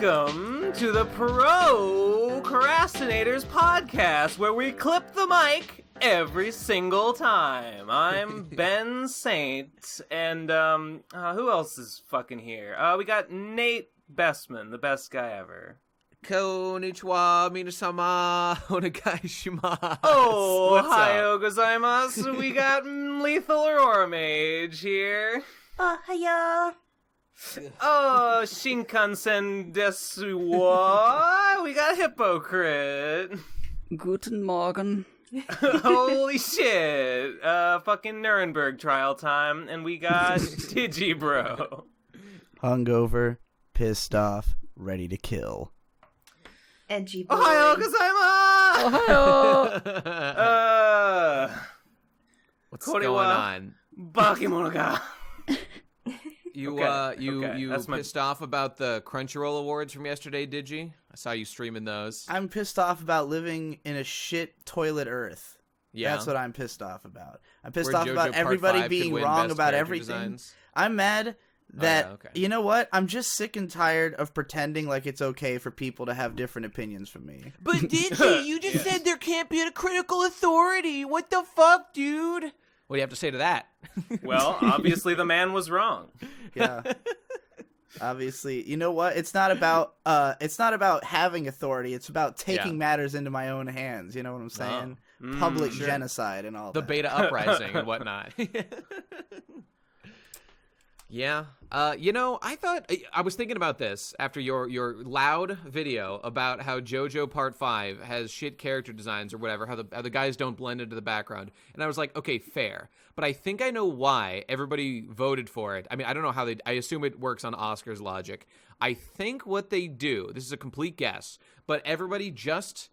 Welcome to the Pro Crastinators podcast, where we clip the mic every single time. I'm Ben Saint, and who else is fucking here? We got Nate Bestman, the best guy ever. Konnichiwa, minasama, onegaishimasu. Oh, What's ohio up? gozaimasu. We got Lethal Aurora Mage here. Oh, hiya. Oh, Shinkansen desu wa. We got Hippocrit. Guten Morgen. Holy shit. Fucking Nuremberg trial time. And we got Digibro. Hungover, pissed off, ready to kill. Edgy boy. Ohio gozaimasu! Ohio! What's Konniwa. going on? Bakemono. You Okay, you that's my- pissed off about the Crunchyroll awards from yesterday, did you? I saw you streaming those. I'm pissed off about living in a shit toilet Earth. Yeah, That's what I'm pissed off about. I'm pissed Where off JoJo about Part everybody 5 could being win wrong Best about Character everything. Designs. I'm mad that, yeah, okay. you know what? I'm just sick and tired of pretending like it's okay for people to have different opinions from me. But Digi, you just said there can't be a critical authority. What the fuck, dude? What do you have to say to that? Well, obviously the man was wrong. Yeah. Obviously, you know what? It's not about having authority. It's about taking matters into my own hands. You know what I'm saying? Public sure. genocide and all The that. beta uprising and whatnot. Yeah. I was thinking about this after your loud video about how JoJo Part 5 has shit character designs or whatever, how the guys don't blend into the background. And I was like, okay, fair. But I think I know why everybody voted for it. I mean, I don't know how I assume it works on Oscars logic. I think what they do, this is a complete guess, but everybody just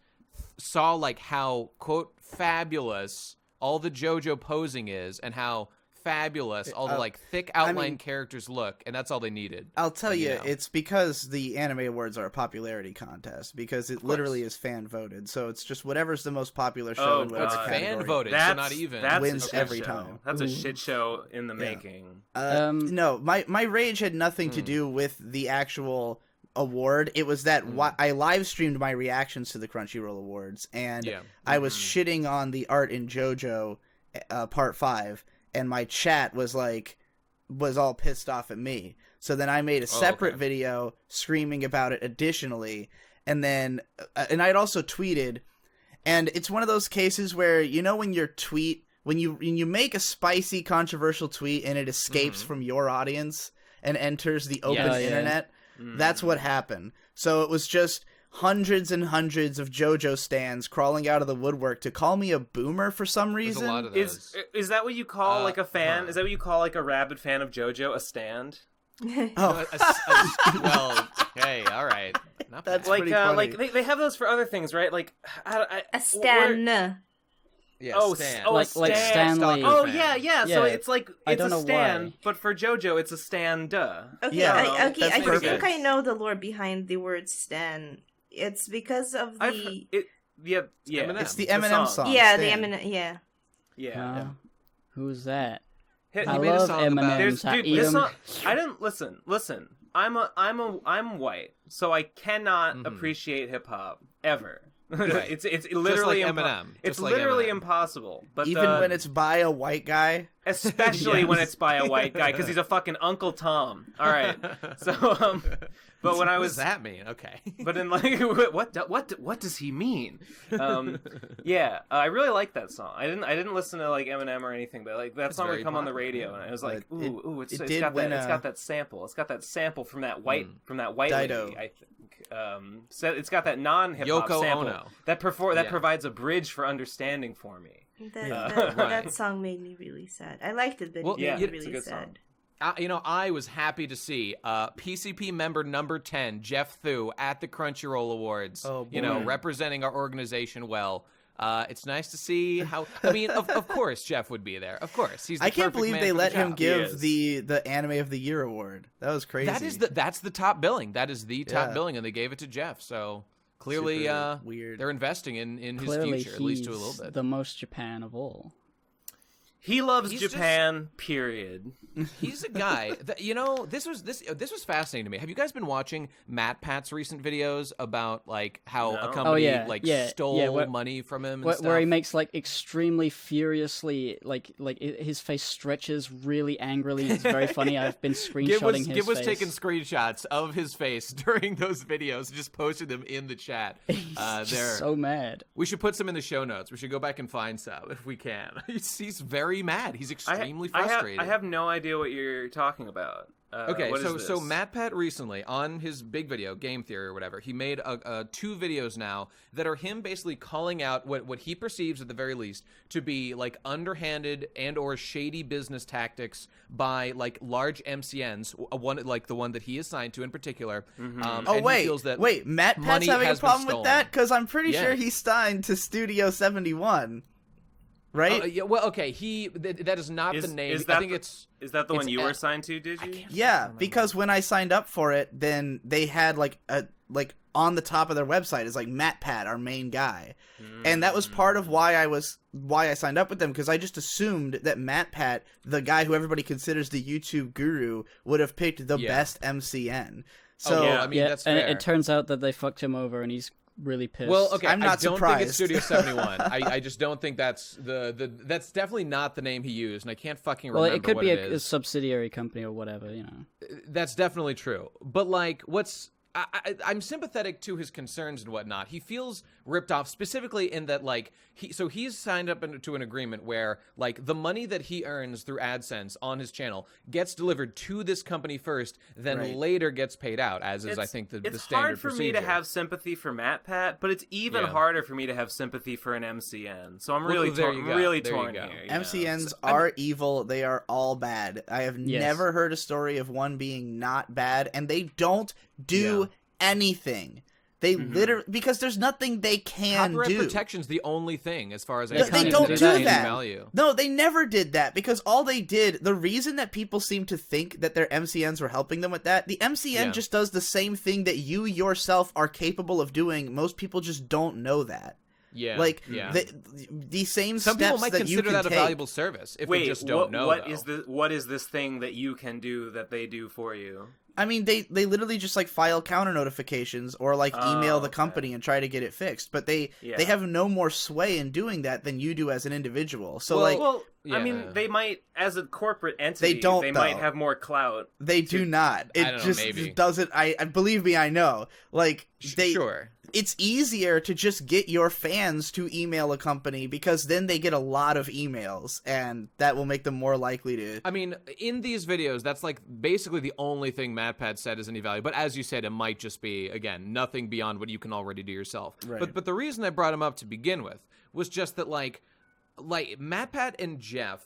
saw like how, quote, fabulous all the JoJo posing is and how fabulous all the like thick outline characters look, and that's all they needed. I'll tell you, know. it's because the anime awards are a popularity contest, because it literally is fan voted. So it's just whatever's the most popular show in whatever God. category. Fan voted, so not even. That's wins a shit every show. time. That's a shit show in the making. No, my rage had nothing to do with the actual award. It was that I live streamed my reactions to the Crunchyroll Awards, and I was shitting on the art in JoJo Part 5. And my chat was all pissed off at me. So then I made a separate video screaming about it additionally. And then, and I'd also tweeted, and it's one of those cases where, you know, when you make a spicy, controversial tweet and it escapes from your audience and enters the open internet, that's what happened. So it was just hundreds and hundreds of JoJo stans crawling out of the woodwork to call me a boomer for some reason. There's a lot of those. Is that what you call like a fan? Is that what you call like a rabid fan of JoJo a stand? Well, hey, all right. Not That's bad. Like pretty funny. like they have those for other things, right? Like A stan. Yeah, Stan. Like Stanley. Oh fan. yeah. So Yeah, it's like I it's don't a know stand, why. but for JoJo it's a stand. Okay, Yeah, I that's think perfect. I know the lore behind the word stan. It's because of the Eminem. It's the Eminem song. yeah, Stan. the Eminem, Yeah. Who's that? Hit- I made a love song about- There's, Eminem's. dude, this song, I didn't listen. I'm white, so I cannot appreciate hip hop ever. Right. it's literally like Eminem. It's Just like literally Eminem. impossible. But Even when it's by a white guy. especially when it's by a white guy, because he's a fucking Uncle Tom. All right, so but when I What was does that mean? Okay. But in like what does he mean? I really like that song. I didn't listen to like Eminem or anything, but like that song would very come on the popular, radio, and I was like, But it's did got win that, it's a- got that sample. It's got that sample from that white Dido. lady, I think. So it's got that non-hip hop Yoko sample Ono. that provides a bridge for understanding for me. That Right. song made me really sad. I liked it, but Well, it made yeah, me it's a really good sad. song. I was happy to see PCP member number 10, Jeff Thu, at the Crunchyroll Awards. Oh, boy. You know, representing our organization well. It's nice to see how. I mean, of course, Jeff would be there. Of course, he's. The I can't perfect believe man they for the let him job. give the Anime of the Year award. That was crazy. That's the top billing. That is the top Yeah. billing, and they gave it to Jeff. So clearly, Super weird. they're investing in his Clearly, future, at least to a he's little bit. the most Japan of all. He loves He's Japan. Period. He's a guy that this was fascinating to me. Have you guys been watching Matpat's recent videos about like how a company stole money from him and stuff? Where he makes like extremely furiously like his face stretches really angrily. It's very funny. I've been screenshotting his face. Gib was taking screenshots of his face during those videos and just posted them in the chat. He's just so mad. We should put some in the show notes. We should go back and find some if we can. He's very mad. He's extremely frustrated. I have no idea what you're talking about. Okay, so Matpat recently, on his big video, Game Theory or whatever, he made 2 videos now that are him basically calling out what he perceives, at the very least, to be like underhanded and or shady business tactics by like large MCNs, one like the one that he is signed to in particular. Wait, Matpat's having a problem with that? Because I'm pretty sure he's signed to Studio 71. Right? Okay. That is not the name. I think is that the one you were signed to? Did you? Yeah, because when I signed up for it, then they had like on the top of their website is like Matpat, our main guy, and that was part of why I signed up with them, because I just assumed that Matpat, the guy who everybody considers the YouTube guru, would have picked the best MCN. So that's fair. And it turns out that they fucked him over, and he's really pissed. Well, okay, I'm not I don't surprised. think it's Studio 71. I just don't think that's that's definitely not the name he used, and I can't fucking remember. Well, it could what be it a is. subsidiary company or whatever, That's definitely true. But like, I'm sympathetic to his concerns and whatnot. He feels ripped off, specifically in that like he's signed up to an agreement where like the money that he earns through AdSense on his channel gets delivered to this company first, then later gets paid out, as is I think the standard procedure. It's hard for me to have sympathy for Matpat, but it's even harder for me to have sympathy for an MCN. So I'm really torn here. MCNs are evil. They are all bad. I have never heard a story of one being not bad, and they don't do anything. They literally, because there's nothing they can Copyright do. protection's the only thing, as far as I They don't do that. Value. No, they never did that, because all they did, the reason that people seem to think that their MCNs were helping them with that, the MCN just does the same thing that you yourself are capable of doing. Most people just don't know that. Yeah, like the same Some steps people might that consider you can that take. a valuable service if they just don't know. What is this thing that you can do that they do for you? I mean, they literally just like file counter notifications or like email the company and try to get it fixed, but they have no more sway in doing that than you do as an individual. So I mean, they might, as a corporate entity, they might have more clout. They do not. It just doesn't. I believe me, I know. Like it's easier to just get your fans to email a company, because then they get a lot of emails, and that will make them more likely to. I mean, in these videos, that's like basically the only thing Matpat said is any value. But as you said, it might just be, again, nothing beyond what you can already do yourself. Right. But the reason I brought him up to begin with was just that like Matpat and Jeff.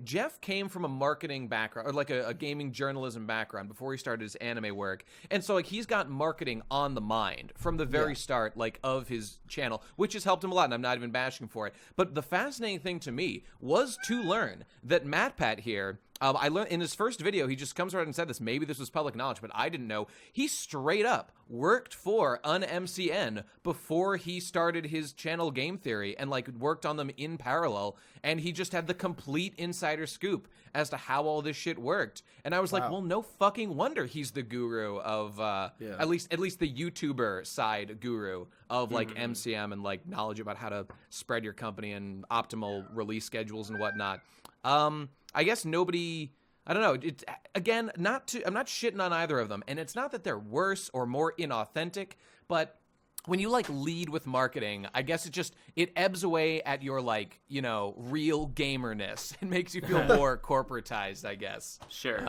Jeff came from a marketing background, or like a gaming journalism background before he started his anime work. And so like he's got marketing on the mind from the very start, like of his channel, which has helped him a lot, and I'm not even bashing him for it. But the fascinating thing to me was to learn that Matpat here, I learned in his first video, he just comes right and said this. Maybe this was public knowledge, but I didn't know. He straight up worked for an MCN before he started his channel Game Theory, and like worked on them in parallel. And he just had the complete insider scoop as to how all this shit worked. And I was like, well, no fucking wonder he's the guru of at least the YouTuber side guru of like MCM and like knowledge about how to spread your company and optimal release schedules and whatnot. I guess nobody, I don't know. It's, again, I'm not shitting on either of them, and it's not that they're worse or more inauthentic, but when you like lead with marketing, I guess it ebbs away at your like, real gamerness. It makes you feel more corporatized, I guess. Sure.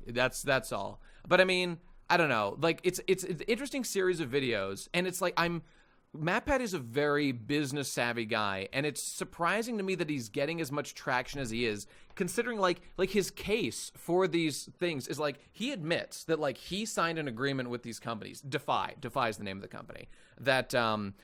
That's all. But I mean, I don't know. Like it's an interesting series of videos, and it's like Matpat is a very business savvy guy, and it's surprising to me that he's getting as much traction as he is, considering like his case for these things is like he admits that like he signed an agreement with these companies. Defy's the name of the company, that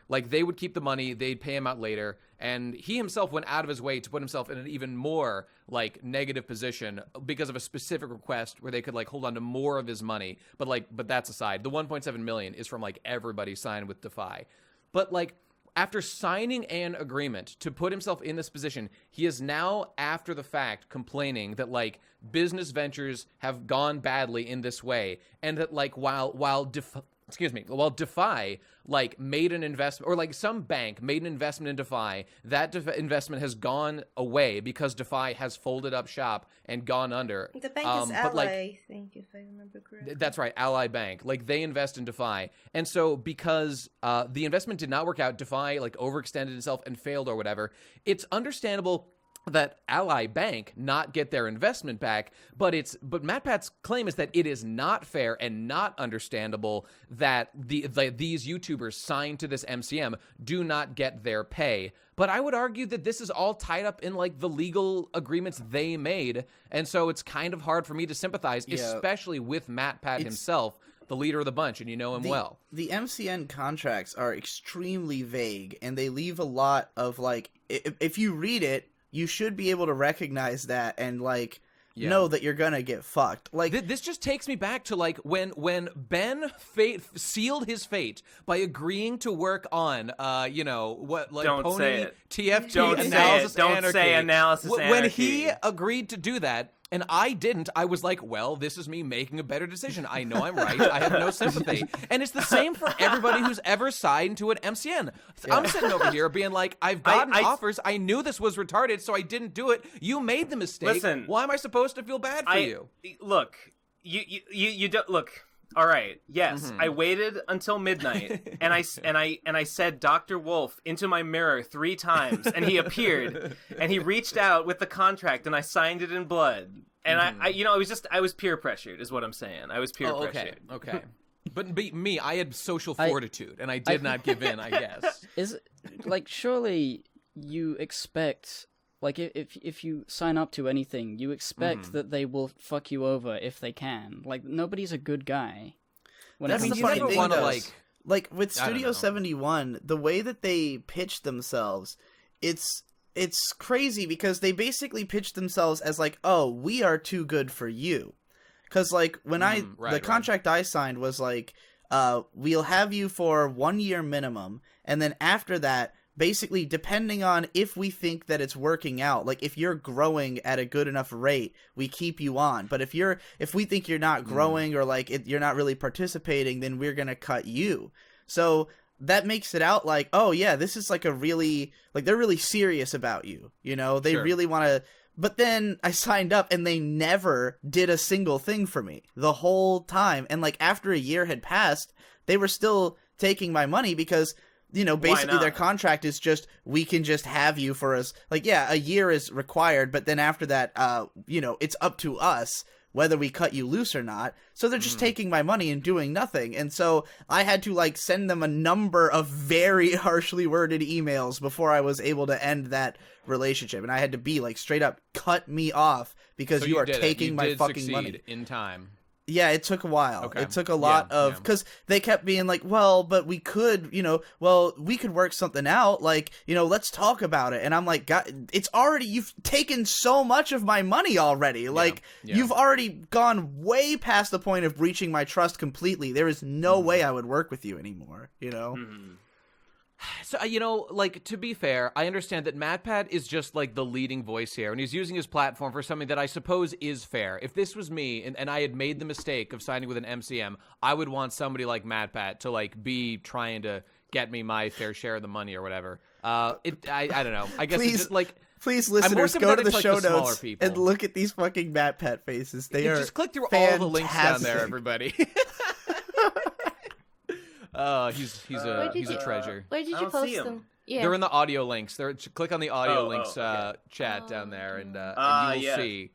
like they would keep the money, they'd pay him out later, and he himself went out of his way to put himself in an even more like negative position because of a specific request where they could like hold on to more of his money. But that's aside. The 1.7 million is from like everybody signed with Defy. But like after signing an agreement to put himself in this position, he is now, after the fact, complaining that, like, business ventures have gone badly in this way, and that, like, while DeFi, like, made an investment, or, like, some bank made an investment in DeFi, that investment has gone away because DeFi has folded up shop and gone under. The bank is Ally, I think, if I remember correctly. That's right, Ally Bank. Like, they invest in DeFi. And so because the investment did not work out, DeFi, like, overextended itself and failed or whatever, it's understandable that Ally Bank not get their investment back, but Matpat's claim is that it is not fair and not understandable that these YouTubers signed to this MCM do not get their pay. But I would argue that this is all tied up in, like, the legal agreements they made, and so it's kind of hard for me to sympathize, especially with Matpat himself, the leader of the bunch, and you know him well. The MCN contracts are extremely vague, and they leave a lot of, like, if you read it, you should be able to recognize that and, like, know that you're gonna get fucked. Like, this just takes me back to, like, when Ben sealed his fate by agreeing to work on, Don't Pony say it. TFT Don't Analysis say it. Don't Anarchy. say Analysis When Anarchy. he agreed to do that, and I didn't, I was like, well, this is me making a better decision. I know I'm right. I have no sympathy. And it's the same for everybody who's ever signed to an MCN. I'm sitting over here being like, I've gotten offers. I knew this was retarded, so I didn't do it. You made the mistake. Listen, why am I supposed to feel bad for you? Look, you don't look. All right. Yes, I waited until midnight, and I said Dr. Wolf into my mirror 3 times, and he appeared, and he reached out with the contract, and I signed it in blood. And I was peer pressured, is what I'm saying. I was peer pressured. Okay. But me, I had social fortitude, and I did not give in, I guess. Surely you expect, like, if you sign up to anything, you expect that they will fuck you over if they can. Like, nobody's a good guy. That's the funny thing, though. Like, with Studio 71, the way that they pitched themselves, it's crazy because they basically pitched themselves as, like, oh, we are too good for you. Because, like, when the contract I signed was, like, we'll have you for 1 year minimum, and then after that, basically, depending on if we think that it's working out, like, if you're growing at a good enough rate, we keep you on. But if we think you're not growing or, like, you're not really participating, then we're gonna cut you. So that makes it out like, oh yeah, this is, like, a really, like, they're really serious about you. You know, they really want to. But then I signed up and they never did a single thing for me the whole time. And, like, after a year had passed, they were still taking my money because, you know, basically their contract is just, we can just have you for us. Like, yeah, a year is required, but then after that, it's up to us whether we cut you loose or not. So they're just taking my money and doing nothing. And so I had to, like, send them a number of very harshly worded emails before I was able to end that relationship. And I had to be, like, straight up, cut me off because you are taking my fucking money. In time. Yeah, it took a while. Okay. It took a lot of, because they kept being like, well, but we could, we could work something out. Like, let's talk about it. And I'm like, God, you've taken so much of my money already. Like, you've already gone way past the point of breaching my trust completely. There is no way I would work with you anymore, So, like, to be fair, I understand that Matpat is just, like, the leading voice here, and he's using his platform for something that I suppose is fair. If this was me, and I had made the mistake of signing with an MCM, I would want somebody like Matpat to, like, be trying to get me my fair share of the money or whatever. I don't know. I guess it's just, like... Please, listeners, go to the show notes and look at these fucking Matpat faces. They are just click through fantastic. all the links down there, everybody. He's a treasure. Where did you post them? Yeah. They're in the audio links. Click on the audio links chat down there, and you will see.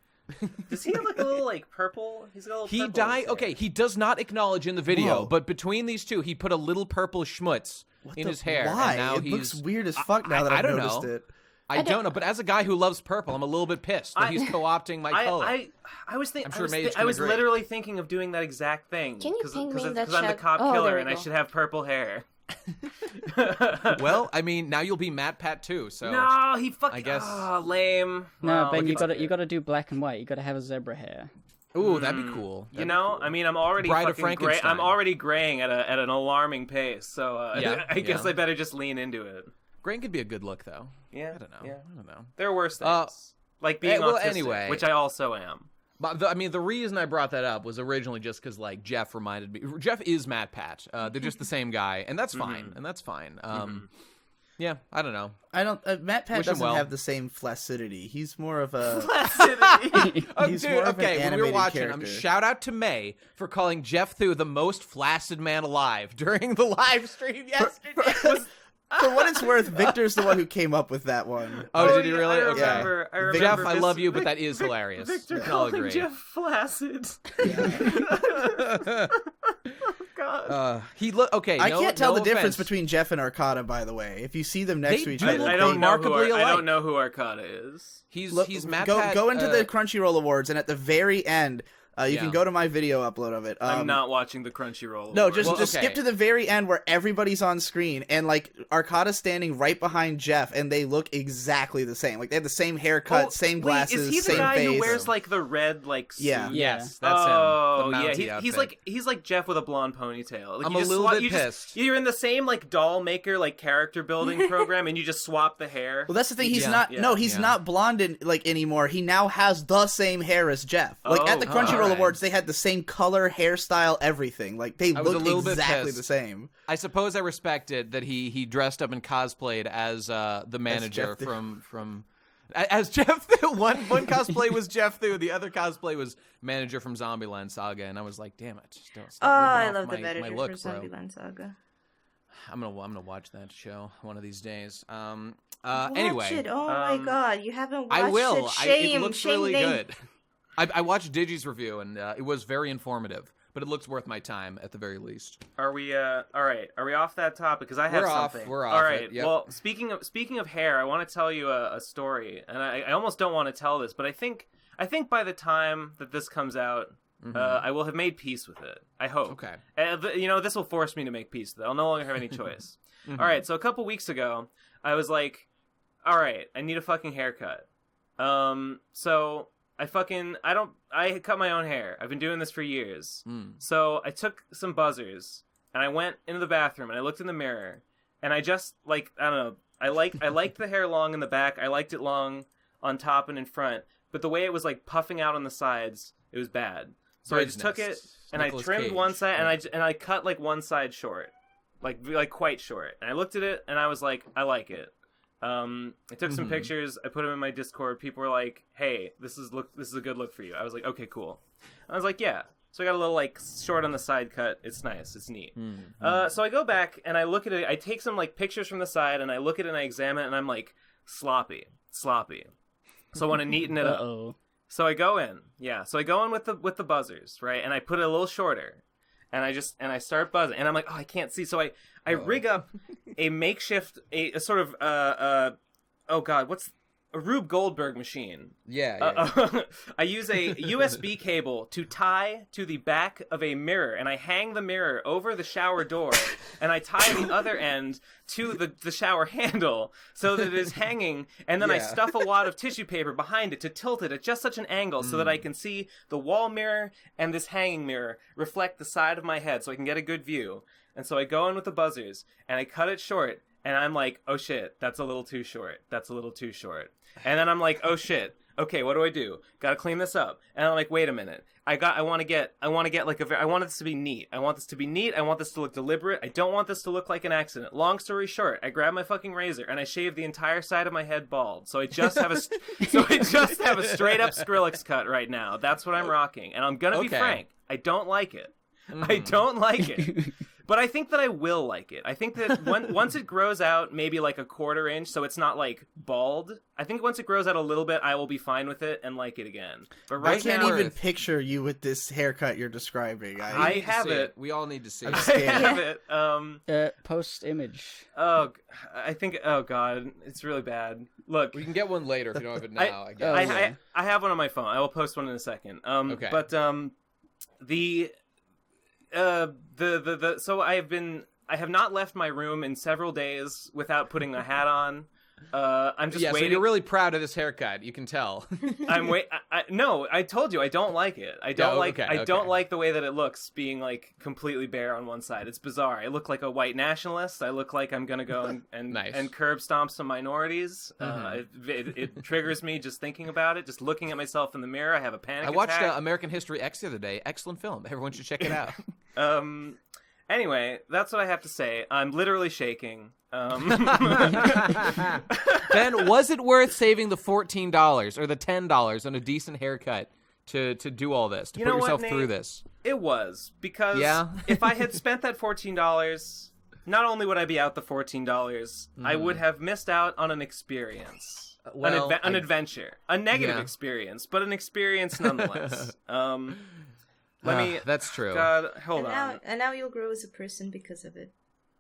Does he look a little, like, purple? He's got a little purple. Okay, he does not acknowledge in the video, but between these two, he put a little purple schmutz in his hair. Why? And now it looks weird as fuck now that I've noticed it. I don't know, but as a guy who loves purple, I'm a little bit pissed that he's co-opting my color. I was thinking. I'm sure I was literally thinking of doing that exact thing. Can you ping me in that Because I'm the chat? cop killer and I should have purple hair. Well, I mean, now you'll be Matpat too. So no, he fucking. I guess. Lame. No, well, Ben, you gotta do black and white. You gotta have a zebra hair. Ooh, that'd be cool. You know, I mean, I'm already Bride of fucking Frankenstein. I'm already graying at an alarming pace, so I guess I better just lean into it. Graying could be a good look, though. Yeah, I don't know. Yeah. I don't know. There are worse things, like being well, autistic, anyway. which I also am. But the reason I brought that up was originally just because like Jeff reminded me. Jeff is Matpat. They're just the same guy, and that's fine. And that's fine. Yeah, I don't know. Matpat doesn't have the same flaccidity. He's more of a Flaccidity. He's more of an when we were animated watching, character. shout out to May for calling Jeff Thu the most flaccid man alive during the live stream yesterday. For what it's worth, Victor's the one who came up with that one. Oh, did he yeah, really? I Okay. remember, I remember Jeff, I this- love you, but that is hilarious. Victor We all calling agree. Jeff flaccid. God. Okay. I can't tell no the difference offense. between Jeff and Arcata, by the way. If you see them next They to each do other, look I don't know remarkably I alike. don't know who Arcata is. He's go Matpat. go into the Crunchyroll Awards, and at the very end, you can go to my video upload of it. I'm not watching the Crunchyroll. No, Awards. just skip to the very end where everybody's on screen, and like Arcata's standing right behind Jeff, and they look exactly the same. Like they have the same haircut, same glasses, Is he the same guy face. who wears like the red like suit? Yeah. Yes, that's him. Oh, The yeah. Mountie He's outfit. he's like Jeff with a blonde ponytail. Like, I'm you a just little swap- bit you just- pissed. You're in the same like doll maker like character building program, and you just swap the hair. Well, that's the thing. He's Yeah. not. Yeah. No, he's Yeah. not blonde anymore. He now has the same hair as Jeff. Like at the Oh, Crunchyroll alright. Awards, they had the same color, hairstyle, everything. Like they I was a looked little bit exactly pissed. the same. I suppose I respected that he dressed up and cosplayed as the manager Jeff Thu. from as Jeff Thu. One cosplay was Jeff Thu, the other cosplay was manager from Zombieland Saga, and I was like, damn it, just don't stop I ripping love off the my manager look, for bro. Zombieland Saga. I'm gonna watch that show one of these days. Watch Anyway, it. Oh my god, you haven't watched I will. it. Shame, it looks shame really name. good. I watched Digi's review, and it was very informative. But it looks worth my time at the very least. Are we all right? Are we off that topic? Because I have We're off. something. We're off All right. it, yep. Well, speaking of hair, I want to tell you a story, and I almost don't want to tell this, but I think by the time that this comes out, I will have made peace with it. I hope. Okay. This will force me to make peace. I'll no longer have any choice. All right. So a couple weeks ago, I was like, all right, I need a fucking haircut. So I cut my own hair. I've been doing this for years. So I took some buzzers and I went into the bathroom and I looked in the mirror and I just I don't know. I liked the hair long in the back. I liked it long on top and in front, but the way it was like puffing out on the sides, it was bad. So I just took it and I trimmed one side and I cut like one side short. Like quite short. And I looked at it and I was like, I like it. I took some pictures. I put them in my Discord. People were like, "Hey, this is a good look for you." I was like, "Okay, cool." I was like, "Yeah." So I got a little like short on the side cut. It's nice. It's neat. So I go back and I look at it. I take some like pictures from the side and I look at it and I examine it and I'm like, sloppy. So I want to neaten it up. So I go in. Yeah. So I go in with the buzzers, right? And I put it a little shorter. And I start buzzing, and I'm like, oh, I can't see. So I rig up a makeshift, a sort of oh god, what's a Rube Goldberg machine? Yeah. I use a USB cable to tie to the back of a mirror, and I hang the mirror over the shower door, and I tie the other end to the shower handle so that it is hanging, and then I stuff a wad of tissue paper behind it to tilt it at just such an angle so that I can see the wall mirror and this hanging mirror reflect the side of my head so I can get a good view. And so I go in with the buzzers, and I cut it short, and I'm like, oh shit, that's a little too short. And then I'm like, oh shit, okay, what do I do? Gotta clean this up. And I'm like, wait a minute. I want to get like I want this to be neat. I want this to look deliberate. I don't want this to look like an accident. Long story short, I grab my fucking razor and I shave the entire side of my head bald. So I just have a straight up Skrillex cut right now. That's what I'm rocking. And I'm gonna be frank, I don't like it. I don't like it. But I think that I will like it. I think that once it grows out maybe like a 1/4 inch, so it's not like bald, I think once it grows out a little bit, I will be fine with it and like it again. But right I can't now, even picture you with this haircut you're describing. I have it. We all need to see I'm it. I scared. have it. Post image. Oh, I think. Oh God, it's really bad. Look, We can get one later if you don't have it now. I guess. I have one on my phone. I will post one in a second. Okay. But so I have not left my room in several days without putting a hat on. I'm just waiting. So you're really proud of this haircut. You can tell. No, I told you I don't like it. I don't okay. don't like the way that it looks, being like completely bare on one side. It's bizarre. I look like a white nationalist. I look like I'm gonna go and Nice. and curb stomp some minorities. It triggers me just thinking about it. Just looking at myself in the mirror, I have a panic. I watched attack. American History X the other day. Excellent film. Everyone should check it out. Anyway, that's what I have to say. I'm literally shaking. Ben, was it worth saving the $14 or the $10 on a decent haircut to do all this, to put yourself through this? It was, because if I had spent that $14, not only would I be out the $14, I would have missed out on an experience. An adventure. A negative experience, but an experience nonetheless. That's true. God, hold on. And now you'll grow as a person because of it.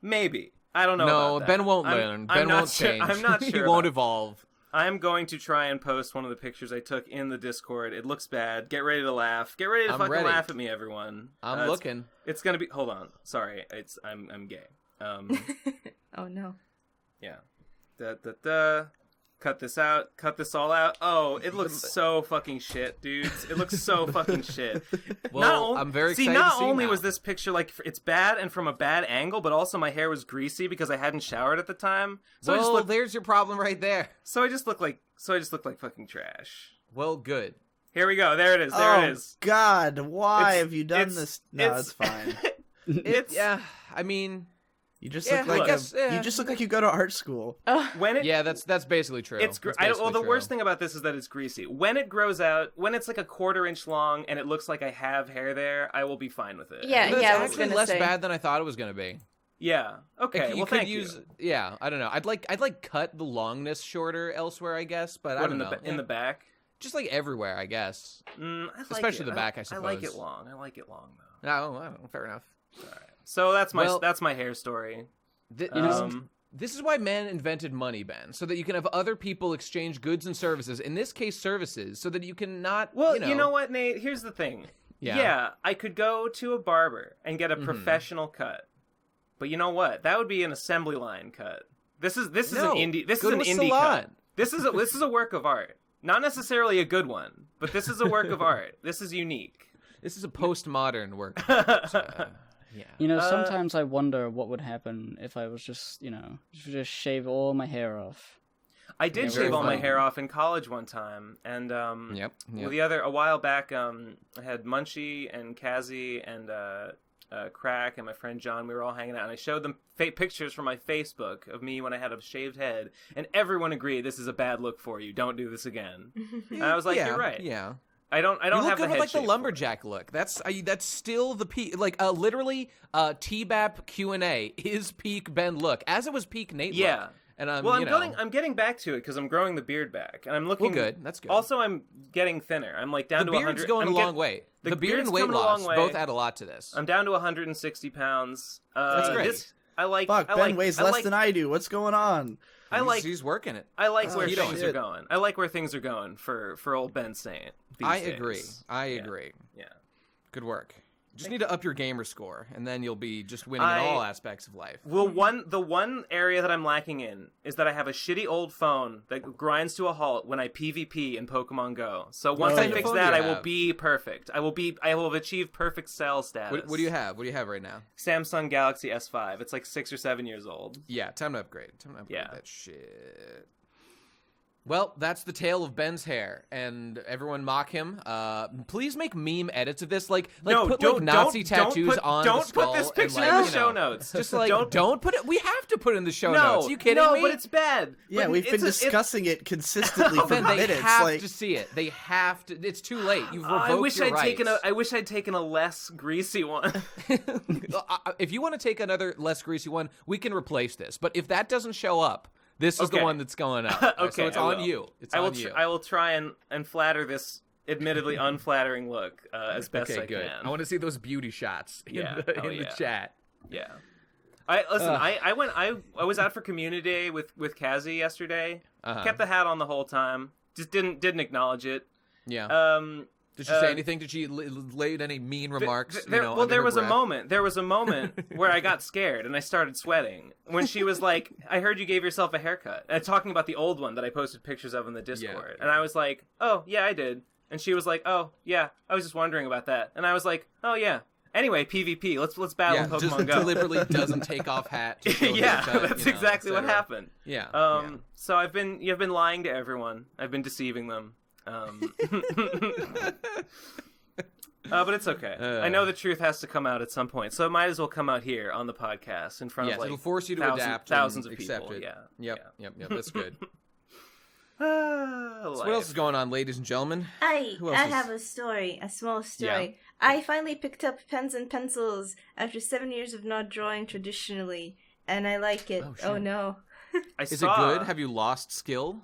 Maybe. I don't know. No, about that. Ben won't learn. Ben won't change. I'm not sure. He won't evolve. I'm going to try and post one of the pictures I took in the Discord. It looks bad. Get ready to laugh. Get ready to laugh at me, everyone. I'm looking. It's gonna be. Hold on. Sorry. I'm gay. Oh no. Yeah. Cut this out. Cut this all out. Oh, it looks so fucking shit, dudes. It looks so fucking shit. Well, I'm very excited not to see only now. was this picture like it's bad and from a bad angle, but also my hair was greasy because I hadn't showered at the time. So Well, there's your problem right there. So I just look like fucking trash. Well, good. Here we go. There it is. There it is. God, why have you done this? No, it's fine. It's I mean, you just look like you just look like you go to art school. When it that's basically true. It's the worst thing about this is that it's greasy. When it grows out, when it's like a 1/4 inch long and it looks like I have hair there, I will be fine with it. Yeah, But yeah. I it's was actually gonna less say. bad than I thought it was going to be. Yeah. Okay. You well, could thank use, you. yeah, I don't know. I'd like cut the longness shorter elsewhere, I guess, but I What, don't know. in the back? Just like everywhere, I guess. Especially the back, I I like suppose. it long. I like it long though. No, I don't know, fair enough. All right. So that's my hair story. This is why man invented money, Ben, so that you can have other people exchange goods and services. In this case, services, so that you can not. Well, you know what, Nate? Here's the thing. Yeah. I could go to a barber and get a professional cut, but you know what? That would be an assembly line cut. This is an indie. This go is to an a indie salon. cut. This is a work of art. Not necessarily a good one, but this is a work of art. This is unique. This is a postmodern work. Yeah. You know, sometimes I wonder what would happen if I was just shave all my hair off. I did shave all my hair off in college one time, and Yep. a while back, I had Munchie and Kazzy and Crack and my friend John. We were all hanging out, and I showed them pictures from my Facebook of me when I had a shaved head, and everyone agreed this is a bad look for you. Don't do this again. And I was like, you're right. Yeah. I don't You have look the kind head of like the shape lumberjack look. That's still the peak. Like literally, T-Bap Q&A is peak Ben look, as it was peak Nate Yeah. look. And I'm getting back to it because I'm growing the beard back, and I'm looking good. That's good. Also, I'm getting thinner. I'm like down the to 100. beard's going a long way. The beard beard's and weight coming a long loss way. both add a lot to this. I'm down to 160 pounds. That's great. Ben weighs less than I do. What's going on? He's working it. I like where you things don't. are going. I like where things are going for old Ben Saint. I agree. I agree. Yeah. Good work. Just need to up your gamer score, and then you'll be just winning in all aspects of life. Well, the one area that I'm lacking in is that I have a shitty old phone that grinds to a halt when I PvP in Pokemon Go. So once I fix that, I will be perfect. I will have achieved perfect cell status. What do you have? What do you have right now? Samsung Galaxy S5. It's like 6 or 7 years old. Yeah, time to upgrade. Yeah. That shit. Well, that's the tale of Ben's hair, and everyone mock him. Please make meme edits of this, put Nazi tattoos on the skull. Don't put this picture and, in the show notes. Just don't put it. We have to put it in the show No, notes. Are you kidding me? No, but it's bad. Yeah, we've been discussing it consistently for Ben, they minutes. have to see it. They have to. It's too late. You've revoked I wish your I'd rights. taken a less greasy one. If you want to take another less greasy one, we can replace this. But if that doesn't show up, this is the one that's going up. Okay, so it's on you. It's on you. I will try and flatter this admittedly unflattering look as best I good. can. I want to see those beauty shots in the chat. Yeah. I was out for community day with Kazzy yesterday. Kept the hat on the whole time. Just didn't acknowledge it. Yeah. Did she say anything? Did she lay any mean remarks? There was a moment. There was a moment where I got scared and I started sweating when she was like, "I heard you gave yourself a haircut." And talking about the old one that I posted pictures of in the Discord, and I was like, "Oh yeah, I did." And she was like, "Oh yeah, I was just wondering about that." And I was like, "Oh yeah." Anyway, PvP. Let's battle Pokemon just Go. Deliberately doesn't take off hat. That's exactly what happened. Yeah. So you've been lying to everyone. I've been deceiving them. But it's okay. I know the truth has to come out at some point, so it might as well come out here on the podcast in front of it'll force you to adapt, thousands and of accept people. It. Yep. That's good. So what else is going on, ladies and gentlemen? I have a story, a small story. Yeah. I finally picked up pens and pencils after 7 years of not drawing traditionally, and I like it. Oh no. Is it good? Have you lost skill?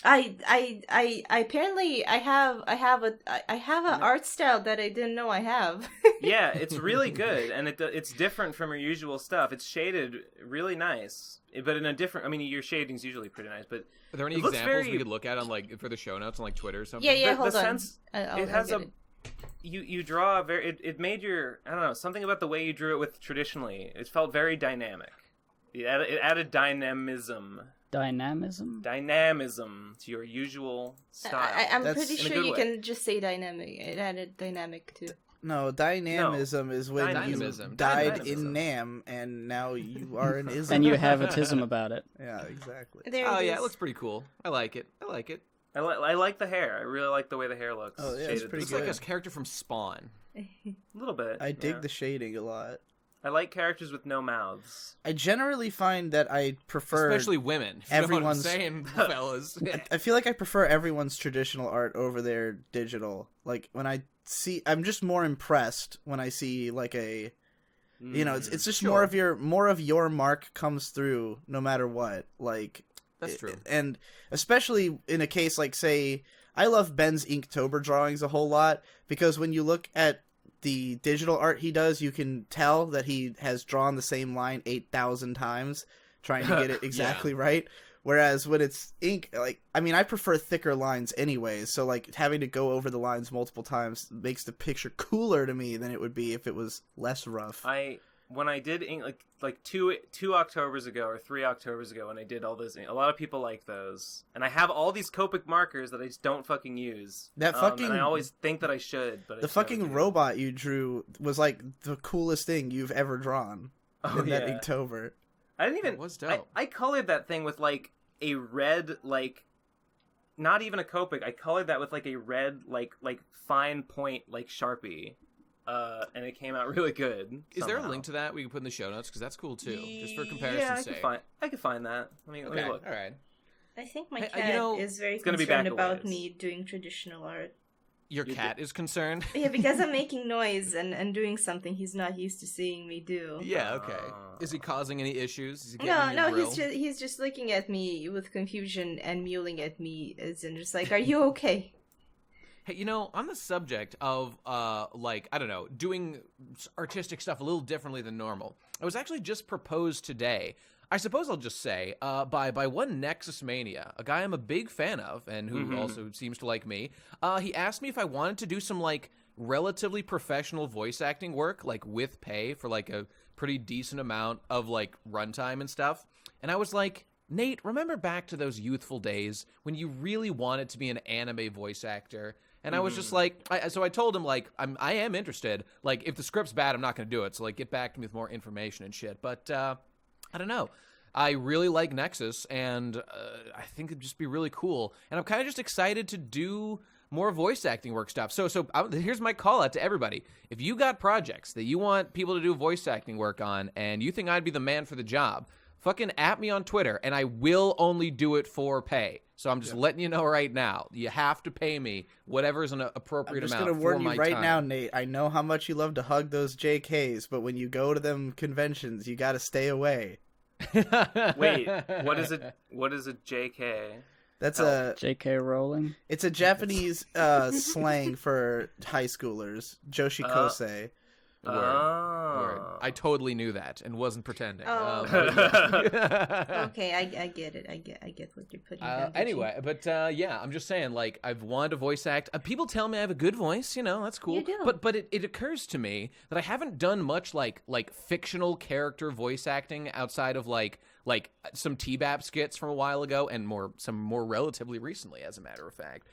I apparently I have an art style that I didn't know I have. Yeah, it's really good, and it's different from your usual stuff. It's shaded really nice, but in a different. I mean, your shading's usually pretty nice, but are there any examples we could look at on for the show notes on Twitter or something? Yeah. Hold on. Sense, it has a. You draw it made your, I don't know, something about the way you drew it with traditionally. It felt very dynamic. It added dynamism to your usual style. I'm pretty sure you can just say dynamic. It added dynamic too. No, dynamism is when you died in Nam and now you are an ism. And you have a tism about it. Yeah, exactly. It looks pretty cool. I like it. I like the hair. I really like the way the hair looks. Oh, yeah, it's pretty good. It's like a character from Spawn. A little bit. I dig the shading a lot. I like characters with no mouths. I generally find that I prefer... Especially women. Everyone's... saying, fellas. I feel like I prefer everyone's traditional art over their digital. Like, when I see... I'm just more impressed when I see, like, a... You know, it's just more of your mark comes through no matter what. Like... That's true. And especially in a case like, say... I love Ben's Inktober drawings a whole lot, because when you look at the digital art he does, you can tell that he has drawn the same line 8,000 times, trying to get it exactly right. Whereas when it's ink, like, I mean, I prefer thicker lines anyways, so, like, having to go over the lines multiple times makes the picture cooler to me than it would be if it was less rough. When I did ink, like two Octobers ago or 3 Octobers ago, when I did all those, a lot of people like those, and I have all these Copic markers that I just don't fucking use. That fucking, and I always think that I should, but the fucking robot you drew was like the coolest thing you've ever drawn in that Inktober. I didn't even. It was dope. I colored that thing with like a red, like, not even a Copic. I colored that with like a red, like fine point, like Sharpie. And it came out really good. Is there a link to that we can put in the show notes? Because that's cool too, just for comparison's sake. I can find that. Let me look. All right. I think my cat is very concerned about me doing traditional art. Your cat is concerned? Yeah, because I'm making noise and doing something he's not used to seeing me do. Yeah, okay. Is he causing any issues? Is he no, he's just looking at me with confusion and mewling at me, as in just like, are you okay? Hey, you know, on the subject of, like, I don't know, doing artistic stuff a little differently than normal, I was actually just proposed today, I suppose I'll just say, by one Nexus Mania, a guy I'm a big fan of, and who also seems to like me. He asked me if I wanted to do some, like, relatively professional voice acting work, like, with pay for, like, a pretty decent amount of, like, runtime and stuff. And I was like, Nate, remember back to those youthful days when you really wanted to be an anime voice actor? And I was just like, so I told him, like, I am interested. Like, if the script's bad, I'm not going to do it. So, like, get back to me with more information and shit. But, I don't know. I really like Nexus, and I think it'd just be really cool. And I'm kind of just excited to do more voice acting work stuff. So here's my call out to everybody. If you got projects that you want people to do voice acting work on, and you think I'd be the man for the job, fucking at me on Twitter, and I will only do it for pay. So I'm just letting you know right now. You have to pay me whatever is an appropriate amount for my time. I'm just going to warn you right now, Nate. I know how much you love to hug those JKs, but when you go to them conventions, you got to stay away. Wait, what is a JK? That's a JK Rowling. It's a Japanese slang for high schoolers, Joshikosei. Word. I totally knew that and wasn't pretending. Oh. Yeah. Okay, I get it. I get what you're putting down. Anyway, but yeah, I'm just saying, like, I've wanted to voice act. People tell me I have a good voice, that's cool. You do. But it occurs to me that I haven't done much like fictional character voice acting outside of like some T-Bap skits from a while ago and some more relatively recently, as a matter of fact.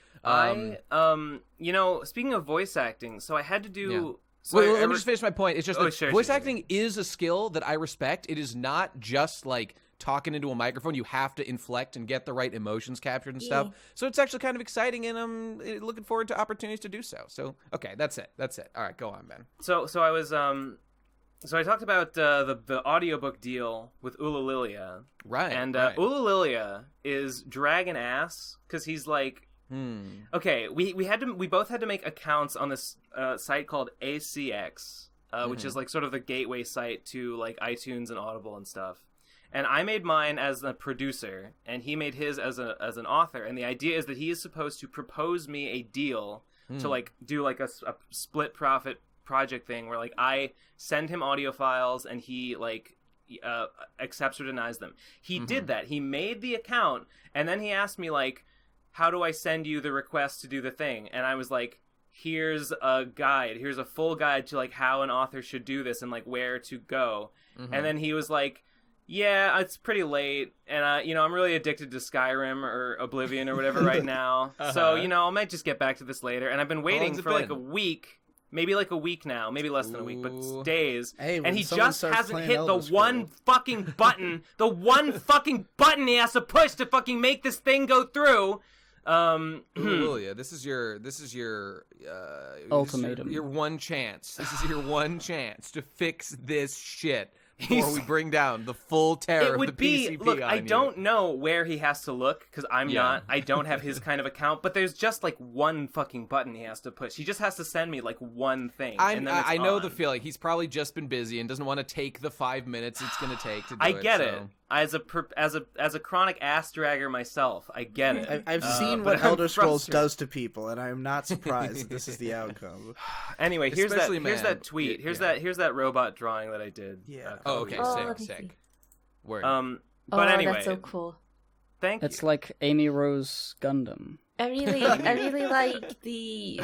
Speaking of voice acting, so I had to do. Yeah. So let me just finish my point. It's just that sure, voice sure. acting is a skill that I respect. It is not just like talking into a microphone. You have to inflect and get the right emotions captured and stuff. So it's actually kind of exciting, and I'm looking forward to opportunities to do so. So okay, that's it. All right, go on, Ben. So I was So I talked about the audiobook deal with Ulalilia. Right. And right. Ulalilia is dragging ass because he's like, okay, we both had to make accounts on this site called ACX, which is like sort of the gateway site to like iTunes and Audible and stuff. And I made mine as a producer, and he made his as an author. And the idea is that he is supposed to propose me a deal to like do like a split profit project thing where like I send him audio files and he like accepts or denies them. He did that. He made the account, and then he asked me like, how do I send you the request to do the thing? And I was like, here's a guide. Here's a full guide to like how an author should do this and like where to go. And then he was like, yeah, it's pretty late, and I'm really addicted to Skyrim or Oblivion or whatever right now. So I might just get back to this later. And I've been waiting for like a week. Maybe like a week now, maybe less than a week, but it's days. Hey, and he just hasn't hit the one fucking button, the one fucking button he has to push to fucking make this thing go through. Lilia, this is your ultimatum. Your one chance. This is your one chance to fix this shit before we bring down the full terror of the PCP look, on I you. don't know where he has to look because I don't have his kind of account, but there's just like one fucking button he has to push. He just has to send me like one thing. And then I know on. the feeling. He's probably just been busy and doesn't want to take the 5 minutes it's going to take to do it. I get it. So. As a chronic ass dragger myself, I get it. I've seen what Elder Scrolls does to people, and I'm not surprised that this is the outcome. Anyway, here's Especially, that tweet. Yeah, Here's that robot drawing that I did. Yeah. Okay, let me sick. see. Word. But anyway, that's so cool. Thank you. It's like Amy Rose Gundam. I really like the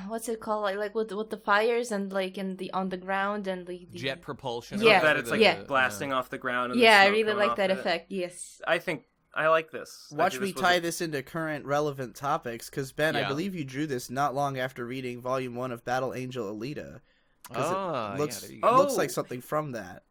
what's it called? Like with the fires and like on the ground and the jet propulsion. Yeah. That it's like Yeah. blasting off the ground. And Yeah, the I smoke really coming like off that it. effect. Yes. I think I like this. Watch I think me this was tie this into current relevant topics, because Ben, I Yeah. believe you drew this not long after reading Volume 1 of Battle Angel Alita. Because it looks, there you go. looks like something from that.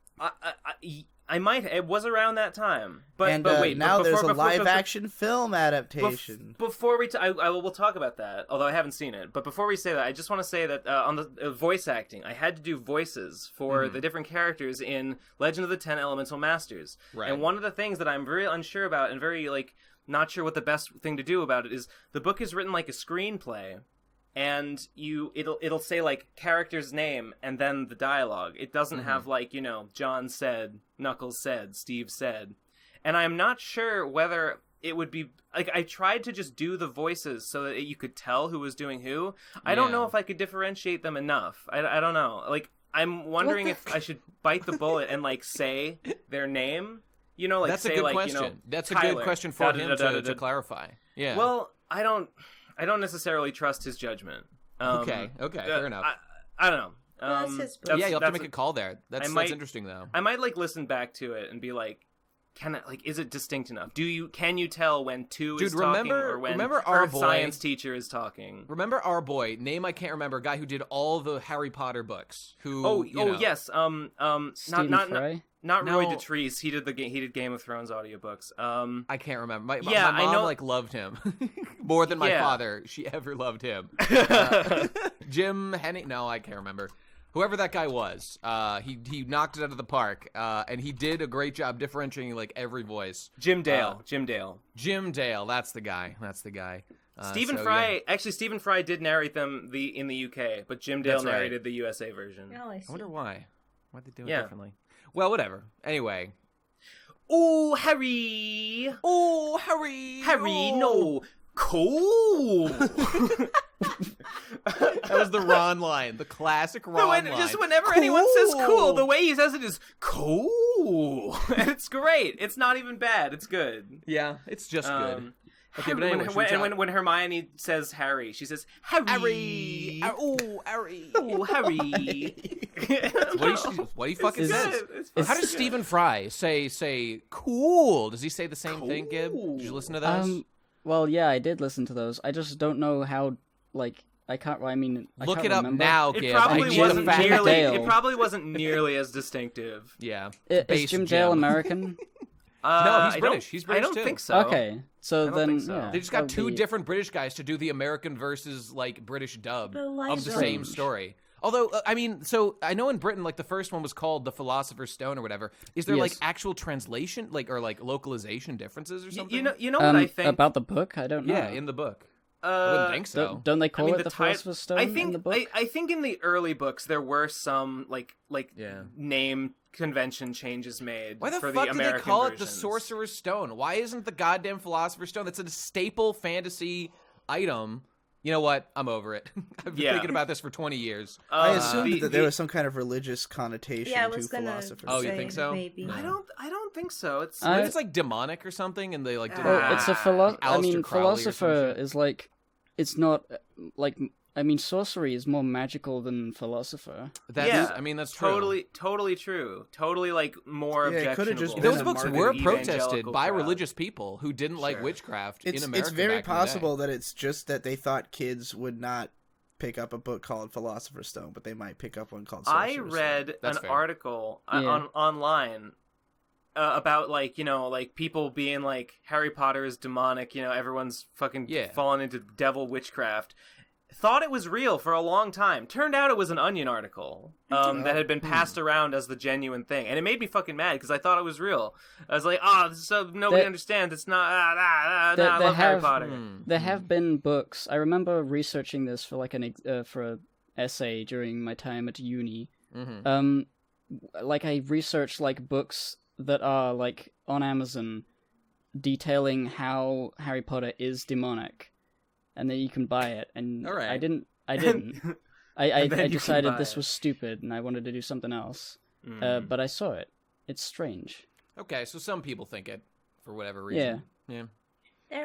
I might. It was around that time, but wait. Now but there's before, a live-action film adaptation. Before we, we'll talk about that. Although I haven't seen it, but before we say that, I just want to say that on the voice acting, I had to do voices for the different characters in Legend of the 10 Elemental Masters. Right. And one of the things that I'm very unsure about and very like not sure what the best thing to do about it is the book is written like a screenplay. And it'll say like character's name and then the dialogue. It doesn't have like, John said, Knuckles said, Steve said. And I'm not sure whether it would be like I tried to just do the voices so that you could tell who was doing who. I don't know if I could differentiate them enough. I don't know. Like I'm wondering if I should bite the bullet and like say their name. Like That's say a good like, question. That's Tyler, a good question for him to clarify. Yeah. Well, I don't necessarily trust his judgment. Okay, fair enough. I don't know. That's his book. Yeah, you'll have to make a call there. That's interesting though. I might like listen back to it and be like, is it distinct enough? Can you tell when is talking or when Earth Science teacher is talking? Remember our boy, name I can't remember, guy who did all the Harry Potter books. Yes. Stephen Fry? Not No. Roy Dotrice. He did Game of Thrones audiobooks. I can't remember. My Yeah, mom I know- loved him more than my Yeah. father. She ever loved him. Jim Henning? No, I can't remember. Whoever that guy was, he knocked it out of the park, and he did a great job differentiating like every voice. Jim Dale. Jim Dale. That's the guy. Stephen Fry. Actually, Stephen Fry did narrate them in the UK, but Jim Dale That's right. narrated the USA version. Oh, I I see. wonder why. Why'd they do it Yeah. differently? Well, whatever. Anyway. Oh, Harry! Oh, Harry! Harry, no! Cool! That was the Ron line, the classic Ron line. Just whenever anyone says cool, the way he says it is cool. And it's great. It's not even bad. It's good. Yeah, it's just good. Okay, but when Hermione says Harry, she says Harry. Oh, Harry. Oh, Harry. What do you fucking says? How does Stephen Fry say cool? Does he say the same thing, Gib? Did you listen to those? Well, yeah, I did listen to those. I just don't know how, like, I can't look it up remember. now, It Gib. probably wasn't nearly as distinctive. Yeah. Is Jim Dale American? No, he's British. He's British, I don't too. think so. Okay, so then yeah, they just got two different British guys to do the American versus like British dub of the same story. Although, I mean, so I know in Britain, like the first one was called The Philosopher's Stone or whatever. Is there like actual translation, like or like localization differences or something? You know what I think about the book? I don't know. Yeah, in the book. I wouldn't think so. Don't they call it the Philosopher's Stone in the book? I think in the early books there were some like name convention changes made. Why the for fuck the did American they call it the versions. Sorcerer's Stone? Why isn't the goddamn Philosopher's Stone? That's a staple fantasy item. You know what? I'm over it. I've been thinking about this for 20 years. I assumed that there was some kind of religious connotation to Philosopher's Stone. Oh, you think so? Maybe. I don't think so. It's it's like demonic or something, and they like. Well, it's a Aleister Crowley or some philosopher shit. is like, it's not like. I mean, sorcery is more magical than philosopher. That's totally true. Totally like more objectionable. Those books were protested evangelical by crowd. religious people who didn't like witchcraft in America. It's very back in the possible day. that it's just that they thought kids would not pick up a book called Philosopher's Stone, but they might pick up one called Sorcerer's Stone. I read an fair. article online about like people being like Harry Potter is demonic. Everyone's fucking fallen into devil witchcraft. Thought it was real for a long time. Turned out it was an Onion article that had been passed around as the genuine thing, and it made me fucking mad because I thought it was real. I was like, so nobody understands. It's not. I love Harry Potter. There have been books. I remember researching this for like for an essay during my time at uni. Like I researched like books that are like on Amazon, detailing how Harry Potter is demonic. And then you can buy it, and I didn't. I decided this was stupid, and I wanted to do something else. But I saw it. It's strange. Okay, so some people think it for whatever reason. Yeah.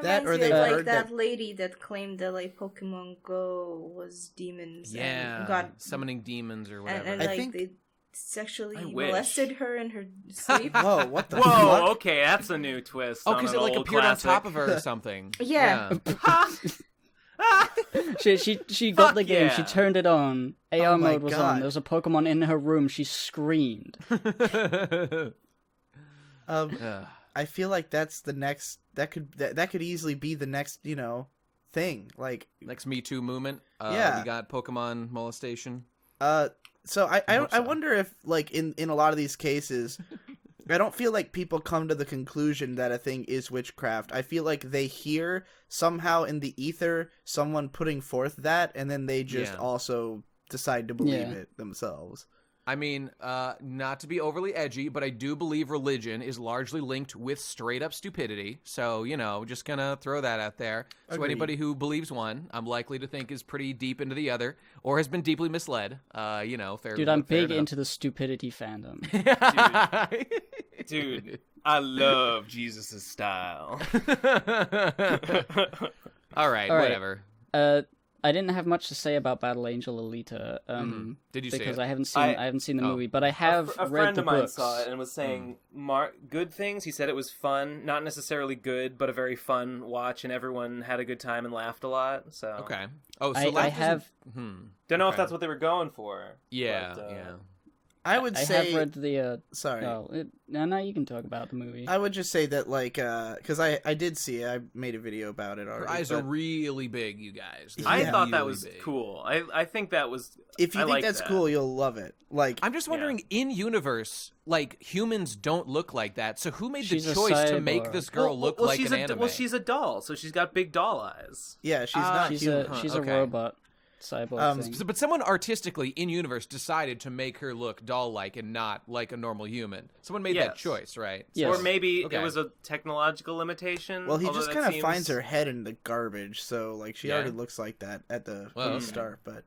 That reminds me of like that lady that claimed that like Pokemon Go was demons. Yeah. And got summoning demons or whatever. And like they sexually molested her in her sleep. Whoa! What the? Whoa! Fuck? Okay, that's a new twist. Oh, because it like appeared classic. on top of her or something. Yeah. She got the game. She turned it on. AR mode was on. God. There was a Pokemon in her room. She screamed. I feel like that's the next. That could easily be the next. Thing like next Me Too movement. We got Pokemon molestation. So I wonder if like in a lot of these cases. I don't feel like people come to the conclusion that a thing is witchcraft. I feel like they hear somehow in the ether someone putting forth that, and then they just also decide to believe it themselves. I mean, not to be overly edgy, but I do believe religion is largely linked with straight-up stupidity. So, just gonna throw that out there. So Agreed. anybody who believes one, I'm likely to think is pretty deep into the other, or has been deeply misled. Fair. Dude, I'm fair big enough. into the stupidity fandom. Dude, I love Jesus' style. All right, whatever. I didn't have much to say about Battle Angel Alita. Did you see because it? I haven't seen the movie, but I have a read friend the of mine books. saw it and was saying good things. He said it was fun, not necessarily good, but a very fun watch, and everyone had a good time and laughed a lot. So okay. Oh, so I have. Don't know if that's what they were going for. Yeah, but, yeah. I would say. I have read the. Sorry. No, you can talk about the movie. I would just say that, like, because I did see it. I made a video about it already. Her eyes are really big, you guys. I thought that really was big. cool. I think that was. If you think that's cool, you'll love it. Like, I'm just wondering, in universe, like humans don't look like that. So who made She's the a choice to cyborg. make this girl look like she's an anime? Well, she's a doll, so she's got big doll eyes. yeah, she's not she's human. a okay. robot. cyborg thing. But someone artistically in universe decided to make her look doll-like and not like a normal human. Someone made that choice, right? Yes. Or maybe it was a technological limitation. Well, he just kind of seems... finds her head in the garbage, so like she already looks like that at the start. But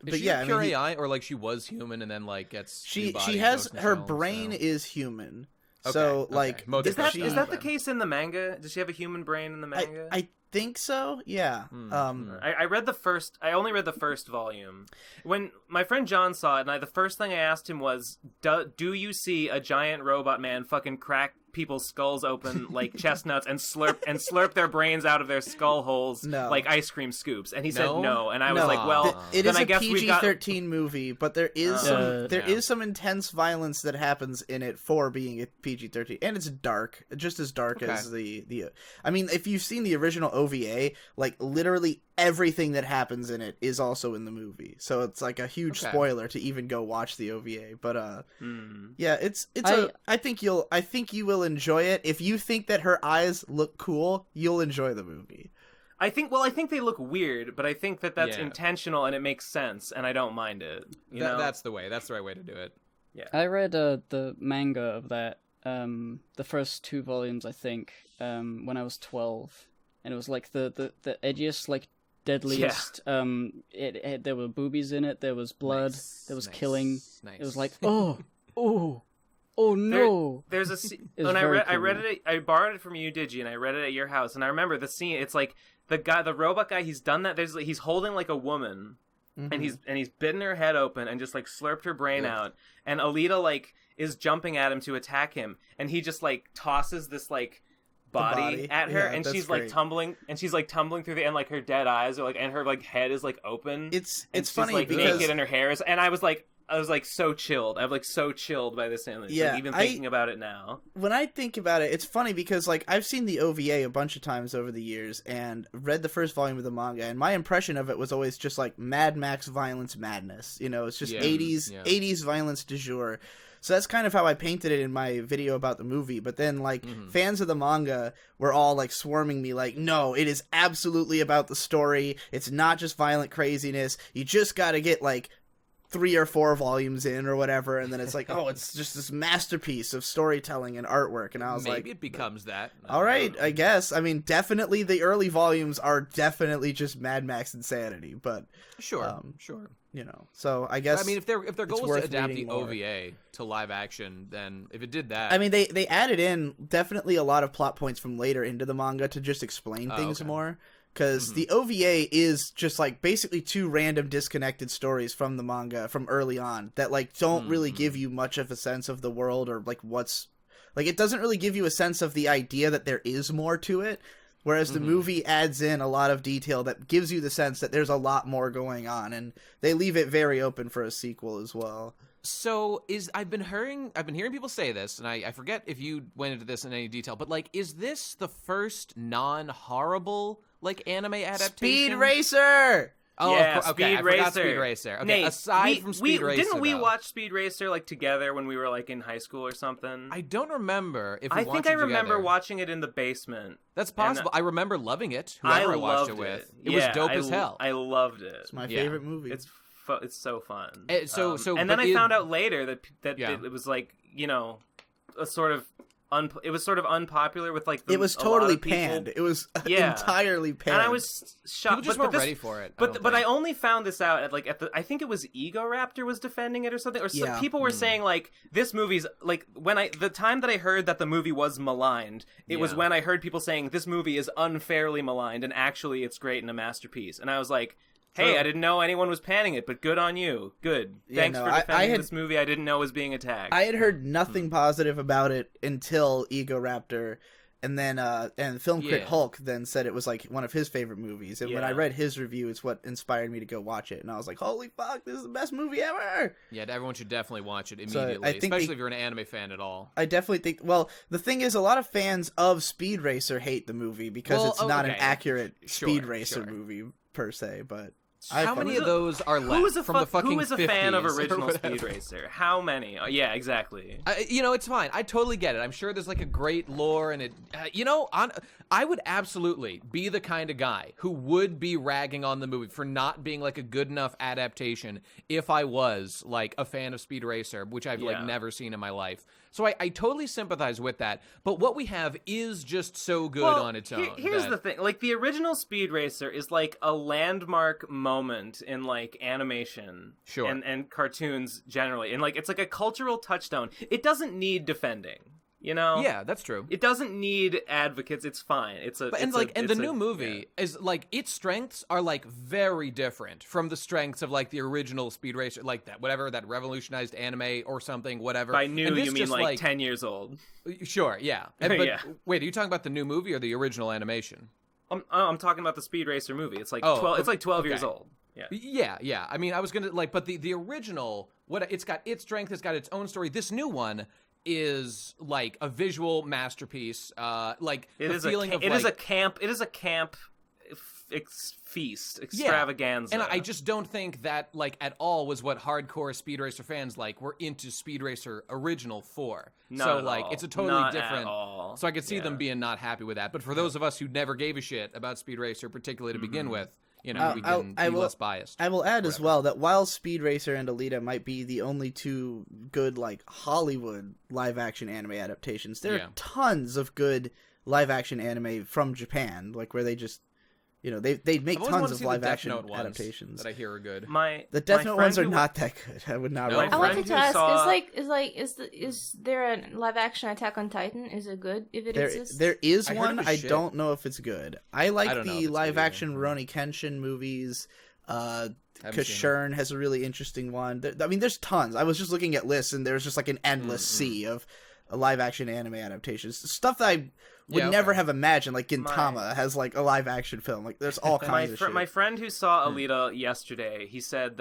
Is she a pure AI, or like she was human and then like gets she has her brain is human. So like is that the case in the manga? Does she have a human brain in the manga? I think so. Yeah. I read the first. I only read the first volume. When my friend John saw it, and the first thing I asked him was, "Do you see a giant robot man fucking crack people's skulls open like chestnuts and slurp their brains out of their skull holes like ice cream scoops?" And he said no, and I was like, "Well, it then is I a guess PG-13 movie, but there is some intense violence that happens in it for being a PG-13, and it's dark, just as dark as the. I mean, if you've seen the original OVA, like literally everything that happens in it is also in the movie, so it's like a huge spoiler to even go watch the OVA. But I think you will enjoy it. If you think that her eyes look cool, you'll enjoy the movie. I think they look weird, but I think that's intentional and it makes sense, and I don't mind it. You know? That's the right way to do it. Yeah. I read the manga of that, the first 2 volumes, I think, when I was 12, and it was like the edgiest, like deadliest. There were boobies in it. There was blood. There was killing. It was like Oh no! There's a scene when I read it. I borrowed it from you, Digi, and I read it at your house. And I remember the scene. It's like the robot guy. He's done that. He's holding like a woman, and he's bitten her head open and just like slurped her brain out. And Alita like is jumping at him to attack him, and he just like tosses this like body at her, and she's like tumbling, through the end, like her dead eyes are like, and her like head is like open. It's funny like because naked, and her hair is, and I was like so chilled. I'm like so chilled by this scene. Like, even thinking about it now. When I think about it, it's funny because like I've seen the OVA a bunch of times over the years and read the first volume of the manga, and my impression of it was always just like Mad Max violence madness. You know, it's just 80s violence du jour. So that's kind of how I painted it in my video about the movie. But then, like, fans of the manga were all, like, swarming me, like, no, it is absolutely about the story. It's not just violent craziness. You just gotta get, like, 3 or 4 volumes in or whatever. And then it's like, oh, it's just this masterpiece of storytelling and artwork. And I was maybe it becomes that. All right, I guess. I mean, definitely the early volumes are definitely just Mad Max insanity. But sure. You know, so I guess. I mean, if their goal was to adapt the OVA to live action, then if it did that, I mean, they added in definitely a lot of plot points from later into the manga to just explain things more. Because the OVA is just like basically 2 random disconnected stories from the manga from early on that like don't really give you much of a sense of the world or like what's like it doesn't really give you a sense of the idea that there is more to it. Whereas the movie adds in a lot of detail that gives you the sense that there's a lot more going on, and they leave it very open for a sequel as well. So I've been hearing people say this, and I forget if you went into this in any detail, but like, is this the first non-horrible like anime adaptation? Speed Racer. Oh, yeah, okay. I forgot Speed Racer. Okay, Nate, aside from Speed Racer, didn't we watch Speed Racer like together when we were like in high school or something? I don't remember if we I think I remember together. Watching it in the basement. That's possible. I remember loving it. Whoever I watched it with, it was dope as hell. I loved it. It's my favorite movie. It's so fun. And then I found out later that it was like, you know, a sort of. It was sort of unpopular with like it was totally panned. It was entirely panned, and I was shocked. People just weren't ready for it. But I only found this out at I think it was Ego Raptor was defending it or something, or some people were saying like this movie's like the time that I heard that the movie was maligned, it was when I heard people saying this movie is unfairly maligned and actually it's great and a masterpiece, and I was like. Hey, I didn't know anyone was panning it, but good on you. Good. Thanks for defending this movie I didn't know was being attacked. I had heard nothing positive about it until Ego Raptor, and then and Film Crit Hulk then said it was like one of his favorite movies. And when I read his review, it's what inspired me to go watch it. And I was like, holy fuck, this is the best movie ever! Yeah, everyone should definitely watch it immediately, especially if you're an anime fan at all. I definitely think... Well, the thing is, a lot of fans of Speed Racer hate the movie because it's not an accurate Speed Racer movie, per se, but... How many of those are left from the fucking 50s? Who is a fan of original Speed Racer? How many? Yeah, exactly. It's fine. I totally get it. I'm sure there's like a great lore, and it. I would absolutely be the kind of guy who would be ragging on the movie for not being like a good enough adaptation if I was like a fan of Speed Racer, which I've like never seen in my life. So I totally sympathize with that. But what we have is just so good on its own. Here's the thing. Like, the original Speed Racer is like a landmark moment in like animation and cartoons generally. And like, it's like a cultural touchstone. It doesn't need defending. You know? Yeah, that's true. It doesn't need advocates. It's fine. The new movie is like, its strengths are like very different from the strengths of like the original Speed Racer, like that revolutionized anime or something, whatever. By new, you mean like 10 years old? Sure, yeah. But wait, are you talking about the new movie or the original animation? I'm talking about the Speed Racer movie. It's like 12. It's like 12 years old. Yeah. I mean, I was gonna like, but the original, it's got its strength. It's got its own story. This new one is like a visual masterpiece. Like it is a camp feast extravaganza. And I just don't think that like at all was what hardcore Speed Racer fans like were into Speed Racer original for. It's a totally different. So I could see them being not happy with that. But for those of us who never gave a shit about Speed Racer, particularly to begin with, we can be less biased. I will add as well that while Speed Racer and Alita might be the only two good like Hollywood live-action anime adaptations, there are tons of good live-action anime from Japan, like where they just, they make tons of live-action adaptations that I hear are good. The Death Note ones are not that good. I would not. I wanted to ask: is there a live-action Attack on Titan? Is it good if it exists? There is one. I don't know if it's good. I like the live-action Rurouni Kenshin movies. Kashurn has a really interesting one. I mean, there's tons. I was just looking at lists, and there's just like an endless sea of live-action anime adaptations. Stuff that I would never have imagined. Like Gintama has like a live-action film. Like there's all kinds of shit. My friend who saw Alita yesterday, he said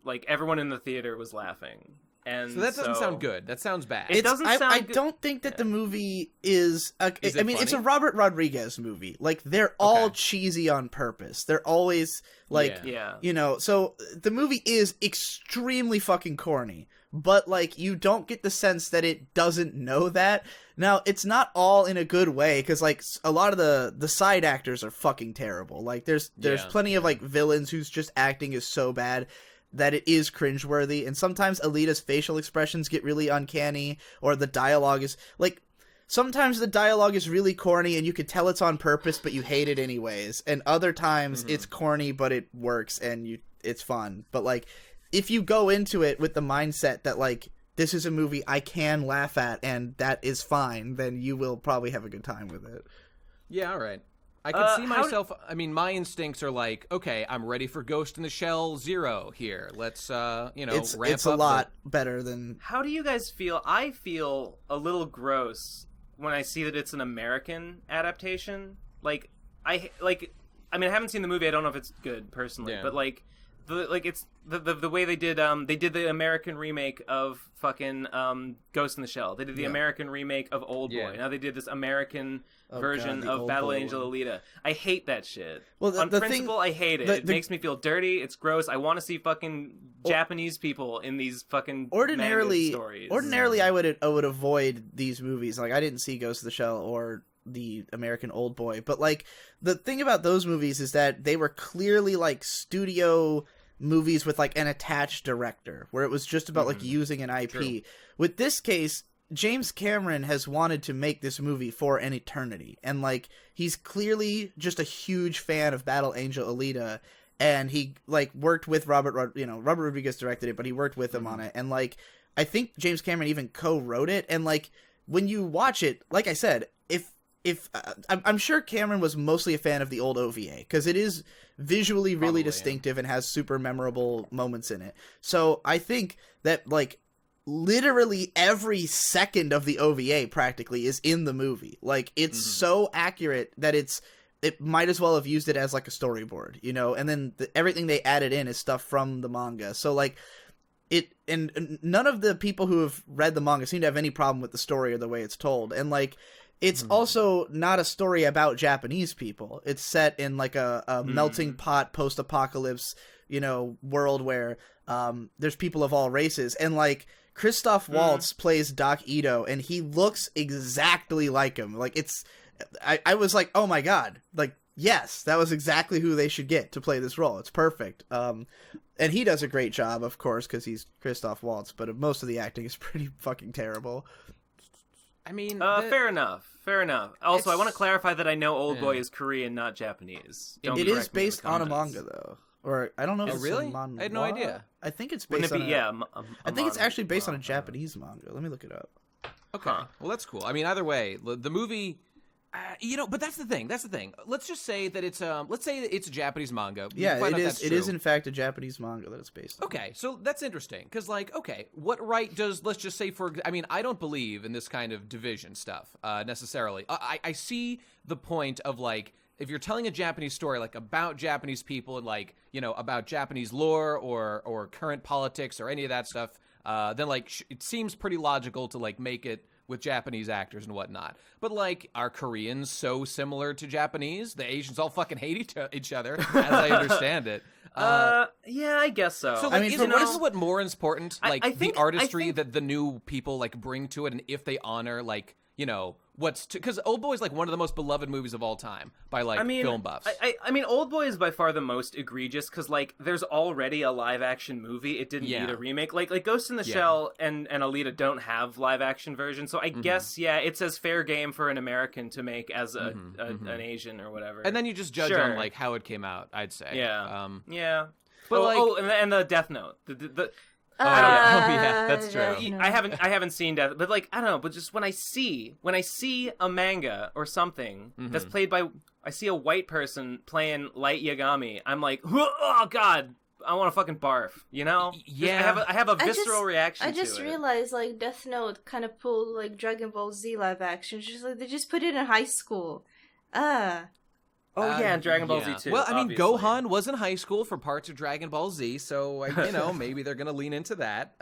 like everyone in the theater was laughing. And so that doesn't sound good. That sounds bad. It doesn't sound I don't think that the movie is... it's a Robert Rodriguez movie. Like, they're all cheesy on purpose. They're always, like... So the movie is extremely fucking corny. But, like, you don't get the sense that it doesn't know that. Now, it's not all in a good way, because, like, a lot of the side actors are fucking terrible. Like, there's plenty of, like, villains whose just acting is so bad that it is cringeworthy, and sometimes Alita's facial expressions get really uncanny, or the dialogue is, like, sometimes the dialogue is really corny, and you could tell it's on purpose, but you hate it anyways, and other times it's corny, but it works, and it's fun. But, like, if you go into it with the mindset that, like, this is a movie I can laugh at, and that is fine, then you will probably have a good time with it. Yeah, all right. I can see myself. I mean, my instincts are like, okay, I'm ready for Ghost in the Shell 0 here. Let's, ramp up. It's a lot better than. How do you guys feel? I feel a little gross when I see that it's an American adaptation. I haven't seen the movie. I don't know if it's good personally, but like, it's the way they did the American remake of fucking Ghost in the Shell. They did the American remake of Old Boy. Now they did this American version of Battle Angel Alita. I hate that shit. Well, on principle, I hate it. It makes me feel dirty. It's gross. I want to see fucking Japanese people in these fucking manga stories. Ordinarily, I would avoid these movies. Like, I didn't see Ghost in the Shell or the American Old Boy, but like the thing about those movies is that they were clearly like studio movies with like an attached director, where it was just about like using an IP. True. With this case, James Cameron has wanted to make this movie for an eternity, and like he's clearly just a huge fan of Battle Angel Alita, and he like worked with Robert Rodriguez directed it, but he worked with him on it, and like I think James Cameron even co-wrote it, and like when you watch it, like I said, if I'm sure Cameron was mostly a fan of the old OVA, because it is visually really distinctive and has super memorable moments in it. So I think that like literally every second of the OVA practically is in the movie. Like it's so accurate that it might as well have used it as like a storyboard, and then everything they added in is stuff from the manga. So like and none of the people who have read the manga seem to have any problem with the story or the way it's told. And like it's also not a story about Japanese people. It's set in like a melting pot post-apocalypse, world where there's people of all races. And like Christoph Waltz plays Doc Ito, and he looks exactly like him. Like I was like, oh my god, like yes, that was exactly who they should get to play this role. It's perfect. And he does a great job, of course, because he's Christoph Waltz. But most of the acting is pretty fucking terrible. I mean, fair enough. Also, I want to clarify that I know Oldboy is Korean, not Japanese. It is based on a manga, though. Or I don't know if it's really? a manhwa. I had no idea. I think it's based on. I think it's actually based on a Japanese manga. Let me look it up. Okay, well that's cool. I mean, either way, the movie. But that's the thing. Let's just say that it's let's say that it's a Japanese manga. Yeah, it is. It is in fact a Japanese manga that it's based on. Okay, so that's interesting because, like, okay, what right does let's just say I don't believe in this kind of division stuff necessarily. I see the point of like if you're telling a Japanese story like about Japanese people and like about Japanese lore or current politics or any of that stuff, then like it seems pretty logical to like make it with Japanese actors and whatnot. But, like, are Koreans so similar to Japanese? The Asians all fucking hate each other, as I understand it. Yeah, I guess so. So, like, isn't what more important? Like, I think, the artistry that the new people, like, bring to it, and if they honor, like, because Oldboy is like one of the most beloved movies of all time by like film buffs. I mean, Oldboy is by far the most egregious because like there's already a live action movie. It didn't need a remake. Like Ghost in the Shell and Alita don't have live action versions. So I guess it's as fair game for an American to make as an Asian or whatever. And then you just judge on like how it came out. I'd say. Yeah. But and the Death Note. Yeah, that's true. I haven't seen Death, but like I don't know. But just when I see a manga or something that's played by, I see a white person playing Light Yagami, I'm like, oh god, I want to fucking barf. Yeah. I have a visceral reaction. I just realized like Death Note kind of pulled like Dragon Ball Z live action. It's just like they just put it in high school. And Dragon Ball Z too. Well, I mean, obviously. Gohan was in high school for parts of Dragon Ball Z, so maybe they're gonna lean into that.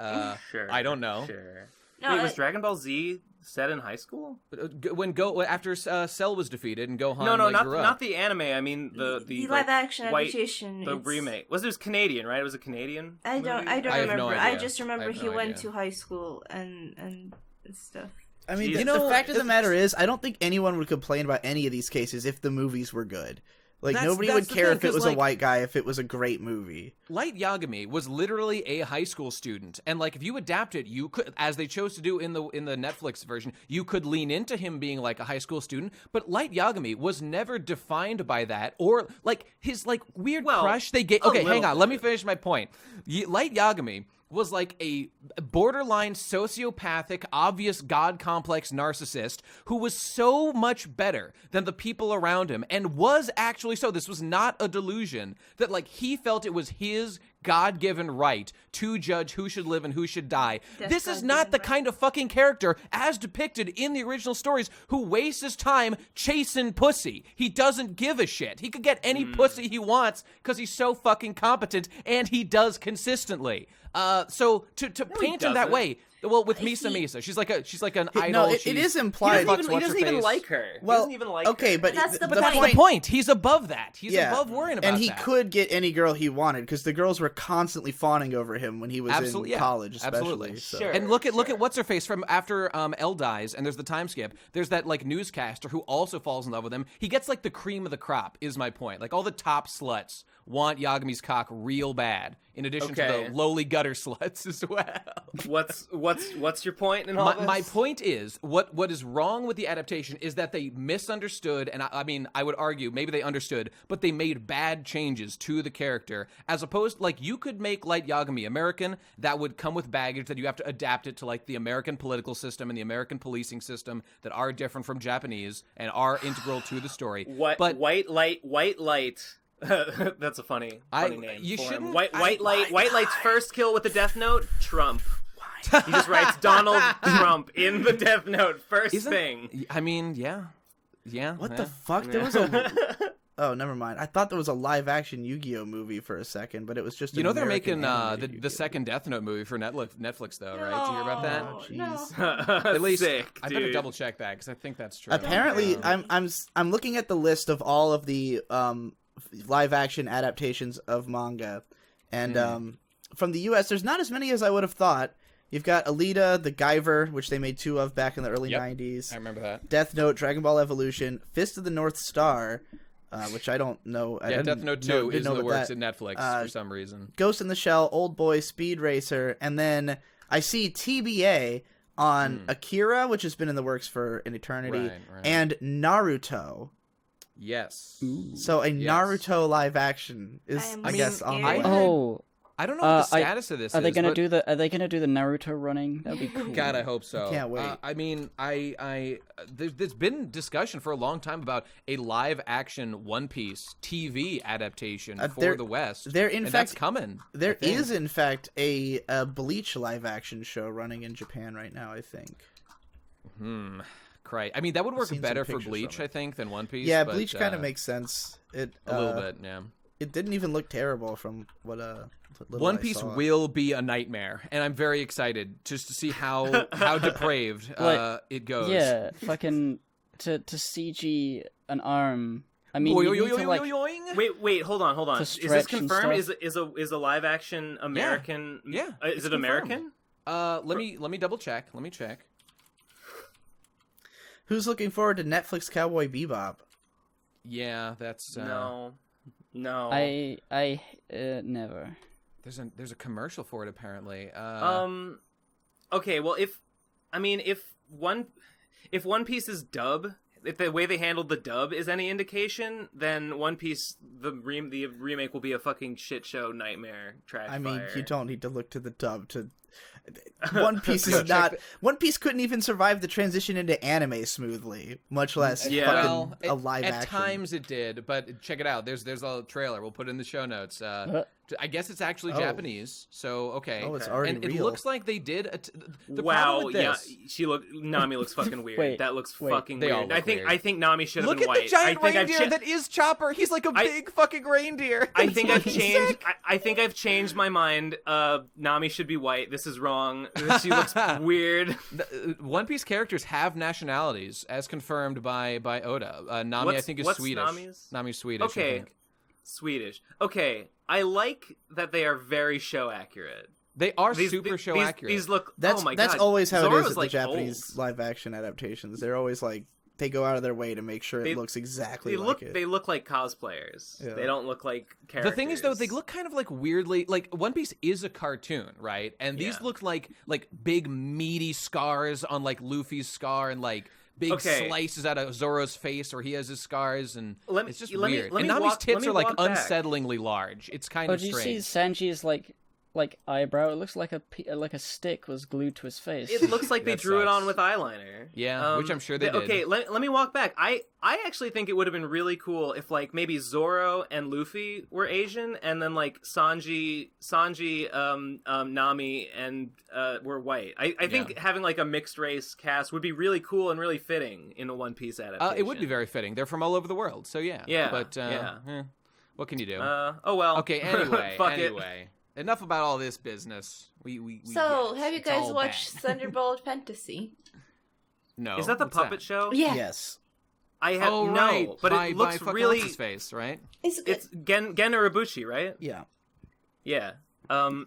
Sure. I don't know. Sure. Wait, was Dragon Ball Z set in high school? After Cell was defeated and Gohan grew up. Not the anime. I mean the live action adaptation. The remake. It was Canadian, right? It was a Canadian. I don't have remember. no idea. I just remember he went to high school and stuff. I mean, the fact of the matter is, I don't think anyone would complain about any of these cases if the movies were good. Like, nobody would care if it was a white guy, if it was a great movie. Light Yagami was literally a high school student, and like if you adapt it, you could, as they chose to do in the Netflix version, you could lean into him being like a high school student. But Light Yagami was never defined by that, or like his like weird crush they get. Okay, hang on, let me finish my point. Light Yagami was like a borderline sociopathic, obvious God complex narcissist who was so much better than the people around him and was actually so. This was not a delusion that like he felt it was his God-given right to judge who should live and who should die. This is not the kind of fucking character as depicted in the original stories who wastes his time chasing pussy. He doesn't give a shit. He could get any pussy he wants because he's so fucking competent, and he does consistently. So to paint him that way, well, with Misa, she's like an idol. No, it is implied. He doesn't even like her. Well, he doesn't even like okay, her. but that's the the point. He's above that. He's above worrying about that. And he could get any girl he wanted because the girls were constantly fawning over him when he was in college, especially. Absolutely. So. Sure. And look at what's her face from after Elle dies, and there's the time skip. There's that like newscaster who also falls in love with him. He gets like the cream of the crop. Is my point. Like all the top sluts want Yagami's cock real bad, in addition to the lowly gutter sluts as well. What's your point in all this? My point is, what is wrong with the adaptation is that they misunderstood, and I mean, I would argue maybe they understood, but they made bad changes to the character, as opposed, like, you could make Light Yagami American, that would come with baggage that you have to adapt it to, like, the American political system and the American policing system that are different from Japanese and are integral to the story. White light. That's a funny name. You for shouldn't. Him. White light's first kill with the Death Note. Trump. He just writes Donald Trump in the Death Note thing. I mean, yeah. What the fuck? There was a Oh, never mind. I thought there was a live-action Yu-Gi-Oh movie for a second, but it was just. They're making the second Death Note movie for Netflix, though, right? Did you hear about that? Oh, jeez. At least Sick, I better double check that because I think that's true. Apparently, I'm looking at the list of all of the live-action adaptations of manga, and from the U.S., there's not as many as I would have thought. You've got Alita, the Guyver, which they made 2 of back in the early 90s. I remember that. Death Note, Dragon Ball Evolution, Fist of the North Star, which I don't know. Yeah, Death Note 2 is in the works at Netflix for some reason. Ghost in the Shell, Old Boy, Speed Racer, and then I see TBA on Akira, which has been in the works for an eternity, and Naruto. Yes. Ooh. So Naruto live action is, I guess, on the way. Oh. I don't know what the status of this is. Are they gonna do the Naruto running? That'd be cool. God, I hope so. Can't wait. I mean, there's been discussion for a long time about a live action One Piece TV adaptation for the West. That's coming. There is in fact a Bleach live action show running in Japan right now, I think. Right. I mean, that would work better for Bleach, I think, than One Piece. Yeah, Bleach kind of makes sense. A little bit, yeah. It didn't even look terrible from what One Piece will be a nightmare, and I'm very excited just to see how depraved it goes. Yeah, fucking to CG an arm. I mean, wait, hold on. Is this confirmed? Is a live action American? Yeah. Is it American? Let me double check. Let me check. Who's looking forward to Netflix Cowboy Bebop? Yeah, that's No. I never. There's a commercial for it apparently. Okay, well if One Piece's dub, if the way they handled the dub is any indication, then One Piece the remake will be a fucking shit show nightmare trash fire. I mean, you don't need to look to the dub to. One Piece is not. One Piece couldn't even survive the transition into anime smoothly, much less a live action. At times it did, but check it out. There's a trailer. We'll put it in the show notes. I guess it's actually Japanese, so okay. Oh, it's already and real. it looks like they did. The wow, problem with this, Nami looks fucking weird. Wait, that looks fucking weird. Look weird. I think Nami should have been white. Look at the giant reindeer that is Chopper. He's like a big fucking reindeer. I think I've changed. I think I've changed my mind. Nami should be white. This is wrong. She looks weird. One Piece characters have nationalities, as confirmed by Oda. Nami, I think, is Swedish. Nami's Swedish. Okay. I think. Swedish. Okay, I like that they are very show accurate. They are super show accurate. These look. That's God. always how Zoro's it is with like the Japanese old. live action adaptations. They're always like they go out of their way to make sure it looks exactly like it. They look like cosplayers. Yeah. They don't look like characters. The thing is, though, they look kind of like weirdly like One Piece is a cartoon, right? And these look like big meaty scars on like Luffy's scar and like big slices out of Zoro's face where he has his scars, and it's just weird. And Nami's tits are like unsettlingly large. It's kind of strange. Do you see Sanji's like eyebrow? It looks like a stick was glued to his face. It looks like they drew it on with eyeliner. Yeah, which I'm sure they did. Okay, let me walk back. I actually think it would have been really cool if like maybe Zoro and Luffy were Asian, and then like Sanji, Nami, and were white. I think having like a mixed race cast would be really cool and really fitting in a One Piece adaptation. It would be very fitting. They're from all over the world, so yeah. Yeah, but what can you do? Oh well. Okay. Anyway. Fuck it. Enough about all this business. So, have you guys watched Thunderbolt Fantasy? No. Is that the puppet show? Yeah. Yes. I have but it looks really. His face, right? It's good. It's Gen Urobuchi, right? Yeah. Yeah.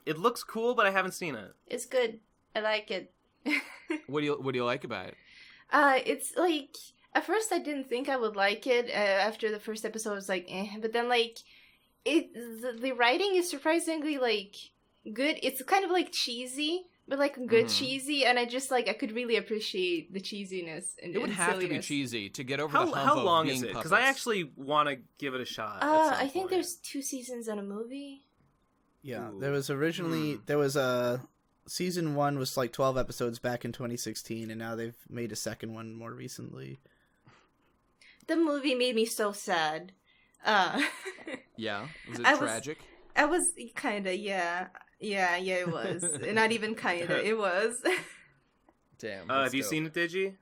It looks cool, but I haven't seen it. It's good. I like it. What do you like about it? It's like at first I didn't think I would like it. After the first episode, I was like, but then like. The writing is surprisingly like good. It's kind of like cheesy, but like good cheesy, and I just like I could really appreciate the cheesiness and it would have silliness. to be cheesy to get over the hump How long of is being it? puppets. Because I actually want to give it a shot. I think there's 2 seasons and a movie. Yeah, Ooh. there was originally there was a season 1 was like 12 episodes back in 2016, and now they've made a second one more recently. The movie made me so sad. Yeah, was it tragic? I was kinda, yeah, it was. Not even kinda, it was. Damn. Have you seen it, Digi?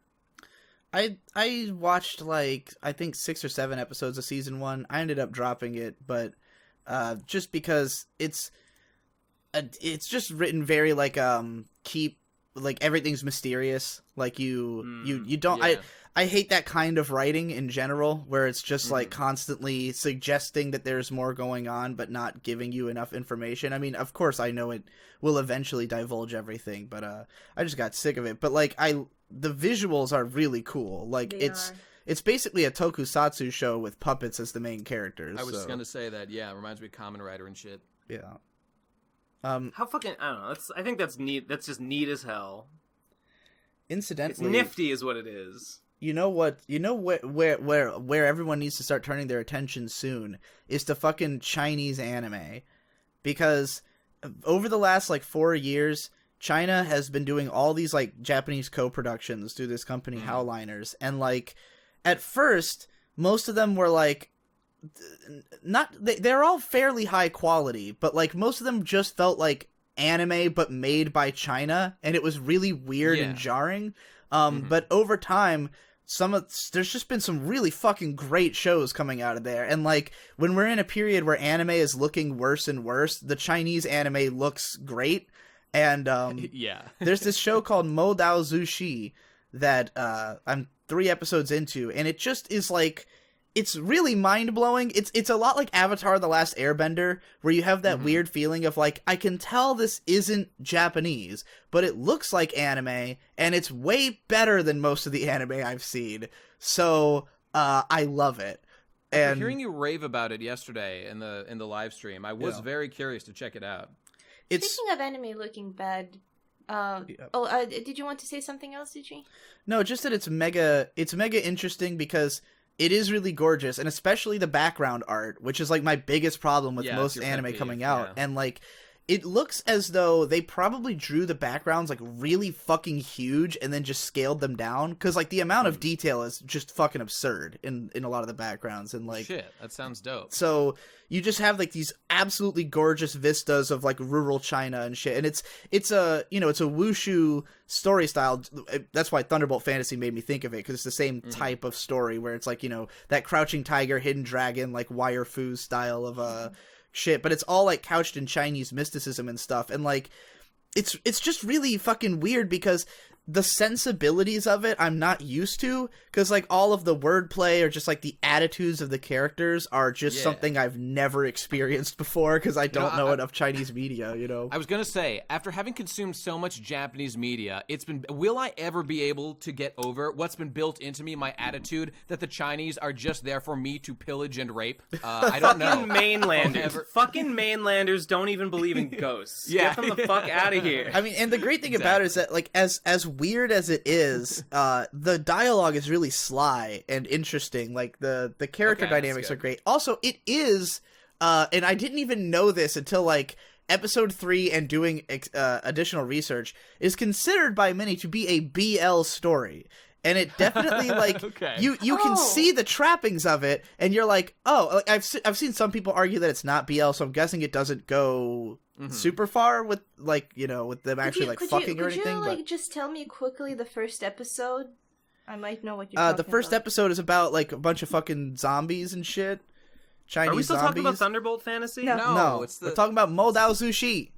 I watched like I think 6 or 7 episodes of season 1. I ended up dropping it, but just because it's just written very like keep like everything's mysterious. Like you don't I hate that kind of writing in general, where it's just like constantly suggesting that there's more going on, but not giving you enough information. I mean, of course, I know it will eventually divulge everything, but I just got sick of it. But like, the visuals are really cool. Like it's basically a tokusatsu show with puppets as the main characters. I was gonna say that. Yeah, it reminds me of Kamen Rider and shit. Yeah. How fucking I don't know. I think that's neat. That's just neat as hell. Incidentally, it's nifty, is what it is. You know what? You know where everyone needs to start turning their attention soon is to fucking Chinese anime, because over the last like 4 years, China has been doing all these like Japanese co-productions through this company Howliners, and like at first most of them were like they're all fairly high quality, but like most of them just felt like anime but made by China, and it was really weird and jarring. But over time, there's just been some really fucking great shows coming out of there. And like when we're in a period where anime is looking worse and worse, the Chinese anime looks great. And there's this show called Mo Dao Zushi that I'm 3 episodes into, and it just is like, it's really mind-blowing. It's a lot like Avatar: The Last Airbender, where you have that weird feeling of like, I can tell this isn't Japanese, but it looks like anime, and it's way better than most of the anime I've seen. So I love it. And hearing you rave about it yesterday in the live stream, I was very curious to check it out. Speaking of anime looking bad, did you want to say something else, did you? No, just that it's mega interesting because it is really gorgeous, and especially the background art, which is like my biggest problem with most anime coming out. And like, it looks as though they probably drew the backgrounds like really fucking huge and then just scaled them down, because like the amount of detail is just fucking absurd in a lot of the backgrounds. And like, shit, that sounds dope. So you just have like these absolutely gorgeous vistas of like rural China and shit, and it's a wushu story style. That's why Thunderbolt Fantasy made me think of it, because it's the same type of story where it's like, that Crouching Tiger, Hidden Dragon, like wire fu style of shit, but it's all like couched in Chinese mysticism and stuff. And like, it's just really fucking weird because the sensibilities of it I'm not used to, because like all of the wordplay or just like the attitudes of the characters are just something I've never experienced before, because I don't know enough Chinese media, I was gonna say, after having consumed so much Japanese media, will I ever be able to get over what's been built into me, my attitude that the Chinese are just there for me to pillage and rape? I don't know. Fucking mainlanders don't even believe in ghosts. Get them the fuck out of here. I mean, and the great thing about it is that like as weird as it is, the dialogue is really sly and interesting. Like the character dynamics are great. Also, it is and I didn't even know this until like episode 3 and doing additional research, is considered by many to be a BL story. And it definitely like you can see the trappings of it, and you're like, oh, like I've seen some people argue that it's not BL, so I'm guessing it doesn't go super far with like with them actually fucking or anything. Could you like just tell me quickly the first episode? I might know what you're talking about. The first episode is about like a bunch of fucking zombies and shit. Chinese Are we still zombies. talking about Thunderbolt Fantasy? No, we're talking about Mo Dao Zushi.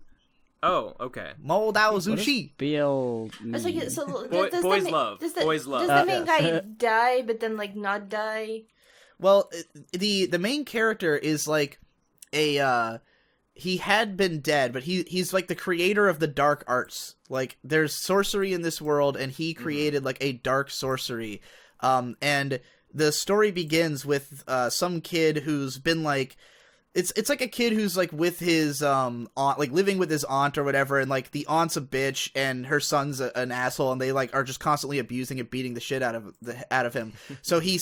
Oh, okay. Mo Dao Zushi. BL. Boys love. Does love. the main guy die, but then like not die? Well, the main character is like he had been dead, but he's like the creator of the dark arts. Like there's sorcery in this world, and he created like a dark sorcery. And the story begins with some kid who's been like, it's like a kid who's like with his aunt, like living with his aunt or whatever, and like the aunt's a bitch and her son's an asshole, and they like are just constantly abusing and beating the shit out of him. So he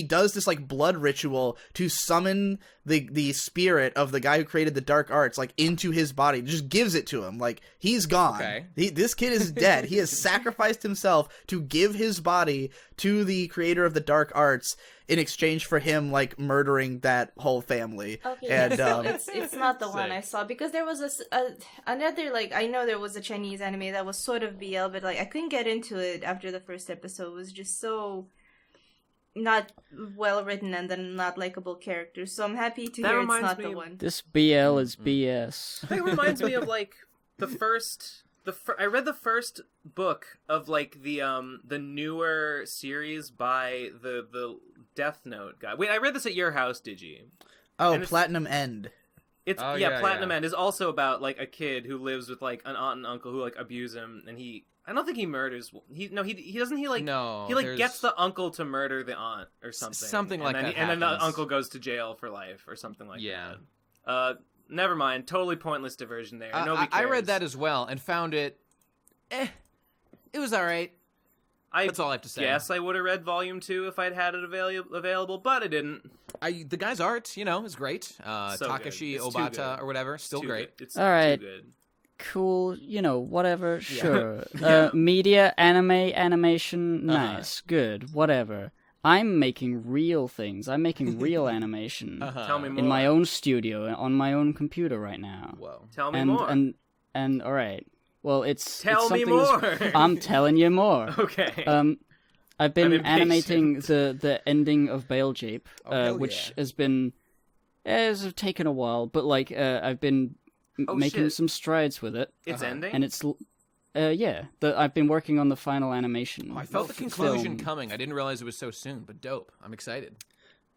does this like blood ritual to summon the spirit of the guy who created the dark arts like into his body, just gives it to him. Like he's gone. Okay. This kid is dead. He has sacrificed himself to give his body to the creator of the dark arts. in exchange for him like murdering that whole family. Okay, and so it's not the one Sick. I saw, because there was another, like, I know there was a Chinese anime that was sort of BL, but like I couldn't get into it after the first episode. It was just so not well written and then not likable characters. So I'm happy to hear it's not the one. This BL is BS. I think it reminds me of like I read the first book of like the newer series by the Death Note guy. Wait, I read this at your house, did you? Oh, And Platinum End. It's Oh, yeah, yeah, Platinum yeah. End is also about like a kid who lives with like an aunt and uncle who like abuse him, and I don't think he murders. He doesn't. He like No, he like there's- gets the uncle to murder the aunt or something. something like and then that and then the happens. uncle goes to jail for life or something like Yeah. that. Never mind. Totally pointless diversion there. Nobody I cares. read that as well and found it. It was all right. That's all I have to say. Yes, I would have read Volume 2 if I'd had it available, but I didn't. The guy's art, is great. So Takashi good. It's too Obata good. or whatever, still Too great. good. It's All right. too good. Cool, whatever, sure. Yeah. Media, animation, nice, good, whatever. I'm making real things. I'm making real animation Tell me more. in my own studio on my own computer right now. Whoa. Tell me more. And all right. Well, it's Tell me something that's- more. I'm telling you more. Okay. I've been I'm animating impatient. the ending of Bale Jape, hell which yeah. has taken a while, but like I've been making shit. some strides with it, It's ending? and it's I've been working on the final animation. I felt the film. conclusion coming. I didn't realize it was so soon, but dope. I'm excited.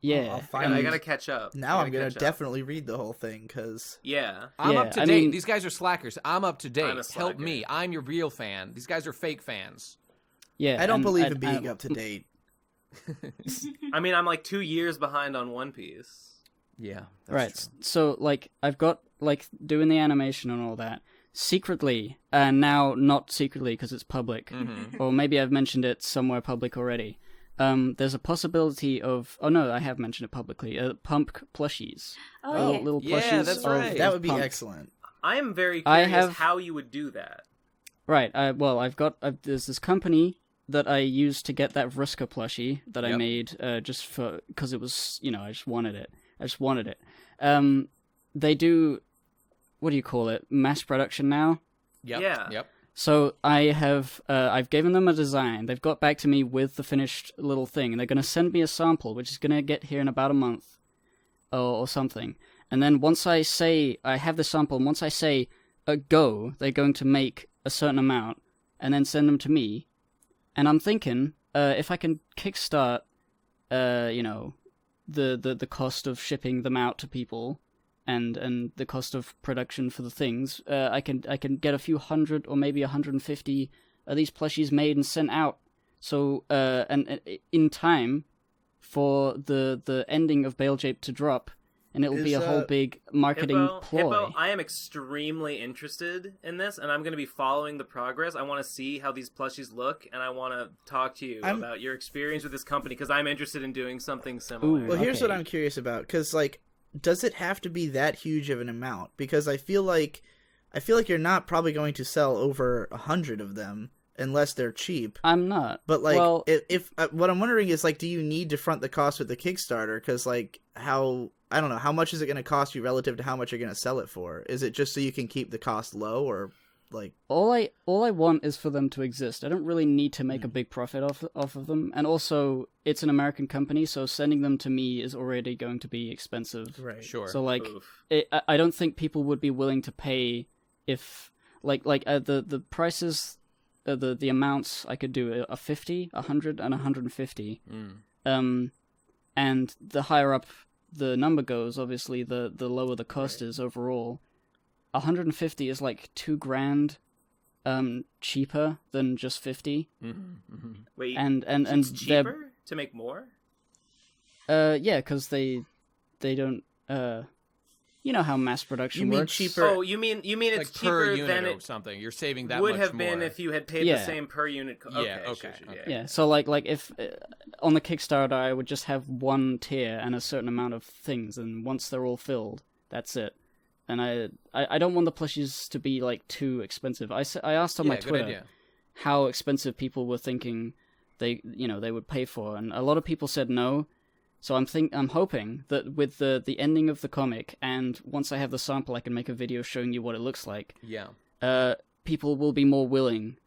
Yeah, I'll I finally. gotta catch up. Now I'm gonna catch up. definitely read the whole thing because Yeah. I'm Yeah, up to I date. mean- These guys are slackers. I'm up to date. I'm a Help slacker. me. I'm your real fan. These guys are fake fans. yeah. I don't and believe in being up to date. I mean, I'm like 2 years behind on One Piece. Yeah. Right. So like I've got like doing the animation and all that secretly, and now not secretly because it's public, or maybe I've mentioned it somewhere public already. There's a possibility of I have mentioned it publicly. Pump plushies. Oh, yeah. Little Yeah, plushies. that's of- right. of That would be Pump. excellent. I am very I curious have- how you would do that. Right. There's this company that I used to get that Vriska plushie that I Yep. made just for because it was I just wanted it. They do, what do you call it? Mass production now. Yep. Yeah. Yep. So I've given them a design. They've got back to me with the finished little thing, and they're going to send me a sample, which is going to get here in about a month, or something. And then once I say I have the sample, and once I say go, they're going to make a certain amount, and then send them to me. And I'm thinking, if I can kickstart, the cost of shipping them out to people, and the cost of production for the things, I can get a few hundred or maybe 150 of these plushies made and sent out. So and in time for the ending of Bale Jape to drop, and it will be a whole big marketing ploy. Hippo, I am extremely interested in this, and I'm going to be following the progress. I want to see how these plushies look, and I want to talk to you about your experience with this company, because I'm interested in doing something similar. Ooh. Well, here's what Okay. I'm curious about, because like, does it have to be that huge of an amount? Because I feel like you're not probably going to sell over 100 of them unless they're cheap. I'm not. But like, well, if what I'm wondering is like, do you need to front the cost with the Kickstarter? Because like, I don't know, how much is it going to cost you relative to how much you're going to sell it for? Is it just so you can keep the cost low, or like? all I want is for them to exist. I don't really need to make a big profit off of them. And also, it's an American company, so sending them to me is already going to be expensive. Right. Sure. So like, Oof. I don't think people would be willing to pay if the prices, the amounts I could do are 50, 100, and 150. And the higher up the number goes, obviously the lower the cost is overall. 150 is like $2,000 cheaper than just 50. Wait, And it's they're cheaper to make more? yeah, because they don't you know how mass production You mean works. cheaper? Oh, you mean it's Like per cheaper unit than or it something. You're saving that would much have more. been if you had paid the Yeah. same per unit. Yeah, Sure, okay. Yeah, so like if on the Kickstarter I would just have one tier and a certain amount of things, and once they're all filled, that's it. And I don't want the plushies to be like too expensive. I asked on my Yeah, good Twitter idea. how expensive people were thinking they would pay for, and a lot of people said no. So I'm hoping that with the ending of the comic, and once I have the sample, I can make a video showing you what it looks like. Yeah. People will be more willing.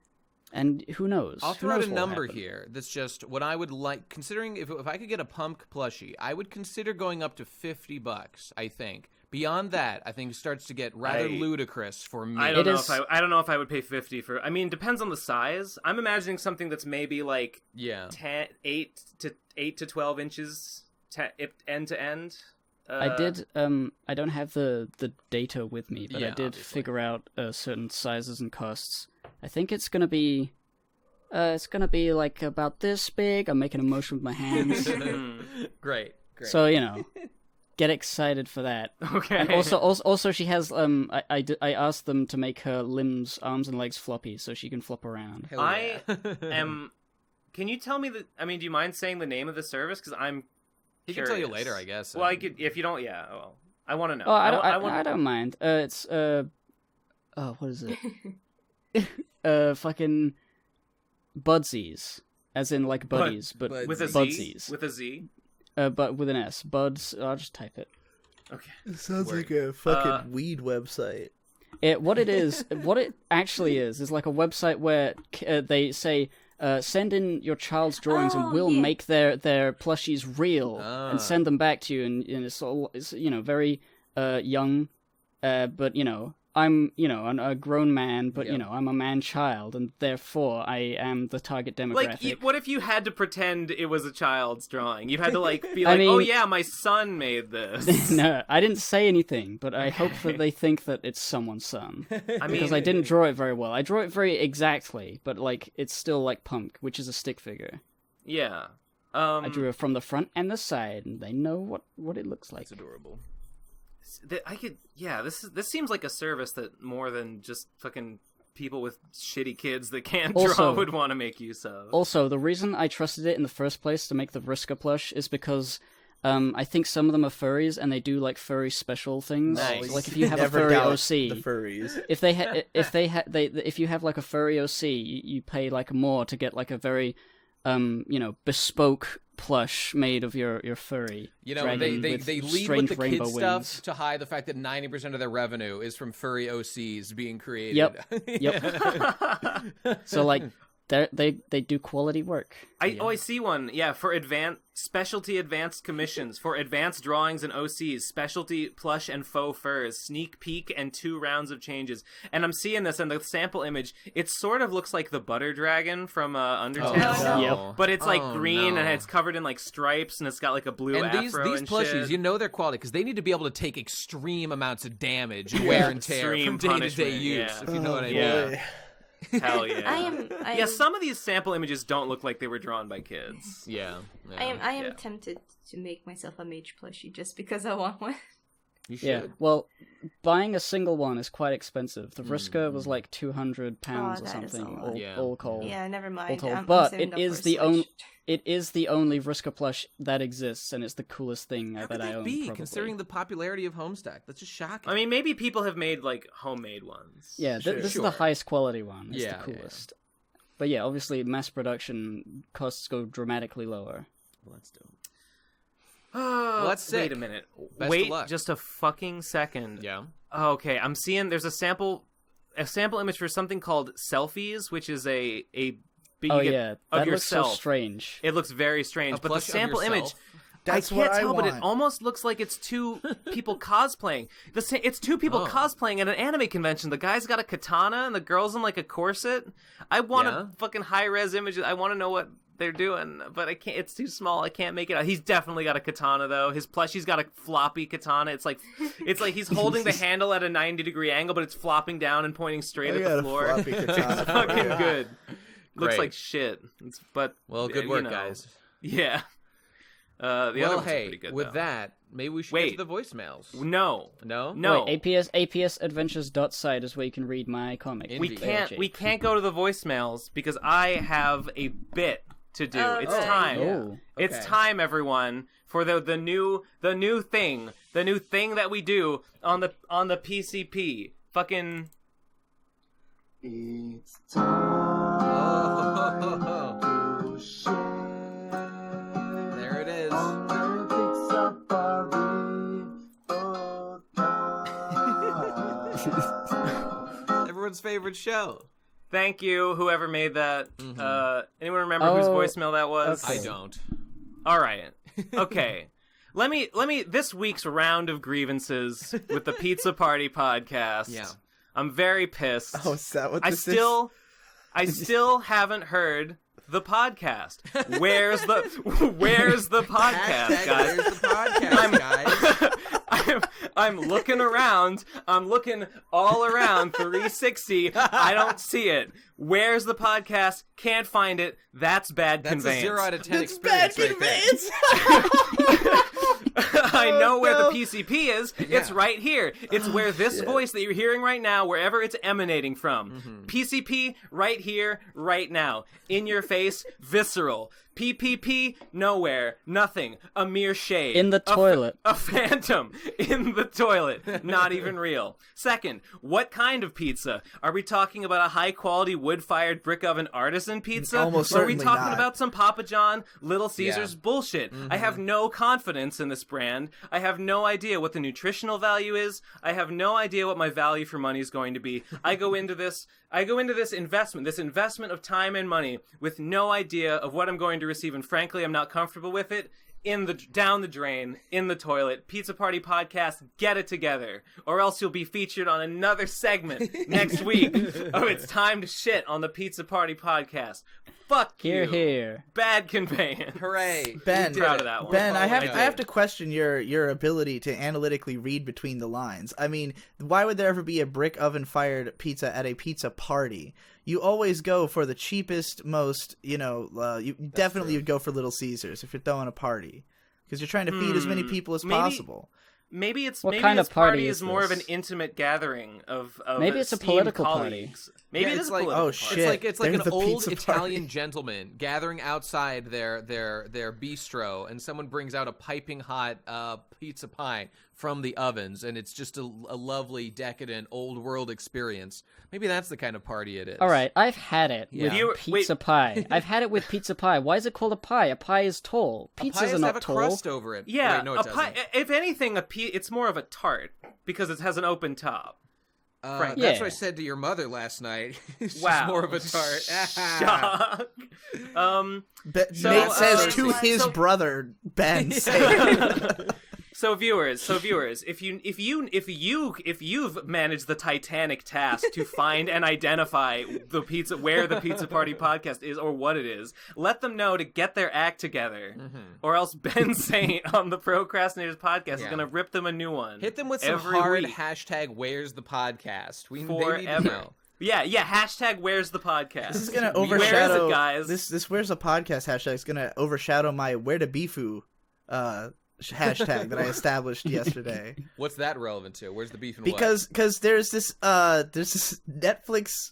And who knows? I'll throw out a number happen. here. That's just what I would like. Considering if I could get a Punk plushie, I would consider going up to $50. I think. Beyond that, I think it starts to get rather ludicrous for me. I don't know if I would pay 50 for. I mean, depends on the size. I'm imagining something that's maybe like 8 to 12 inches end to end. I did. I don't have the data with me, but I did obviously figure out certain sizes and costs. I think it's gonna be. It's gonna be like about this big. I'm making a motion with my hands. Great. So get excited for that. Okay. And also she has. I asked them to make her limbs, arms, and legs floppy so she can flop around. Hell yeah. I am. Can you tell me I mean, do you mind saying the name of the service? Because I'm. He can tell you later, I guess. Well, I could if you don't. Yeah. Well, I want to know. Oh, I don't mind. It's oh, what is it? Fucking Budsies, as in like buddies, but with a Budsies. Z. With a Z. But with an S. Buds. I'll just type it. Okay. It sounds like a fucking weed website. What it actually is like a website where they say. Send in your child's drawings and we'll make their plushies real and send them back to you. And it's very young, but I'm a grown man, but I'm a man child, and therefore I am the target demographic. Like, what if you had to pretend it was a child's drawing? You had to be like, oh yeah, my son made this. No, I didn't say anything, but I hope that they think that it's someone's son. Because I didn't draw it very well. I draw it very exactly, but it's still like Punk, which is a stick figure. Yeah. I drew it from the front and the side, and they know what it looks like. It's adorable. This seems like a service that more than just fucking people with shitty kids that can't draw would want to make use of. Also, the reason I trusted it in the first place to make the Vriska plush is because I think some of them are furries and they do furry special things. Nice. Like if you have a furry OC, the furries. if you have a furry OC, you pay more to get a very bespoke plush made of your furry. They lead with the kid wings. stuff to hide the fact that 90% of their revenue is from furry OCs being created. Yep. So they do quality work. I see one. Yeah, for specialty advanced commissions for advanced drawings and OCs, specialty plush and faux furs, sneak peek and 2 rounds of changes. And I'm seeing this in the sample image. It sort of looks like the butter dragon from Undertale. Oh, no. Yep. But it's green and it's covered in stripes and it's got a blue and afro these and plushies, shit. they're quality because they need to be able to take extreme amounts of damage and wear and tear Extreme from day to day punishment, use. If you know what I mean. Yeah. Hell yeah. I am. Yeah, some of these sample images don't look like they were drawn by kids. Yeah. I am tempted to make myself a mage plushie just because I want one. You should. Yeah. Well, buying a single one is quite expensive. The Vriska was £200 or that is a something, lot. all cold. Yeah, never mind. All told. I'm But saving it up is for a the only. Switch. It is the only Vriska plush that exists, and it's the coolest thing How that could I that own. be, probably. considering the popularity of Homestuck? That's just shocking. I mean, maybe people have made homemade ones. Yeah, this is the highest quality one. It's Yeah, the coolest. But yeah, obviously, mass production costs go dramatically lower. Well, that's dope. Let's sick. wait a minute. Best Wait of luck. just a fucking second. Yeah. Okay, I'm seeing there's a sample image for something called Selfies, which is a big Oh of yeah, that looks yourself. so strange. It looks very strange, A but the plush of sample yourself? image. That's I can't what I tell, but it want. almost looks like it's 2 people cosplaying. It's 2 people cosplaying at an anime convention. The guy's got a katana and the girl's in a corset. I want a fucking high-res image. I want to know what they're doing, but I can't. It's too small. I can't make it out. He's definitely got a katana though. His plushie's got a floppy katana. It's like he's holding the handle at a 90-degree angle, but it's flopping down and pointing straight at the floor. Floppy katana. It's fucking good. Looks Great. like shit. Well, good work, guys. Yeah. The other ones are pretty good, with though. that, maybe we should Wait. get to the voicemails. No. No? Wait, APSadventures.site is where you can read my comic. We we can't go to the voicemails because I have a bit to do. It's Okay. time. Oh. It's time, everyone, for the new thing that we do on the PCP. Fucking. It's time There it is. on the Everyone's favorite show. Thank you, whoever made that. Anyone remember whose voicemail that was? Okay. I don't. All right. Okay. Let me this week's round of grievances with the Pizza Party podcast. Yeah. I'm very pissed. Oh, is that what I this still haven't heard the podcast. Where's the podcast, guys? Where's the podcast, guys? I'm looking around. I'm looking all around 360. I don't see it. Where's the podcast? Can't find it. That's bad That's conveyance. a 0 out of 10 It's bad experience right conveyance. I know where no. the PCP is. It's right here. It's where this voice that you're hearing right now, wherever it's emanating from. PCP, right here, right now. In your face, visceral. PPP, nowhere, nothing, a mere shade. In the toilet. A phantom in the toilet, not even real. Second, what kind of pizza? Are we talking about a high-quality wood-fired brick oven artisan pizza? Almost Or are we certainly talking not. about some Papa John, Little Caesars bullshit? I have no confidence in this brand. I have no idea what the nutritional value is. I have no idea what my value for money is going to be. I go into this investment of time and money with no idea of what I'm going to receive, and frankly, I'm not comfortable with it. Down the drain, in the toilet. Pizza Party Podcast, get it together, or else you'll be featured on another segment next week of It's Time to Shit on the Pizza Party Podcast. Fuck Here, you. here. Bad conveyance. Hooray. Ben, I'm proud of that one. Ben, I did. have to question your ability to analytically read between the lines. I mean, why would there ever be a brick oven fired pizza at a pizza party? You always go for the cheapest, most, you definitely would go for Little Caesars if you're throwing a party. Because you're trying to feed as many people as possible. Maybe it's What maybe kind this of party party is is more of this? an intimate gathering of Maybe it's a esteemed political party. colleagues. Maybe Yeah, it it's is a like- political oh, party. shit. It's like They're an the old pizza Italian party. gentleman gathering outside their bistro, and someone brings out a piping hot pizza pie from the ovens, and it's just a lovely, decadent, old world experience. Maybe that's the kind of party it is. All right, I've had it with Wait. pizza pie. I've had it with pizza pie. Why is it called a pie? A pie is tall. Pizzas Pizzas are have not a tall. crust over it. Yeah, Wait, no, it a doesn't. pie. If anything, it's more of a tart because it has an open top. Frank. That's Yeah. what I said to your mother last night. It's Wow. just more of a tart. Shock. So, Nate says so- to his so- brother, Ben, saying, So viewers, if you've managed the titanic task to find and identify where the Pizza Party Podcast is or what it is, let them know to get their act together, or else Ben Saint on the Pro Crastinators podcast is going to rip them a new one. Hit them with some every hard week. hashtag where's the podcast. They need to Forever. know. Yeah, hashtag where's the podcast. this is going to Where overshadow, is it, guys? this where's the podcast hashtag is going to overshadow my where to beefoo hashtag that I established yesterday. What's that relevant to? Where's the beef and Because there's this Netflix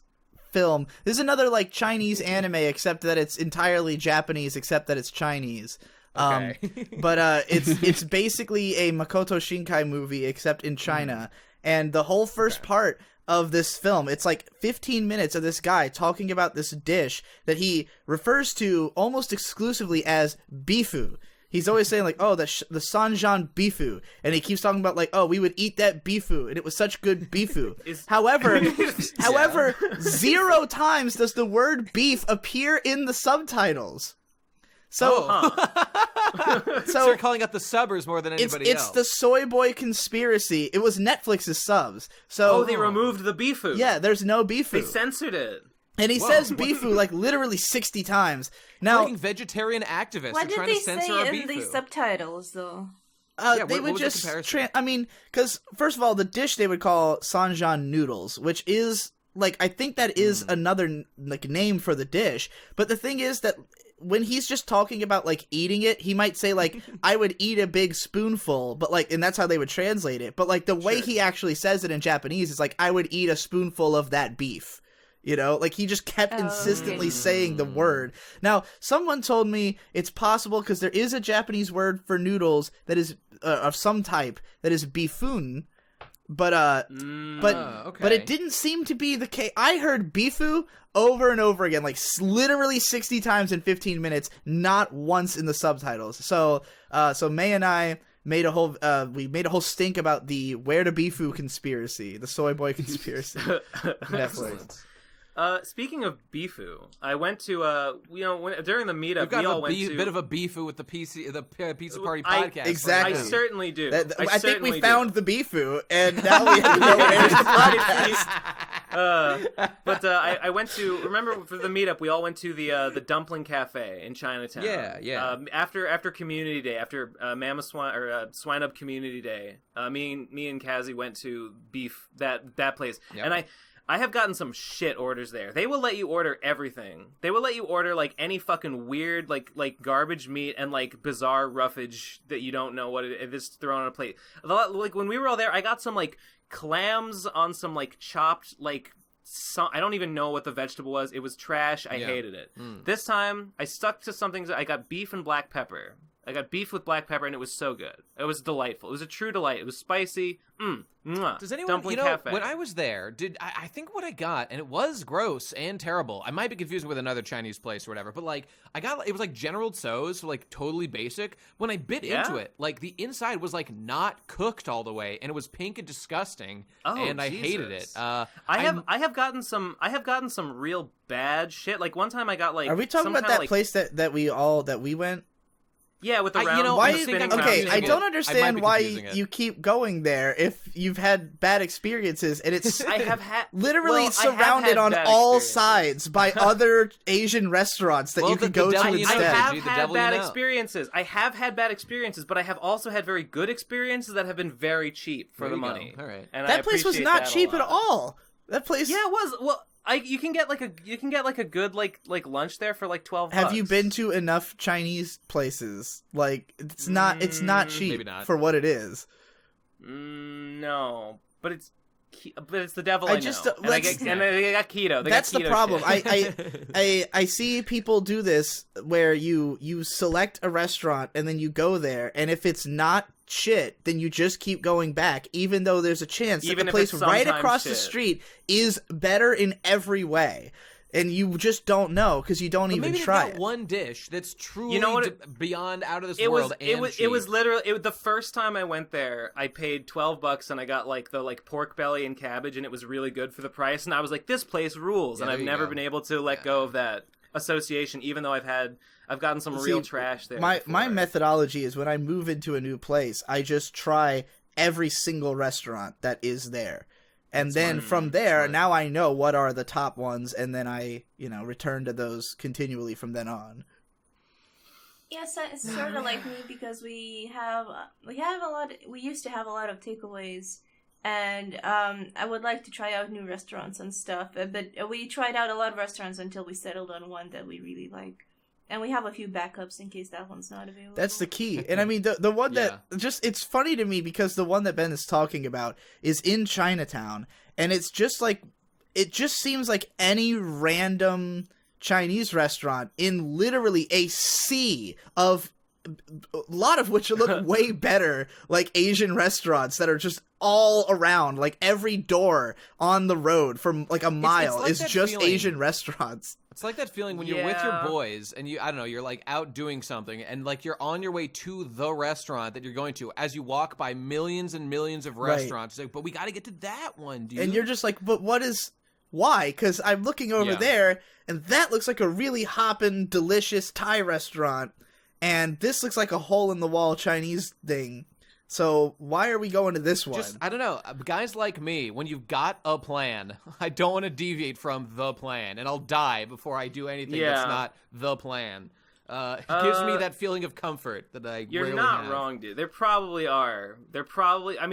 film. There's another like Chinese anime, except that it's entirely Japanese, except that it's Chinese. Okay. But it's basically a Makoto Shinkai movie, except in China. And the whole first part of this film, it's like 15 minutes of this guy talking about this dish that he refers to almost exclusively as bifu. He's always saying like, oh, the Sanjan bifu, and he keeps talking about like, oh, we would eat that bifu, and it was such good bifu. However, 0 times does the word beef appear in the subtitles. So, So you're calling out the subbers more than anybody it's else. the Soy Boy conspiracy. It was Netflix's subs. So they removed the bifu. yeah, there's no bifu, They censored it. and he says bifu like literally 60 times. Now, Fucking vegetarian activists What are did trying they to censor say our in the beef. subtitles, though? Yeah, they what would was the just comparison? because first of all, the dish they would call Sanjan noodles, which is like I think that is another like name for the dish. But the thing is that when he's just talking about like eating it, he might say like I would eat a big spoonful, but like and that's how they would translate it. But like the way he actually says it in Japanese is like I would eat a spoonful of that beef. You know, like he just kept insistently saying the word. Now, someone told me it's possible because there is a Japanese word for noodles that is of some type that is bifun, but it didn't seem to be the case. I heard bifu over and over again, like literally 60 times in 15 minutes, not once in the subtitles. So May and I made a whole stink about the Where to Bifu conspiracy, the soy boy conspiracy. Netflix. Speaking of Bifu, I went to during the meetup we all went to bit of a Bifu with the Pizza Party podcast. Exactly. I certainly do. I think we found the Bifu, and now we have to know where's the podcast. But I went to, remember for the meetup we all went to the Dumpling Cafe in Chinatown. Yeah. After Community Day, after Mama Swine or Swine Up Community Day, me and Kazi went to beef that place, and I have gotten some shit orders there. They will let you order everything. They will let you order like any fucking weird like garbage meat and like bizarre roughage that you don't know what it is thrown on a plate. Like when we were all there, I got some like clams on some like chopped like I don't even know what the vegetable was. It was trash. I hated it. This time I stuck to something. I got beef and black pepper. I got beef with black pepper, and it was so good. It was delightful. It was a true delight. It was spicy. Does anyone, Dumpling Cafe. when I was there, I think what I got, and it was gross and terrible. I might be confusing with another Chinese place or whatever, but like it was like General Tso's, so like totally basic. When I bit into it, like the inside was like not cooked all the way, and it was pink and disgusting, and I hated it. I have gotten some real bad shit. Like one time I got like. Are we talking about that place that we went? Yeah, with the round. I don't understand why you keep going there if you've had bad experiences, and it's I have had literally surrounded on all sides by other Asian restaurants that you can go to instead. I have had bad experiences. I have had bad experiences, but I have also had very good experiences that have been very cheap for the money. All right, and that place was not cheap at all. That place, yeah, it was. Well, you can get like a good like lunch there for like $12. Have you been to enough Chinese places? Like it's not cheap maybe not. for what it is. No, but it's the devil. I just know. And they got keto. That's the problem. I see people do this where you select a restaurant and then you go there, and if it's not shit, then you just keep going back, even though there's a chance that the place right across the street is better in every way. And you just don't know because you don't even try it. One dish that's truly beyond out of this world. It was literally the first time I went there. I paid $12 and I got like the pork belly and cabbage, and it was really good for the price. And I was like, this place rules. And I've never been able to let go of that association, even though I've gotten some real trash there. My methodology is when I move into a new place, I just try every single restaurant that is there. And then from there, now I know what are the top ones, and then I, return to those continually from then on. Yes, it's sort of like me because we used to have a lot of takeaways, and I would like to try out new restaurants and stuff, but we tried out a lot of restaurants until we settled on one that we really like. And we have a few backups in case that one's not available. That's the key. And I mean, the one that it's funny to me because the one that Ben is talking about is in Chinatown. And it's just like, it just seems like any random Chinese restaurant in literally a sea of, a lot of which look way better, like Asian restaurants that are just all around, like every door on the road for like a mile is just Asian restaurants. It's like that feeling when you're with your boys and you're like out doing something and like you're on your way to the restaurant that you're going to as you walk by millions and millions of restaurants. Like, but we got to get to that one, dude. And you're just like, but why? Because I'm looking over there and that looks like a really hoppin', delicious Thai restaurant. And this looks like a hole-in-the-wall Chinese thing. So why are we going to this one? I don't know. Guys like me, when you've got a plan, I don't want to deviate from the plan. And I'll die before I do anything that's not the plan. It gives me that feeling of comfort that I You're rarely not have. wrong, dude. There probably are. There probably are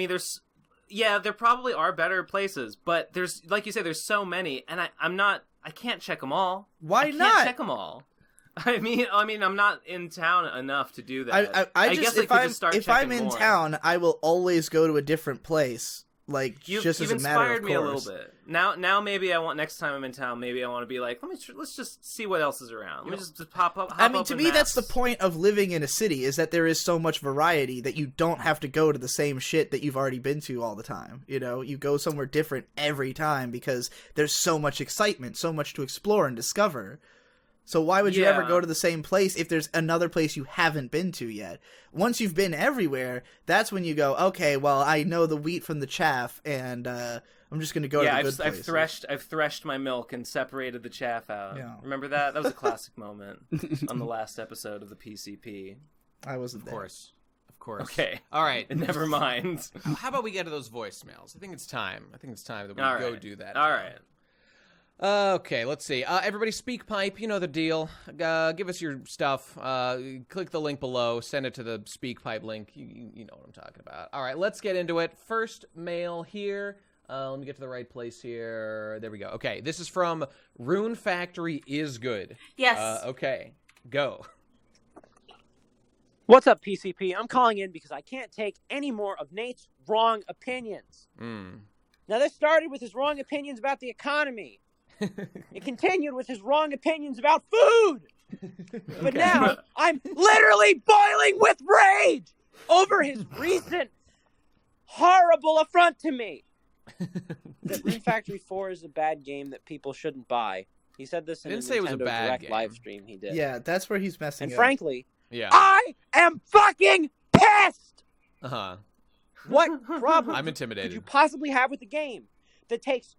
better places. But there's, like you say, there's so many. And I can't check them all. Why not? I can't check them all. I mean, I'm not in town enough to do that. I guess if I'm in town, I will always go to a different place. Like you've as a matter of inspired me a course. little bit. Now maybe I want next time I'm in town. Maybe I want to be like, let's just see what else is around. Let me just pop up. I mean, to me, that's the point of living in a city is that there is so much variety that you don't have to go to the same shit that you've already been to all the time. You go somewhere different every time because there's so much excitement, so much to explore and discover. So why would you ever go to the same place if there's another place you haven't been to yet? Once you've been everywhere, that's when you go, okay, well, I know the wheat from the chaff, and I'm just going to go to the good places. I've threshed my milk and separated the chaff out. Yeah. Remember that? That was a classic moment on the last episode of the PCP. I wasn't there. Of course. Okay. All right. Never mind. How about we get to those voicemails? I think it's time that we go do that. All right. Okay, let's see. Everybody, SpeakPipe, you know the deal. Give us your stuff. Click the link below. Send it to the SpeakPipe link. You know what I'm talking about. All right, let's get into it. First mail here. Let me get to the right place here. There we go. Okay, this is from Rune Factory is good. Yes. Okay, go. What's up, PCP? I'm calling in because I can't take any more of Nate's wrong opinions. Now, this started with his wrong opinions about the economy. It continued with his wrong opinions about food. But now, I'm literally boiling with rage over his recent horrible affront to me. That Rune Factory 4 is a bad game that people shouldn't buy. He said this in a Nintendo Direct live stream he did. Yeah, that's where he's messing up. And frankly, I am fucking pissed! What problem I'm intimidated. could you possibly have with the game that takes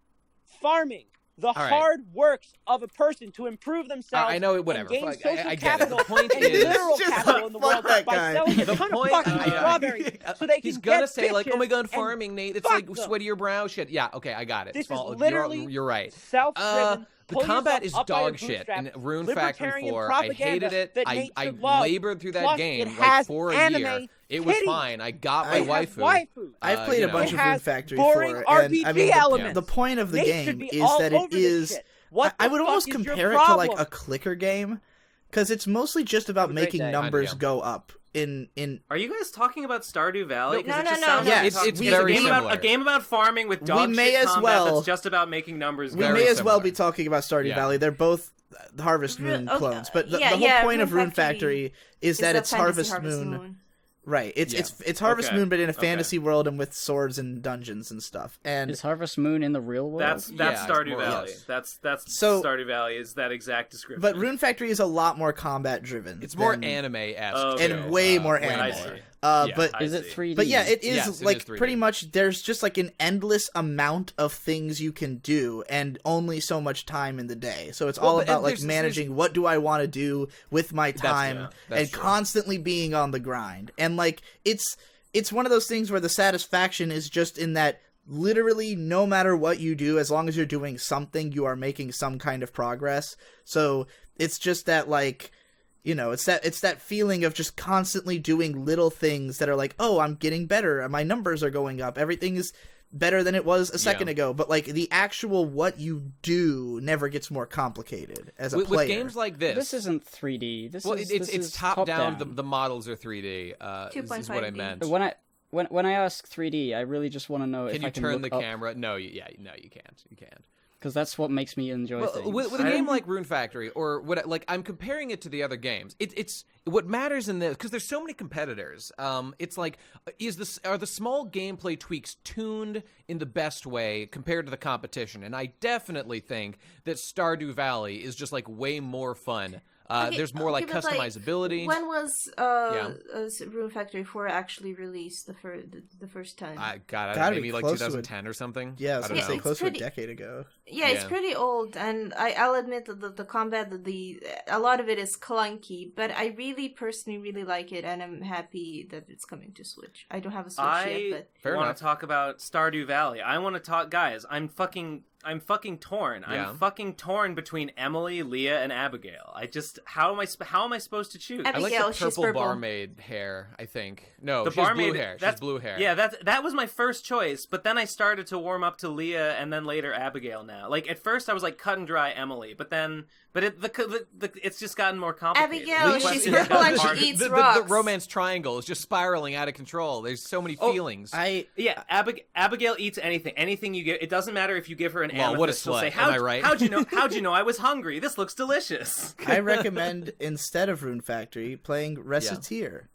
farming, the hard works of a person to improve themselves I know, whatever. and gain social I get capital it. The point and is... literal capital in the world by selling a ton of fucking strawberries so they can He's gonna get say, like, oh my god, bitches farming, Nate, it's fuck like them. sweat of your brow shit. Yeah, okay, I got it. This is literally you're right. self-driven. The combat is dog shit in Rune Factory 4. I hated it. I labored through that game like for a year. It was fine. I got my waifu. I've played a bunch of Rune Factory 4, and I mean, the point of the game is that it is... I would almost compare it to like a clicker game, because it's mostly just about making numbers go up. Are you guys talking about Stardew Valley? No. Yeah, it's very similar. A game about farming with dog shit combat that's just about making numbers go up. We may as well be talking about Stardew Valley. They're both Harvest Moon clones, but the whole point of Rune Factory is that it's Harvest Moon. Right, it's Harvest Moon, but in a fantasy world and with swords and dungeons and stuff. And is Harvest Moon in the real world? That's Stardew Valley. That's Stardew Valley is that exact description. But Rune Factory is a lot more combat driven. It's more anime-esque and way more anime. But is it 3D? But yeah, it is it is pretty much. There's just like an endless amount of things you can do, and only so much time in the day. So it's all about like managing what do I want to do with my time, and constantly being on the grind. And like it's one of those things where the satisfaction is just in that literally no matter what you do, as long as you're doing something, you are making some kind of progress. So it's just that like. You know, it's that feeling of just constantly doing little things that are like, oh, I'm getting better, my numbers are going up, everything is better than it was a second ago. But like the actual what you do never gets more complicated as a player. With games like this isn't 3D. It's top down. The models are 3D. Is what I meant. When I ask 3D, I really just want to know if I can turn the up. camera. No, you can't. You can't. Because that's what makes me enjoy things. With a game like Rune Factory, or what, like I'm comparing it to the other games. It's what matters in this because there's so many competitors. It's like, are the small gameplay tweaks tuned in the best way compared to the competition? And I definitely think that Stardew Valley is just like way more fun. There's more like customizability. When was Rune Factory 4 actually released the first time? Maybe like 2010 or something. Yeah, I was close to a decade ago. Yeah, it's pretty old, and I'll admit that the combat, a lot of it is clunky, but I really personally really like it, and I'm happy that it's coming to Switch. I don't have a Switch yet, but I want to talk about Stardew Valley. I want to talk, guys. I'm fucking torn. Yeah. I'm fucking torn between Emily, Leah, and Abigail. How am I supposed to choose? Abigail, I like the purple barmaid hair, I think. No, she has blue hair. She's blue hair. Yeah, that was my first choice, but then I started to warm up to Leah and then later Abigail now. Like at first I was like cut and dry Emily, but it's just gotten more complicated. Abigail, she's purple and she eats rocks. The romance triangle is just spiraling out of control. There's so many feelings. Abigail eats anything. Anything you give, it doesn't matter if you give her an amethyst. What a slut. Say, Am I right? How'd you know I was hungry? This looks delicious. I recommend instead of Rune Factory playing Reciteer.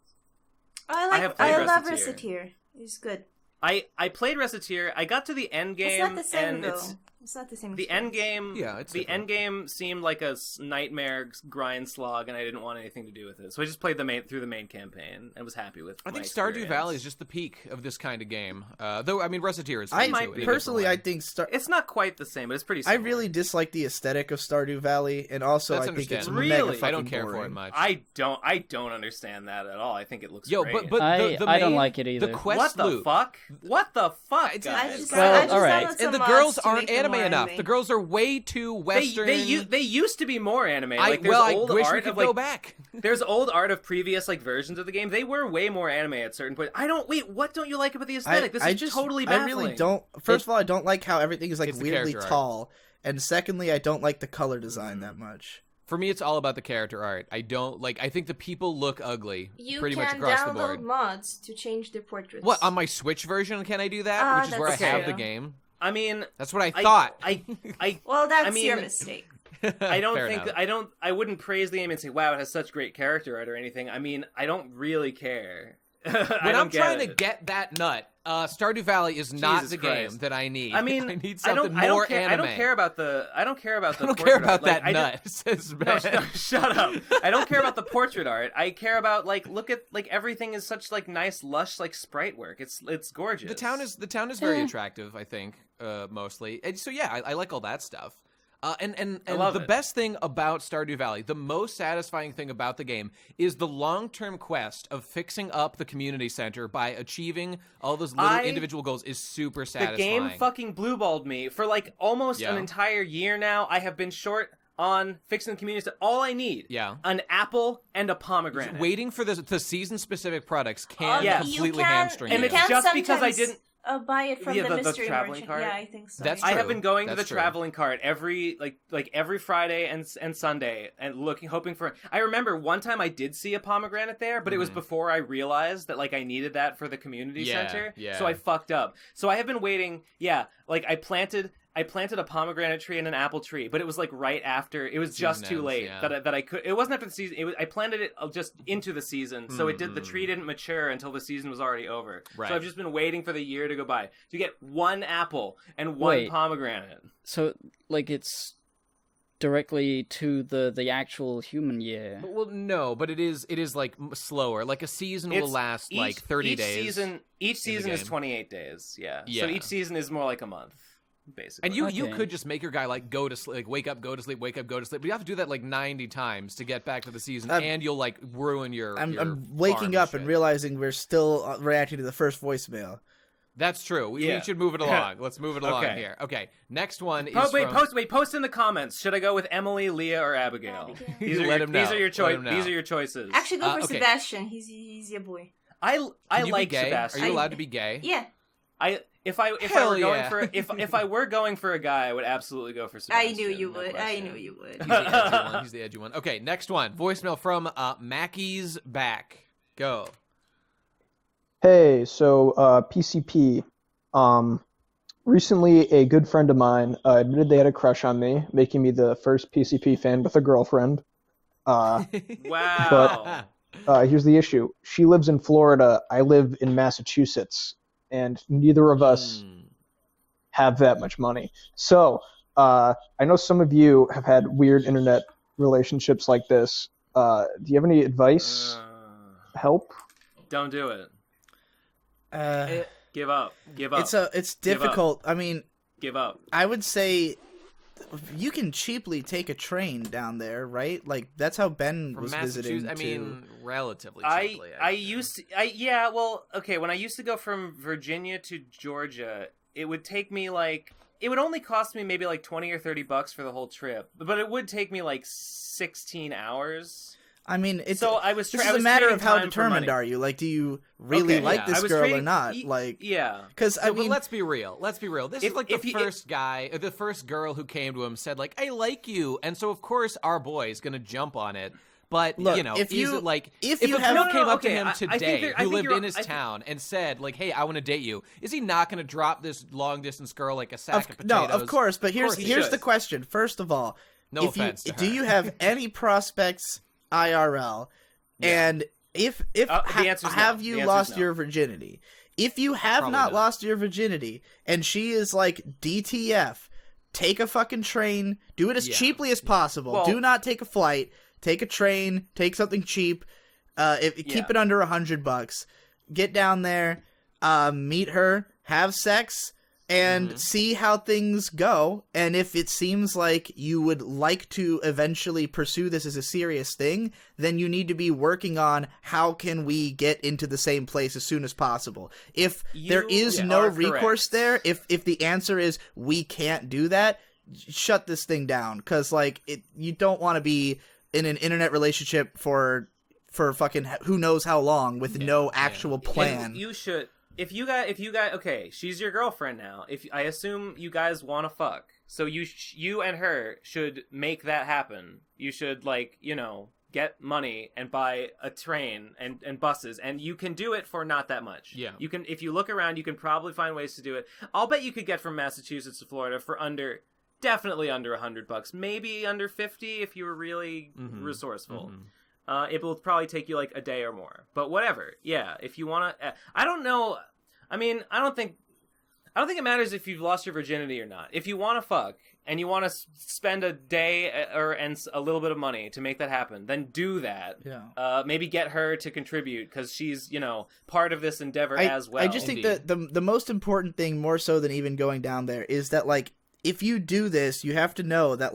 I love Reciteer. It's good. I played Reciteer. I got to the end game. It's not the same, and though. It's not the same. The end game, it's the different. end game seemed like a nightmare grind slog, and I didn't want anything to do with it. So I just played through the main campaign and was happy with. I think my Stardew experience. Valley is just the peak of this kind of game. Though I mean, Recettear is. I fun, too, personally, in a I different way. think It's not quite the same, but it's pretty. I Similar. really dislike the aesthetic of Stardew Valley, and also That's I think it's understandable. mega Really? fucking I don't care boring. for it much. I don't understand that at all. I think it looks Yo, great. but I don't main- like it either. The quest what the loop. fuck? What the fuck? It's- guys? Well, all right. downloaded some And the mods girls to aren't make them anime more enough. anime. The girls are way too Western. They used to be more anime. Like, there's I old wish we art could of like go back. there's old art of previous like versions of the game. They were way more anime at certain points. What don't you like about the aesthetic? This is totally baffling. I really don't. First of all, I don't like how everything is like It's the weirdly character art. tall, and secondly, I don't like the color design that much. For me, it's all about the character art. I don't like. I think the people look ugly You pretty much can across the download board. mods to change their portraits. What on my Switch version? Can I do that? Which is where I that's have true. the game. I mean, That's what I thought. Well, that's I mean, your mistake. I don't Fair think enough. I wouldn't praise the game and say, "Wow, it has such great character art" or anything. I mean, I don't really care. When I'm trying to get that nut, Stardew Valley is not Jesus the Christ. game that I need. I mean, I need I something don't more care. anime. I don't care about the. I don't care about the. I don't care portrait about art. Like, that nut. Says No, Ben. shut up. I don't care about the portrait art. I care about look at everything is such nice lush sprite work. It's gorgeous. The town is very attractive. I think mostly. And so yeah, I like all that stuff. And love the it. best thing about Stardew Valley, the most satisfying thing about the game, is the long-term quest of fixing up the community center by achieving all those little individual goals is super The satisfying. game fucking blueballed me for almost an entire year now. I have been short on fixing the community center. All I need, an apple and a pomegranate. Waiting for the season-specific products can Yes. completely You can, hamstring and you. it's can just because I sometimes, didn't. buy it from Yeah, the the mystery traveling merchant. cart. Yeah, I think so. That's I true. have been going to That's the true. traveling cart every every Friday and Sunday and hoping for. I remember one time I did see a pomegranate there, but it was before I realized that I needed that for the community center. Yeah. So I fucked up. So I have been waiting. Yeah, I planted a pomegranate tree and an apple tree, but it was right after. It was just Season too ends, late yeah. that I could. It wasn't after the season. I planted it just into the season, so it did. The tree didn't mature until the season was already over. Right. So I've just been waiting for the year to go by to get one apple and one Wait. pomegranate. So, it's directly to the actual human year. Well, no, but it is slower. A season will last 30 days. Each season is game. 28 days. Yeah. Yeah. So each season is more like a month, basically. And you Okay. could just make your guy go to sleep, wake up, go to sleep, wake up, go to sleep. But you have to do that 90 times to get back to the season, and you'll ruin your. I'm waking up and realizing we're still reacting to the first voicemail. That's true. We should move it along. Let's move it along here. Okay. Next one is Post in the comments. Should I go with Emily, Leah, or Abigail? These Let him know. These are your Let him know. These are your choices. Actually, go for okay. Sebastian. He's your boy. I Can you like be gay? Sebastian. Are you allowed to be gay? Yeah, If I Hell were going yeah. for if I were going for a guy, I would absolutely go for Sebastian. I knew you no would. I question. knew you would. He's the edgy one. He's the edgy one. Okay. Next one. Voicemail from Mackie's back. Go. Hey, so PCP. Recently, a good friend of mine admitted they had a crush on me, making me the first PCP fan with a girlfriend. Wow. Here's the issue. She lives in Florida. I live in Massachusetts, and neither of us have that much money. So I know some of you have had weird internet relationships like this. Do you have any advice? Help? Don't do it. Give up. Give up. It's difficult. I mean, give up. I would say you can cheaply take a train down there, right? That's how Ben From was Massachusetts. visiting. I mean, relatively I cheaply. used to, yeah, well, okay, when I used to go from Virginia to Georgia, it would take me it would only cost me maybe $20 or $30 for the whole trip, but it would take me 16 hours. I mean, it's so I was. This I is was a matter trading of how time for determined money. are you? Do you really like this I was girl or trading- not? Yeah. Because I So, mean, but let's be real. Let's be real. This is the you- first guy, the first girl who came to him said I like you, and so of course our boy is gonna jump on it. But Look, if if a you girl have- came up to okay, him I think today I who think lived you're- in his I think- town and said hey, I want to date you, is he not gonna drop this long distance girl like a sack of potatoes? no, of course. But here's he the should. question. First of all, No offense to do her. you have any prospects IRL? And if the answer's no. have The you answer's lost no. your virginity? If you have Probably not no. lost your virginity, and she is DTF, take a fucking train. Do it as cheaply as possible. Well, do not take a flight. Take a train. Take something cheap. Keep it under $100. Get down there. Meet her. Have sex. And see how things go. And if it seems like you would like to eventually pursue this as a serious thing, then you need to be working on how can we get into the same place as soon as possible. If there is no recourse there, if the answer is we can't do that, shut this thing down. Because you don't want to be in an internet relationship for fucking who knows how long with no actual plan. And you should. If you guys, okay, she's your girlfriend now. I assume you guys want to fuck, so you and her should make that happen. You should get money and buy a train and buses, and you can do it for not that much. Yeah, you can. If you look around, you can probably find ways to do it. I'll bet you could get from Massachusetts to Florida for definitely under $100, maybe under 50 if you were really resourceful. It will probably take you like a day or more, but whatever. Yeah, if you want to, I don't know. I mean, I don't think it matters if you've lost your virginity or not. If you want to fuck and you want to spend a day and a little bit of money to make that happen, then do that. Yeah. Maybe get her to contribute because she's part of this endeavor as well. I just think that the most important thing, more so than even going down there, is that if you do this, you have to know that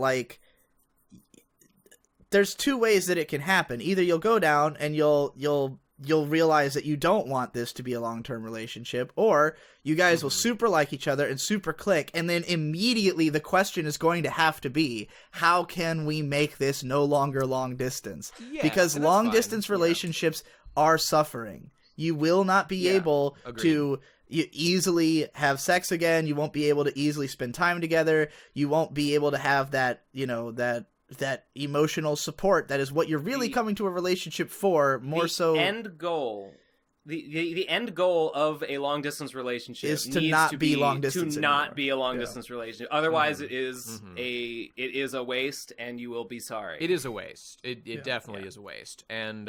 there's two ways that it can happen. Either you'll go down and you'll realize that you don't want this to be a long-term relationship, or you guys will super like each other and super click, and then immediately the question is going to have to be, how can we make this no longer long distance? Because long-distance relationships are suffering. You will not be able to easily have sex again. You won't be able to easily spend time together. You won't be able to have that, that emotional support that is what you're really coming to a relationship for, more so. End goal. The end goal of a long distance relationship is to not be long distance. To not be a long distance relationship. Otherwise, it is a waste, and you will be sorry. It is a waste. It definitely is a waste. And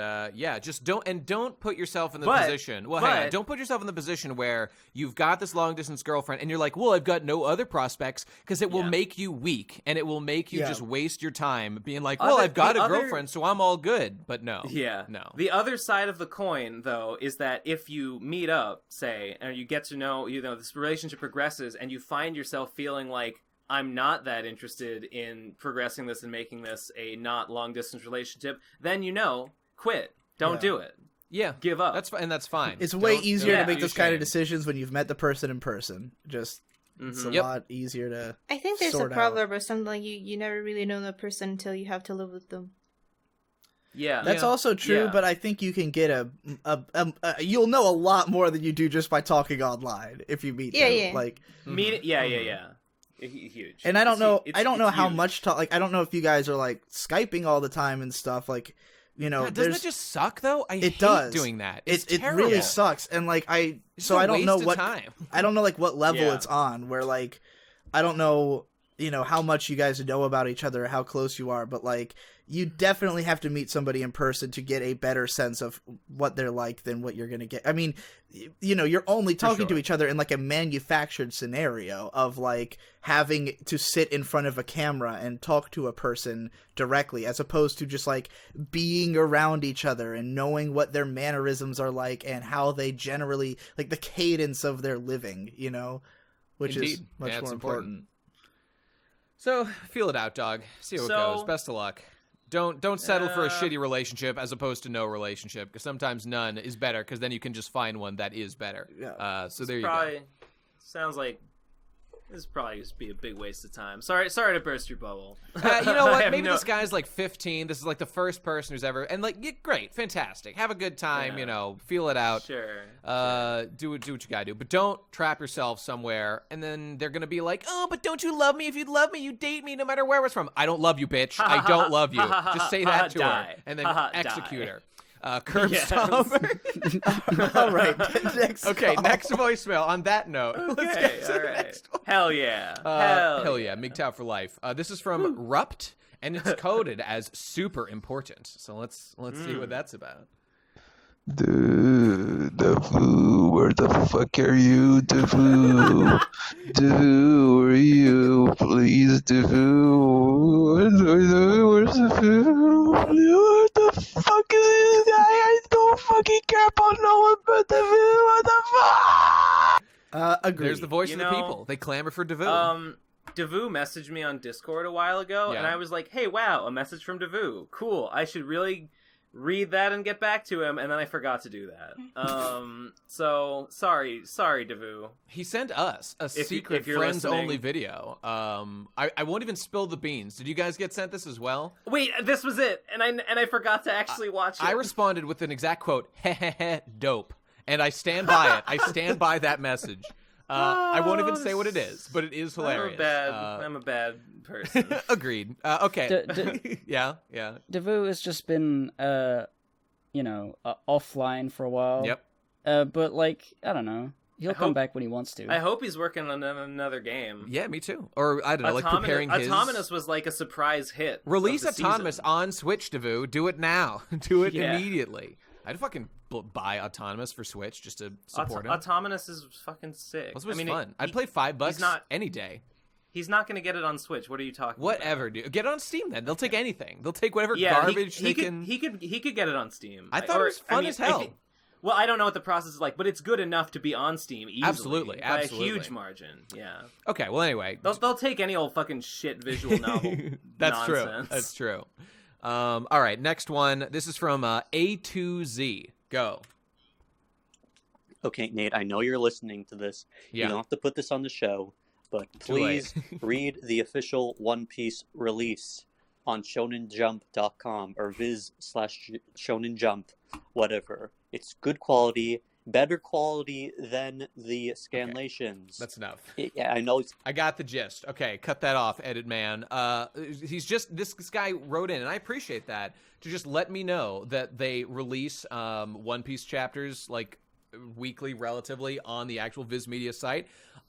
just don't put yourself in the position. Well, hang on. Don't put yourself in the position where you've got this long distance girlfriend, and you're like, well, I've got no other prospects, because it will make you weak, and it will make you just waste your time being like, well, I've got a girlfriend, so I'm all good. But no. Yeah. No. The other side of the coin, though, is that if you meet up, say, and you get to know, this relationship progresses, and you find yourself feeling like, I'm not that interested in progressing this and making this a not long distance relationship, then quit. Don't do it. Yeah, give up. That's fine. It's way easier to make those kind of decisions when you've met the person in person. It's a lot easier to. I think there's a proverb or something like you never really know the person until you have to live with them. Yeah, that's also true, but I think you can get you'll know a lot more than you do just by talking online if you meet them. Huge. And I don't know how much I don't know if you guys are Skyping all the time and stuff. Doesn't it just suck though? I hate doing that. It really sucks. And I don't know what time. I don't know what level it's on. Where I don't know how much you guys know about each other, or how close you are, but you definitely have to meet somebody in person to get a better sense of what they're like than what you're going to get. I mean, you're only talking to each other in a manufactured scenario of having to sit in front of a camera and talk to a person directly, as opposed to just being around each other and knowing what their mannerisms are like and how they generally the cadence of their living, which is much more important. So feel it out, dog. See how it goes. Best of luck. Don't settle for a shitty relationship as opposed to no relationship, because sometimes none is better, because then you can just find one that is better. So there you go. Sounds like this probably just be a big waste of time. Sorry to burst your bubble. You know what? Maybe this guy's 15. This is the first person who's ever, and great, fantastic. Have a good time. Feel it out. Sure. Do what you gotta do, but don't trap yourself somewhere, and then they're gonna be like, oh, but don't you love me? If you'd love me, you'd date me no matter where it's from. I don't love you, bitch. I don't love you. Just say that to her, and then execute her. Curb Stomper. All right. Next voicemail. On that note, let's get to the next one. Hell yeah. Hell yeah. MGTOW for life. This is from Rupt, and it's coded as super important. So let's see what that's about. Where the fuck are you, Defu? Where are you? Please, Devu. Where's the food? What the fuck is this guy? I don't fucking care about no one but Devu. What the fuck? Agreed. There's the voice of the people. They clamor for Devu. Devu messaged me on Discord a while ago, and I was like, hey, wow, a message from Devu. Cool. I should really read that and get back to him, and then I forgot to do that. So, sorry, Devu. He sent us a secret friends-only video. I won't even spill the beans. Did you guys get sent this as well? Wait, this was it, and I forgot to actually watch it. I responded with an exact quote, heh, dope. And I stand by it. I stand by that message. I won't even say what it is, but it is hilarious. I'm a bad person. Agreed. Okay. Yeah. Devu has just been, offline for a while. Yep. But, I don't know. He'll come back when he wants to. I hope he's working on another game. Yeah, me too. Or, I don't know, preparing his... Autonomous was like a surprise hit. Release Autonomous on Switch, Devu. Do it now. Do it immediately. I'd fucking buy Autonomous for Switch just to support him. Autonomous is fucking sick. This was fun. I'd play $5 any day. He's not going to get it on Switch. What are you talking about? Whatever, dude. Get it on Steam then. They'll take anything. They'll take whatever garbage they can. He could get it on Steam. I thought it was fun as hell. Well, I don't know what the process is like, but it's good enough to be on Steam easily. Absolutely. By a huge margin. Yeah. Okay. Well, anyway, they'll take any old fucking shit visual novel. That's nonsense. true. That's true. All right. Next one. This is from A2Z. Go. Okay, Nate, I know you're listening to this. Yeah. You don't have to put this on the show, but please read the official One Piece release on shonenjump.com or viz/shonenjump, whatever. It's good quality, better quality than the scanlations. Okay. That's enough. Yeah, I know. I got the gist. Okay, cut that off, edit man. This guy wrote in, and I appreciate that, to just let me know that they release One Piece chapters weekly relatively on the actual Viz Media site.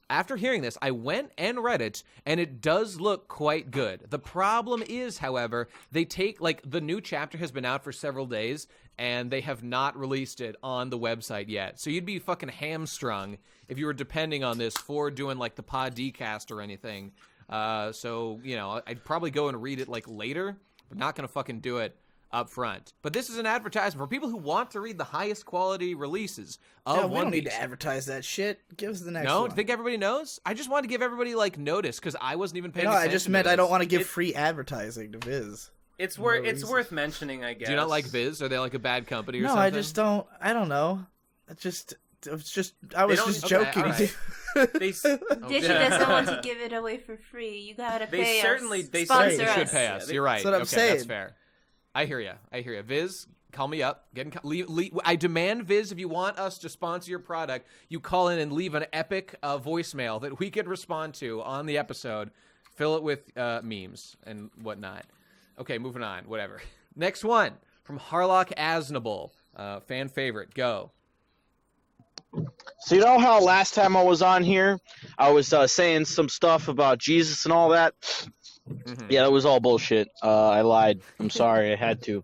After hearing this, I went and read it, and it does look quite good. The problem is, however, they take, the new chapter has been out for several days, and they have not released it on the website yet. So you'd be fucking hamstrung if you were depending on this for doing, the pod decast or anything. So, I'd probably go and read it, later, but not gonna fucking do it up front. But this is an advertisement for people who want to read the highest quality releases of One Piece. We don't need to advertise that shit. Give us the next one. No? Do you think everybody knows? I just wanted to give everybody, notice, because I wasn't even paying attention. No, I just meant I don't want to give free advertising to Viz. It's worth mentioning, I guess. Do you not like Viz? Are they a bad company or something? No, I just don't. I don't know. I was just joking. Right. Disney doesn't want to give it away for free. You gotta pay us. They sponsor certainly us. should pay us. You're right. That's what I'm saying. That's fair. I hear you. Viz, call me up. I demand, Viz, if you want us to sponsor your product, you call in and leave an epic voicemail that we could respond to on the episode. Fill it with memes and whatnot. Okay, moving on. Whatever. Next one from Harlock Asnable. Fan favorite. Go. So you know how last time I was on here, I was saying some stuff about Jesus and all that? Mm-hmm. Yeah, that was all bullshit. I lied. I'm sorry. I had to.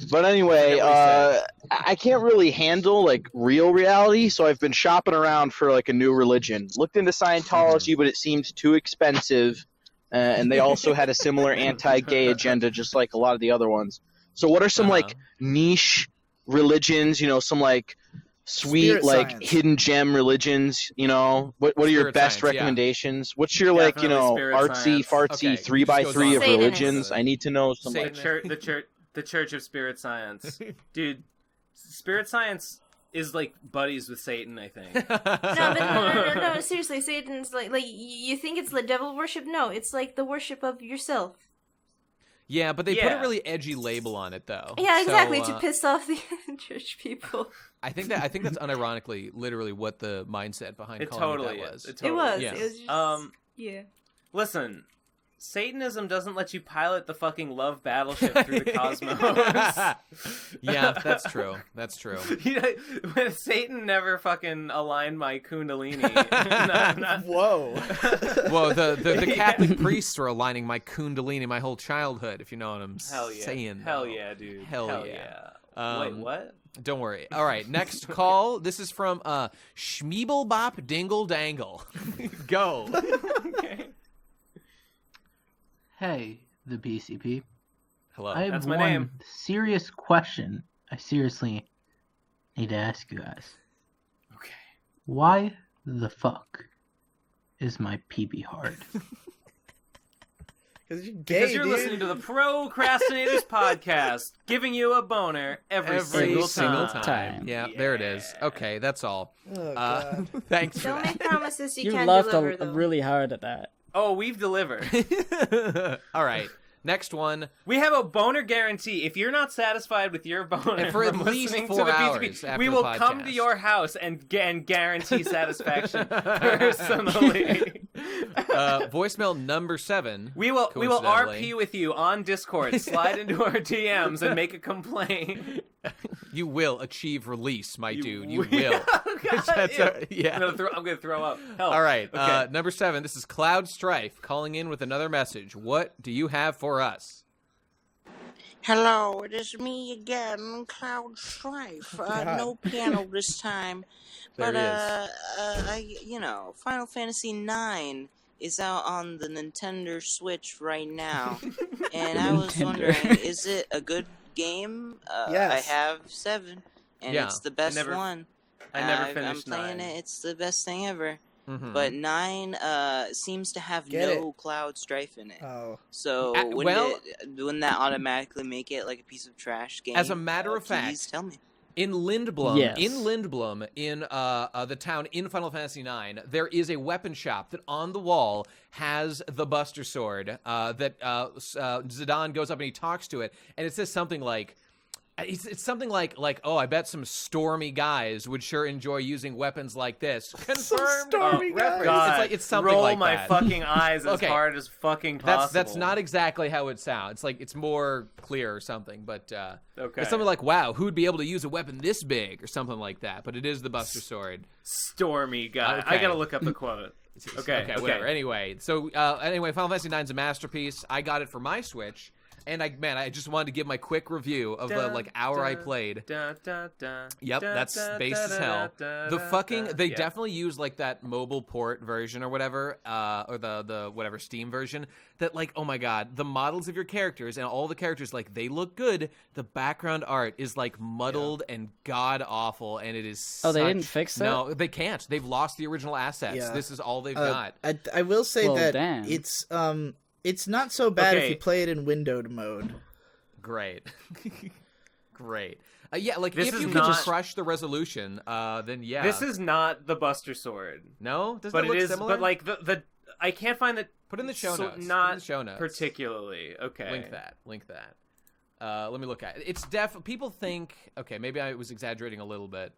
But anyway, I can't really handle real reality, so I've been shopping around for a new religion. Looked into Scientology, but it seemed too expensive, and they also had a similar anti-gay agenda, just like a lot of the other ones. So what are some niche religions? Some sweet hidden gem religions, what are your best recommendations? What's your artsy fartsy 3x3 of religions? I need to know some. The Church of Spirit Science. Dude, Spirit Science is buddies with Satan, I think. No, seriously, Satan's you think it's devil worship? No, it's the worship of yourself. Yeah, but they put a really edgy label on it, though. Yeah, exactly, to piss off the church people. I think that's unironically, literally, what the mindset behind calling it that was. It was. Yeah. It was just, yeah. Listen, Satanism doesn't let you pilot the fucking love battleship through the cosmos. Yeah, that's true. That's true. Satan never fucking aligned my kundalini. Whoa. Whoa, the Catholic priests were aligning my kundalini my whole childhood, if you know what I'm saying. Hell yeah, dude. Hell yeah. Wait, what? Don't worry. All right, next call. This is from Schmeeblebop Dingle Dangle. Go. Okay. Hey, the BCP. Hello. I have That's my one name. serious question I seriously need to ask you guys. Okay. Why the fuck is my PB hard? Because you're listening to the Pro Crastinators podcast, giving you a boner every single time. Yeah, there it is. Okay, that's all. Oh, God. Thanks for Don't that. make promises you You can't laughed deliver, though. really hard at that. Oh, we've delivered. All right. Next one. We have a boner guarantee. If you're not satisfied with your boner And for at from least listening 4 to the hours BCP, after we the will podcast. come to your house and guarantee satisfaction personally. Voicemail number 7. We will coincidentally. RP with you on Discord. Slide into our DMs and make a complaint. You will achieve release, my dude. You will. will. God, yeah. I'm gonna throw up. Help. All right. Okay. Number 7. This is Cloud Strife calling in with another message. What do you have for us? Hello, it is me again, Cloud Strife. No piano this time. There But, he is. Final Fantasy IX is out on the Nintendo Switch right now. And I was wondering, is it a good game? Yes. I have 7, and Yeah. it's the best one. I never finished I'm playing 9. it, it's the best thing ever. Mhm. But 9 seems to have Get no Cloud Strife in it. Oh. So wouldn't that automatically make it like a piece of trash game? As a matter of fact, please tell me. In Lindblom, Yes. in the town in Final Fantasy IX, there is a weapon shop that on the wall has the Buster Sword that Zidane goes up and he talks to it, and it says something like, it's something like, oh, I bet some stormy guys would sure enjoy using weapons like this. Confirmed. stormy guys. God, It's something roll like my that. fucking eyes as Okay. hard as fucking possible. That's not exactly how it sounds. Like it's more clear or something, but Okay. it's something like, wow, who'd be able to use a weapon this big or something like that. But it is the Buster Sword. Stormy guy. Okay. I gotta look up the quote. Okay, whatever. Anyway, Final Fantasy IX is a masterpiece. I got it for my Switch. And I just wanted to give my quick review of the hour I played. Yep, that's base as hell. They definitely use like that mobile port version or whatever, or the whatever Steam version. That like, oh my god, the models of your characters and all the characters, like they look good. The background art is like muddled and god awful, and it is. Oh, they didn't fix that? No, they can't. They've lost the original assets. Yeah. This is all they've got. I will say Well, that damn. it's not so bad if Okay. you play it in windowed mode. Great. Great. Yeah, like This if is you not- could just crush the resolution, then yeah. This is not the Buster Sword. No? Doesn't But it look it is. similar? But like the I can't find the. Put in the show notes. Put in Not the show notes. particularly. Okay. Link that. Let me look at it. It's people think, okay, maybe I was exaggerating a little bit.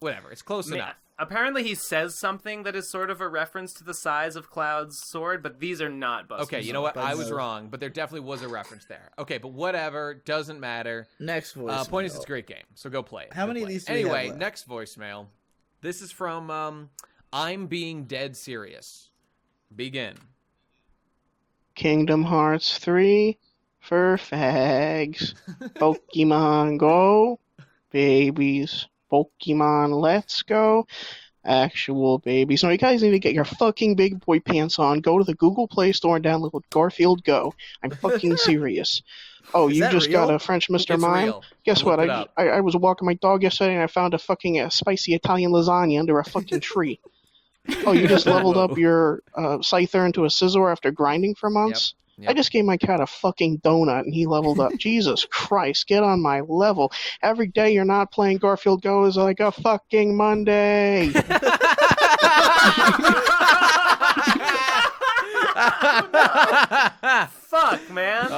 Whatever, it's close enough. Apparently he says something that is sort of a reference to the size of Cloud's sword, but these are not Buster Okay, you Swords. know what? I was wrong, but there definitely was a reference there. Okay, but whatever, doesn't matter. Next voice. Point is, it's a great game, so go play it. How Go many play of it. these do we have Anyway, left? next voicemail. This is from I'm Being Dead Serious. Begin. Kingdom Hearts 3 for fags. Pokemon Go, babies. Pokemon Let's Go, actual babies. No, you guys need to get your fucking big boy pants on. Go to the Google Play Store and download Garfield Go. I'm fucking serious. Oh, Is you that just real? got a French Mr. It's Mime? real. Guess I what? looked it up. I was walking my dog yesterday and I found a fucking spicy Italian lasagna under a fucking tree. Oh, you just leveled up your Scyther into a Scizor after grinding for months? Yep. I just gave my cat a fucking donut and he leveled up. Jesus Christ, get on my level. Every day you're not playing Garfield Go is like a fucking Monday. Fuck, man.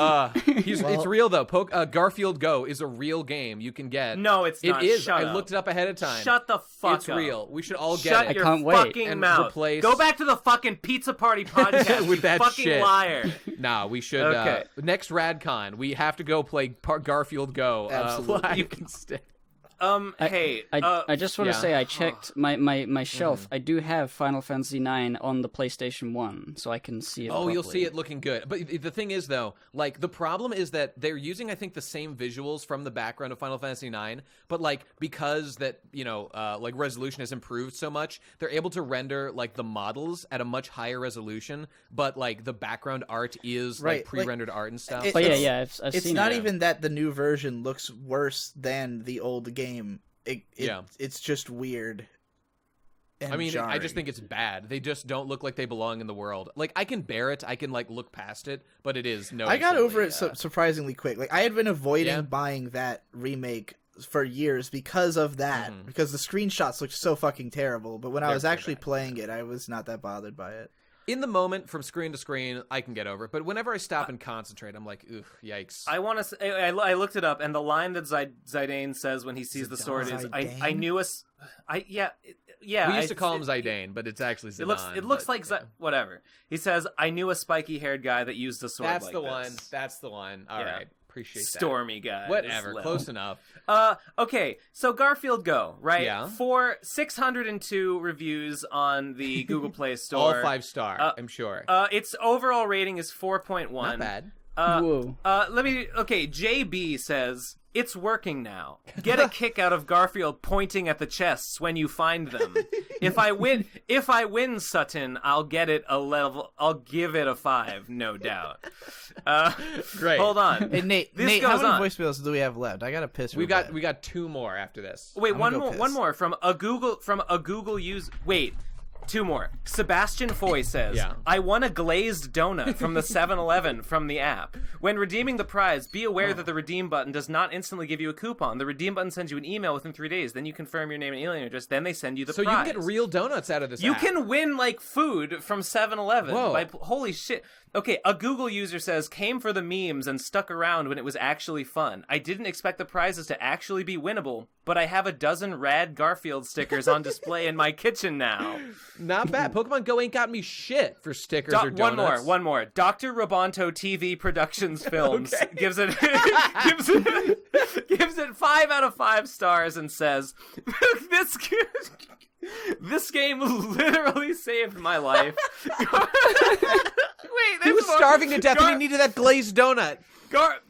It's real though. Garfield Go is a real game you can get. No, it's not. It is. Shut I up. looked it up ahead of time. Shut the fuck It's up. real. We should all get Shut it. your can't wait. fucking And mouth. replace- Go back to the fucking Pizza Party podcast. With that you fucking shit. liar. Nah, we should. Okay. Next RadCon, we have to go play Garfield Go. Absolutely. You can stay. I just want to say I checked my shelf. Mm-hmm. I do have Final Fantasy IX on the PlayStation 1, so I can see it. Oh, you'll properly. see it looking good. But the thing is, though, like the problem is that they're using, I think, the same visuals from the background of Final Fantasy IX, but like because that like resolution has improved so much, they're able to render like the models at a much higher resolution, but like the background art is like pre-rendered art and stuff. I've seen it's not even that the new version looks worse than the old game. It's just weird. I mean, jarring. I just think it's bad. They just don't look like they belong in the world. Like, I can bear it. I can, like, look past it, but it is no. I got over it surprisingly quick. Like, I had been avoiding buying that remake for years because of that. Mm-hmm. Because the screenshots looked so fucking terrible. But when I was actually playing it, I was not that bothered by it. In the moment, from screen to screen, I can get over it. But whenever I stop and concentrate, I'm like, ugh, yikes. I want to say, I looked it up, and the line that Zidane says when he sees the sword is, I knew us. Yeah, we used to call him Zidane, but it's actually Zidane. It looks like whatever. He says, "I knew a spiky-haired guy that used a sword." That's the one. That's the one. All right, appreciate that. Stormy guy. Whatever. Close enough. Okay. So Garfield Go, right? Yeah. For 602 reviews on the Google Play Store, all 5-star. I'm sure. Its overall rating is 4.1. Not bad. Whoa. JB says, it's working now. Get a kick out of Garfield pointing at the chests when you find them. If I win, Sutton, I'll give it a 5, no doubt. Great. Hold on. Hey, Nate, how many voicemails do we have left? I got to piss. We got 2 more after this. Wait, one more from a Google user. Wait. 2 more. Sebastian Foy says, I won a glazed donut from the 7-Eleven from the app. When redeeming the prize, be aware that the redeem button does not instantly give you a coupon. The redeem button sends you an email within 3 days. Then you confirm your name and email address. Then they send you the prize. So you can get real donuts out of this You app. can win, like, food from 7-Eleven. Whoa. Holy shit. Okay, a Google user says, came for the memes and stuck around when it was actually fun. I didn't expect the prizes to actually be winnable, but I have a dozen rad Garfield stickers on display in my kitchen now. Not bad. Pokemon Go ain't got me shit for stickers or donuts. One more. Dr. Robanto TV Productions Films gives it 5 out of 5 stars and says, this game literally saved my life. Wait, he was starving to death and he needed that glazed donut.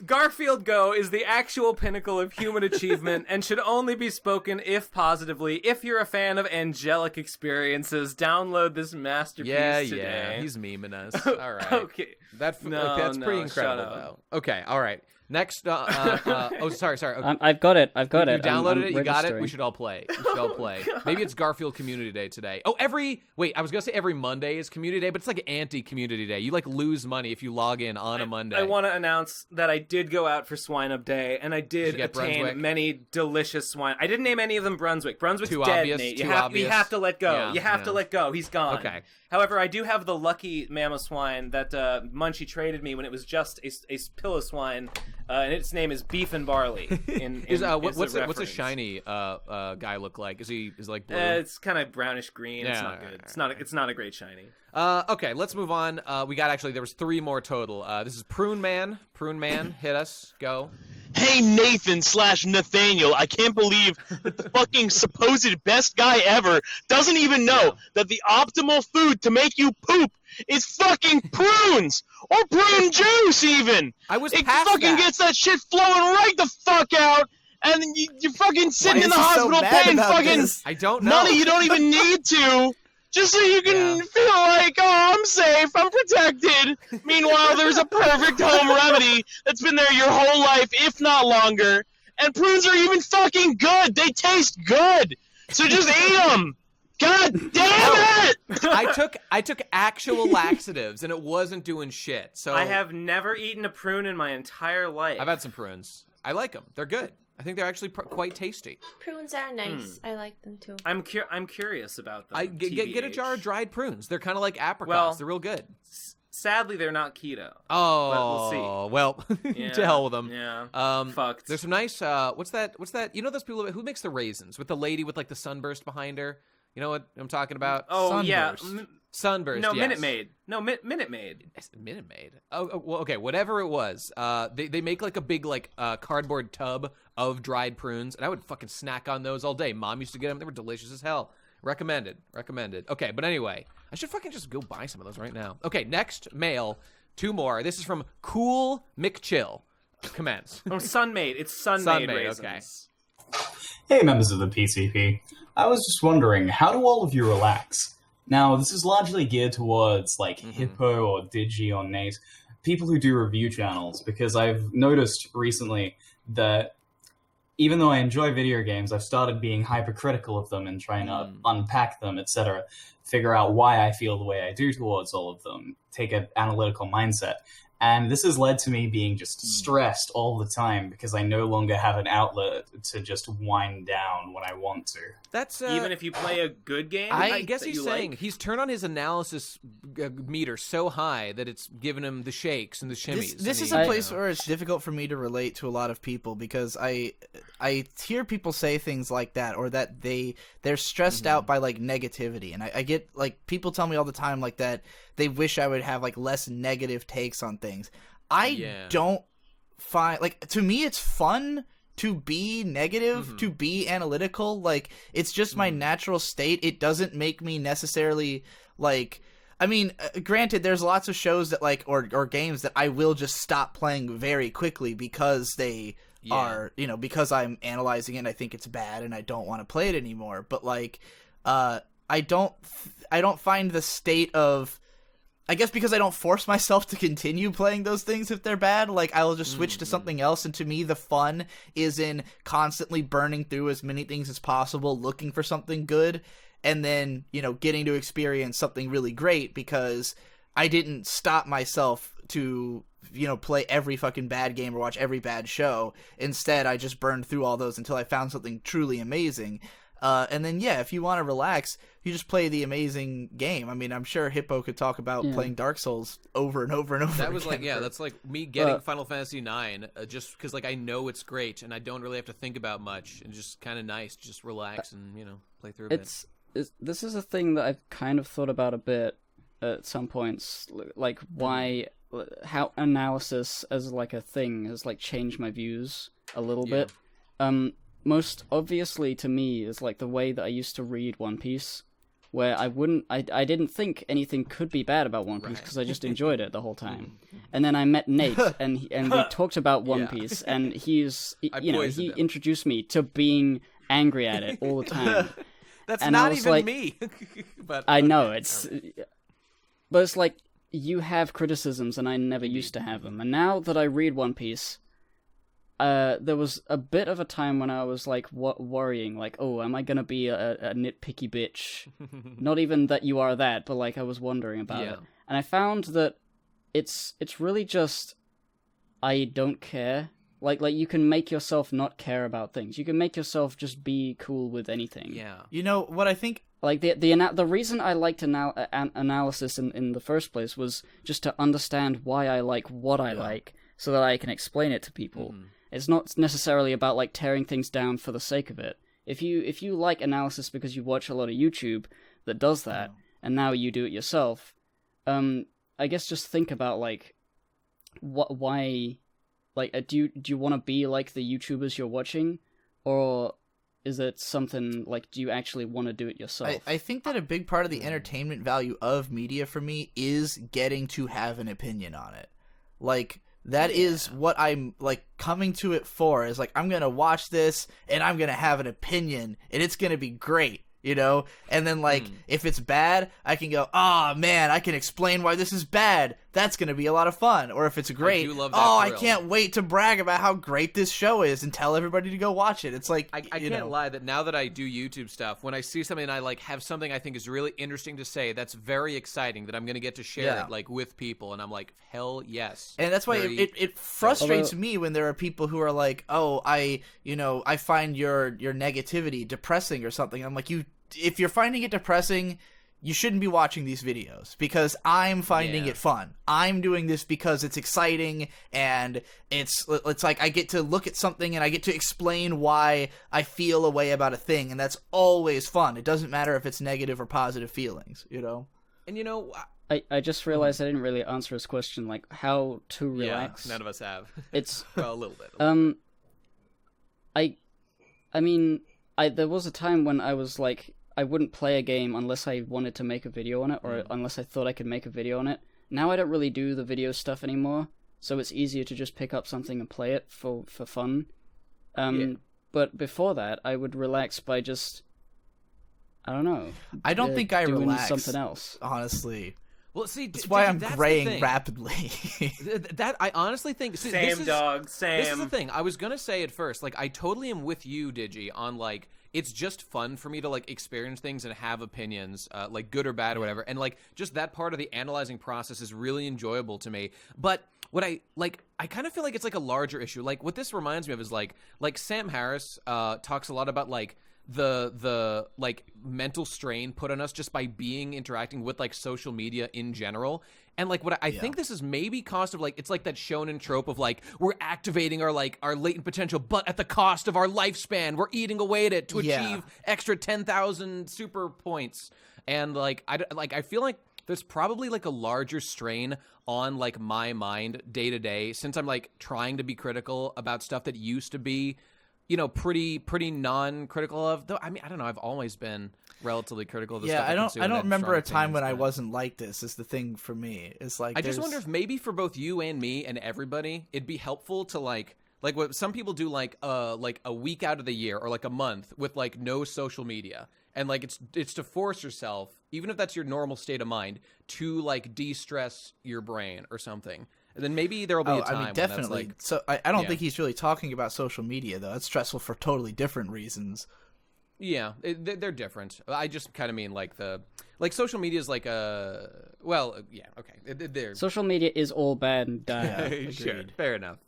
Garfield Go is the actual pinnacle of human achievement and should only be spoken if positively. If you're a fan of angelic experiences, download this masterpiece today. Yeah, he's memeing us. All right. Okay. That's pretty incredible, though. Okay, all right. Next, sorry. Okay. I've got it. You downloaded it. You got it. registering. We should all play. Maybe it's Garfield Community Day today. Oh, I was gonna say every Monday is Community Day, but it's like anti-Community Day. You like lose money if you log in on a Monday. I want to announce that I did go out for Swine Up Day, and I did attain Brunswick? Many delicious swine. I didn't name any of them Brunswick. Brunswick's Too dead, obvious, Nate. too You obvious. have to let go. Yeah, you have to let go. He's gone. Okay. However, I do have the lucky mammoth swine that Munchie traded me when it was just a pillow swine, and its name is Beef and Barley. What's a shiny guy look like? Is like blue? It's kind of brownish green. It's not good. It's not a great shiny. Okay, let's move on. There was 3 more total. This is Prune Man. Prune Man, hit us. Go. Hey, Nathan/Nathaniel, I can't believe that the fucking supposed best guy ever doesn't even know that the optimal food to make you poop is fucking prunes! Or prune juice, even! It fucking gets that shit flowing right the fuck out, and you're fucking sitting in the hospital paying fucking I don't know. money you don't even need to, just so you can feel like, oh, I'm safe, I'm protected. Meanwhile, there's a perfect home remedy that's been there your whole life, if not longer. And prunes are even fucking good. They taste good. So just eat them. God damn it! I took actual laxatives and it wasn't doing shit. So I have never eaten a prune in my entire life. I've had some prunes. I like them. They're good. I think they're actually quite tasty. Prunes are nice. I like them too. I'm curious about them. Get a jar of dried prunes. They're kind of like apricots. Well, they're real good. Sadly, they're not keto. Oh, but we'll see. Well, to hell with them. Yeah. Fucked. There's some nice. What's that? You know those people who makes the raisins with the lady with like the sunburst behind her. You know what I'm talking about? Oh, Sunburst. yeah. Sunburst. No, yes. Minute Maid. No, Minute Maid. Minute Maid. Oh, well, okay. Whatever it was. They make like a big cardboard tub of dried prunes, and I would fucking snack on those all day. Mom used to get them. They were delicious as hell. Recommended. Okay, but anyway, I should fucking just go buy some of those right now. Okay, next mail. 2 more. This is from Cool McChill. Commence. Oh, Sunmaid. It's Sunmaid raisins. Okay. Hey, members of the PCP. I was just wondering, how do all of you relax? Now, this is largely geared towards, like, Hippo or Digi or Nate, people who do review channels, because I've noticed recently that even though I enjoy video games, I've started being hypercritical of them and trying to unpack them, etc., figure out why I feel the way I do towards all of them, take an analytical mindset. And this has led to me being just stressed all the time because I no longer have an outlet to just wind down when I want to. That's even if you play a good game. I guess he's saying he's turned on his analysis meter so high that it's given him the shakes and the shimmies. This is a place where it's difficult for me to relate to a lot of people because I hear people say things like that, or that they're stressed out by like negativity, and I get like people tell me all the time like that they wish I would have like less negative takes on things. I don't find, like, to me it's fun to be negative, to be analytical. Like, it's just my natural state. It doesn't make me necessarily like, I mean, granted, there's lots of shows that like, or games that I will just stop playing very quickly because they are, you know, because I'm analyzing it and I think it's bad and I don't want to play it anymore. But like, I don't find the state of, I guess because I don't force myself to continue playing those things if they're bad, like I'll just switch to something else, and to me the fun is in constantly burning through as many things as possible, looking for something good, and then, you know, getting to experience something really great because I didn't stop myself to, you know, play every fucking bad game or watch every bad show. Instead, I just burned through all those until I found something truly amazing. And then, yeah, if you want to relax, you just play the amazing game. I mean, I'm sure Hippo could talk about playing Dark Souls over and over and over That was again. like, yeah, that's like me getting Final Fantasy IX just because, like, I know it's great and I don't really have to think about much, and just kind of nice, just relax and, you know, play through a bit. This is a thing that I've kind of thought about a bit at some points, like how analysis as like a thing has like changed my views a little bit. Most obviously to me is like the way that I used to read One Piece, where I didn't think anything could be bad about One Piece because I just enjoyed it the whole time. And then I met Nate and we talked about One Piece, and he introduced me to being angry at it all the time. That's and not I was even like, me. But I know but it's like you have criticisms and I never used to have them. And now that I read One Piece, there was a bit of a time when I was like worrying, like, oh, am I gonna be a nitpicky bitch? Not even that you are that, but like I was wondering about it, and I found that it's really just I don't care. Like you can make yourself not care about things. You can make yourself just be cool with anything. Yeah. You know what I think? Like the reason I liked analysis in the first place was just to understand why I like what I like, so that I can explain it to people. It's not necessarily about like tearing things down for the sake of it. If you like analysis because you watch a lot of YouTube that does that, and now you do it yourself, I guess just think about like why, like do you want to be like the YouTubers you're watching, or is it something like, do you actually want to do it yourself? I think that a big part of the entertainment value of media for me is getting to have an opinion on it. Like, that is what I'm, like, coming to it for, is, like, I'm gonna watch this, and I'm gonna have an opinion, and it's gonna be great, you know? And then, like, if it's bad, I can go, oh, man, I can explain why this is bad. That's gonna be a lot of fun. Or if it's great, I can't wait to brag about how great this show is and tell everybody to go watch it. It's like, I can't lie that now that I do YouTube stuff, when I see something and I like have something I think is really interesting to say, that's very exciting that I'm gonna get to share it like with people, and I'm like, hell yes. And that's why it frustrates me when there are people who are like, oh, I find your negativity depressing or something. I'm like, if you're finding it depressing, you shouldn't be watching these videos, because I'm finding it fun. I'm doing this because it's exciting, and it's like I get to look at something and I get to explain why I feel a way about a thing, and that's always fun. It doesn't matter if it's negative or positive feelings, you know? And you know, I just realized I didn't really answer his question, like how to relax. Yeah, none of us have. It's well, a little bit. I mean, there was a time when I was like, I wouldn't play a game unless I wanted to make a video on it, or unless I thought I could make a video on it. Now I don't really do the video stuff anymore, so it's easier to just pick up something and play it for fun. But before that, I would relax by just, I don't know. I don't think I doing relax. Something else, honestly. Well, see, that's why I'm graying rapidly. That I honestly think. See, same. This is the thing. I was gonna say at first, like, I totally am with you, Digi, on like, it's just fun for me to like experience things and have opinions, like good or bad or whatever, and like just that part of the analyzing process is really enjoyable to me. But what I kind of feel like it's like a larger issue. Like what this reminds me of is like Sam Harris talks a lot about like the like mental strain put on us just by interacting with like social media in general. And like what I think this is maybe cost of like, it's like that shonen trope of like, we're activating our latent potential, but at the cost of our lifespan. We're eating away at it to achieve extra 10,000 super points. And like I feel like there's probably like a larger strain on like my mind day to day, since I'm like trying to be critical about stuff that used to be, you know, pretty non-critical of. Though I mean, I don't know, I've always been relatively critical of the stuff I don't remember a time when I wasn't like this. Is the thing for me. It's like I just wonder if maybe for both you and me and everybody, it'd be helpful to like what some people do, like a week out of the year or like a month with like no social media, and like it's to force yourself, even if that's your normal state of mind, to like de-stress your brain or something. And then maybe there will be a time. I mean, definitely. When that's so I don't think he's really talking about social media though. It's stressful for totally different reasons. Yeah, they're different. I just kind of mean like social media is like social media is all bad and bad. Sure, fair enough.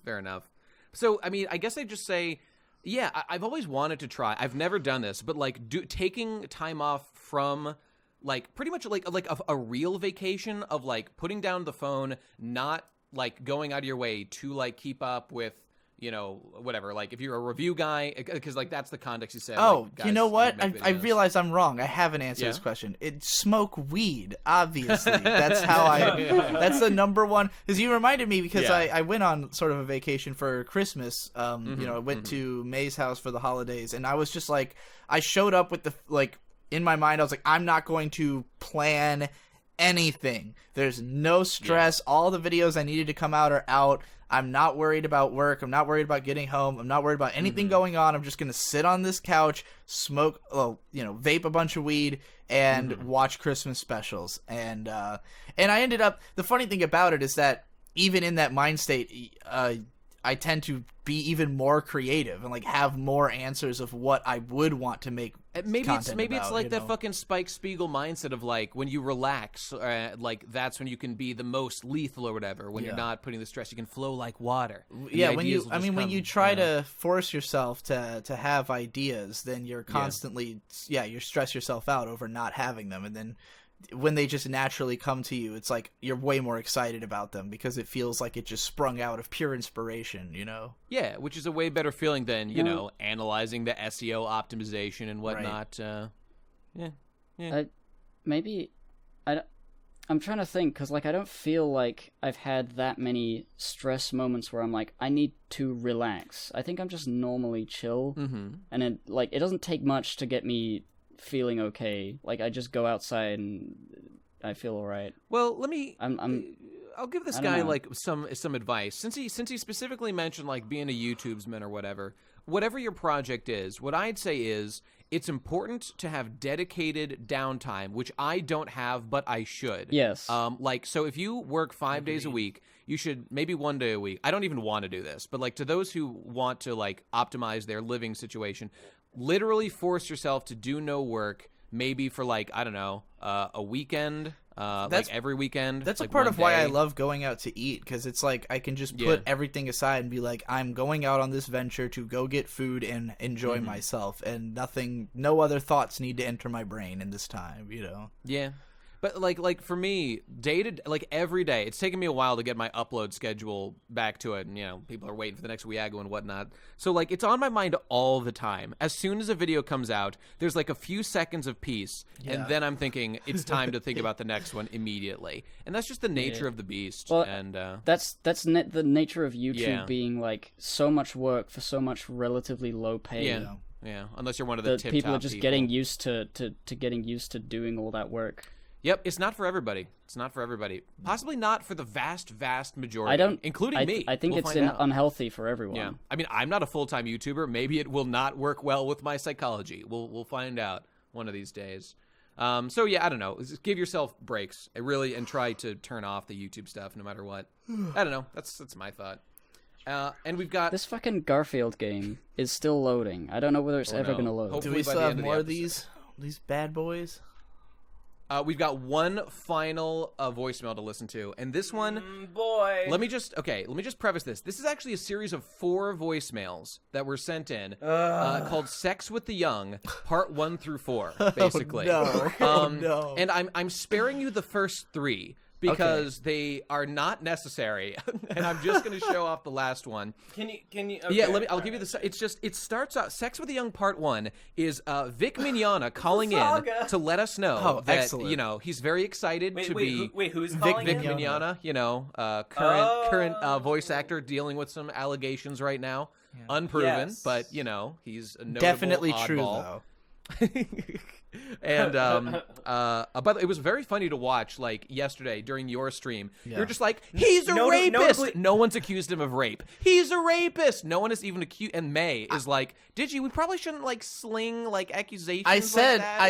So I mean, I guess I'd just say, yeah, I've always wanted to try. I've never done this, but like taking time off from like pretty much like a real vacation of like putting down the phone, not like going out of your way to like keep up with, you know, whatever, like if you're a review guy, because like that's the context you said. Oh, like, guys, you know what? I realize I'm wrong. I haven't answered this question. Smoke weed, obviously. That's how that's the number one. Because you reminded me, because I went on sort of a vacation for Christmas. You know, I went to May's house for the holidays, and I was just like, I showed up with in my mind, I was like, I'm not going to plan anything. There's no stress. All the videos I needed to come out are out. I'm not worried about work. I'm not worried about getting home. I'm not worried about anything going on. I'm just going to sit on this couch, smoke, vape a bunch of weed, and watch Christmas specials. And I ended up, the funny thing about it is that even in that mind state, I tend to be even more creative and like have more answers of what I would want to make. Maybe it's like that fucking Spike Spiegel mindset of like when you relax, like that's when you can be the most lethal or whatever. When you're not putting the stress, you can flow like water. Yeah, when you try to force yourself to have ideas, then you're constantly you stress yourself out over not having them, and then when they just naturally come to you, it's like you're way more excited about them because it feels like it just sprung out of pure inspiration, you know? Yeah, which is a way better feeling than, you know, analyzing the SEO optimization and whatnot. I'm trying to think, because like I don't feel like I've had that many stress moments where I'm like, I need to relax. I think I'm just normally chill, and it doesn't take much to get me feeling okay. Like I just go outside and I feel all right. Well, I'll give this guy like some advice, since he specifically mentioned like being a YouTubesman or whatever your project is. What I'd say is it's important to have dedicated downtime, which I don't have, but I should. Yes. So if you work 5 days a week, you should maybe 1 day a week. I don't even want to do this, but like to those who want to like optimize their living situation, literally force yourself to do no work, maybe for like, I don't know, a weekend, like every weekend. That's like a part of why day. I love going out to eat, because it's like I can just put everything aside and be like, I'm going out on this venture to go get food and enjoy myself, and no other thoughts need to enter my brain in this time, you know? Yeah. But like for me, every day, it's taken me a while to get my upload schedule back to it, and people are waiting for the next Weago and whatnot. So like it's on my mind all the time. As soon as a video comes out, there's like a few seconds of peace, and then I'm thinking it's time to think about the next one immediately. And that's just the nature of the beast. Well, and that's the nature of YouTube being like so much work for so much relatively low pay. Yeah, unless you're one of the tip-top people are just getting used to getting used to doing all that work. Yep, it's not for everybody. It's not for everybody. Possibly not for the vast majority, including me. I think it's unhealthy for everyone. Yeah, I mean, I'm not a full-time YouTuber. Maybe it will not work well with my psychology. We'll find out one of these days. So yeah, I don't know. Just give yourself breaks. And try to turn off the YouTube stuff no matter what. I don't know. That's my thought. And we've got this fucking Garfield game is still loading. I don't know whether it's ever gonna load. Do we still have more of these bad boys? We've got one final voicemail to listen to, and this one, boy. Let me just preface this. This is actually a series of 4 voicemails that were sent in, called "Sex with the Young," Part 1 through 4, basically. No. And I'm sparing you the first 3. Because they are not necessary, and I'm just going to show off the last one. Can you? Okay. Yeah, I'll give you the. It starts out. Sex with the Young Part 1 is Vic Mignogna calling in to let us know that excellent. He's very excited to be. Wait, who's Vic calling in? Mignogna? Current voice actor dealing with some allegations right now, unproven, but he's a notable definitely oddball. true though. And but it was very funny to watch. Like yesterday during your stream, you're just like, he's a rapist. No one's accused him of rape. He's a rapist. No one is even accused. And May is like, we probably shouldn't like sling like accusations. I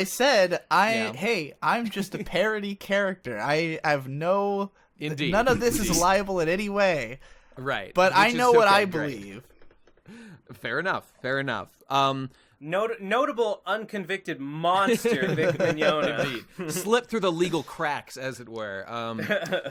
said, Yeah. hey, I'm just a parody character. I have no. Indeed. None of this is liable in any way. Right. But I know what I believe. Fair enough. Notable unconvicted monster, Vic Mignogna. Indeed. Slipped through the legal cracks, as it were,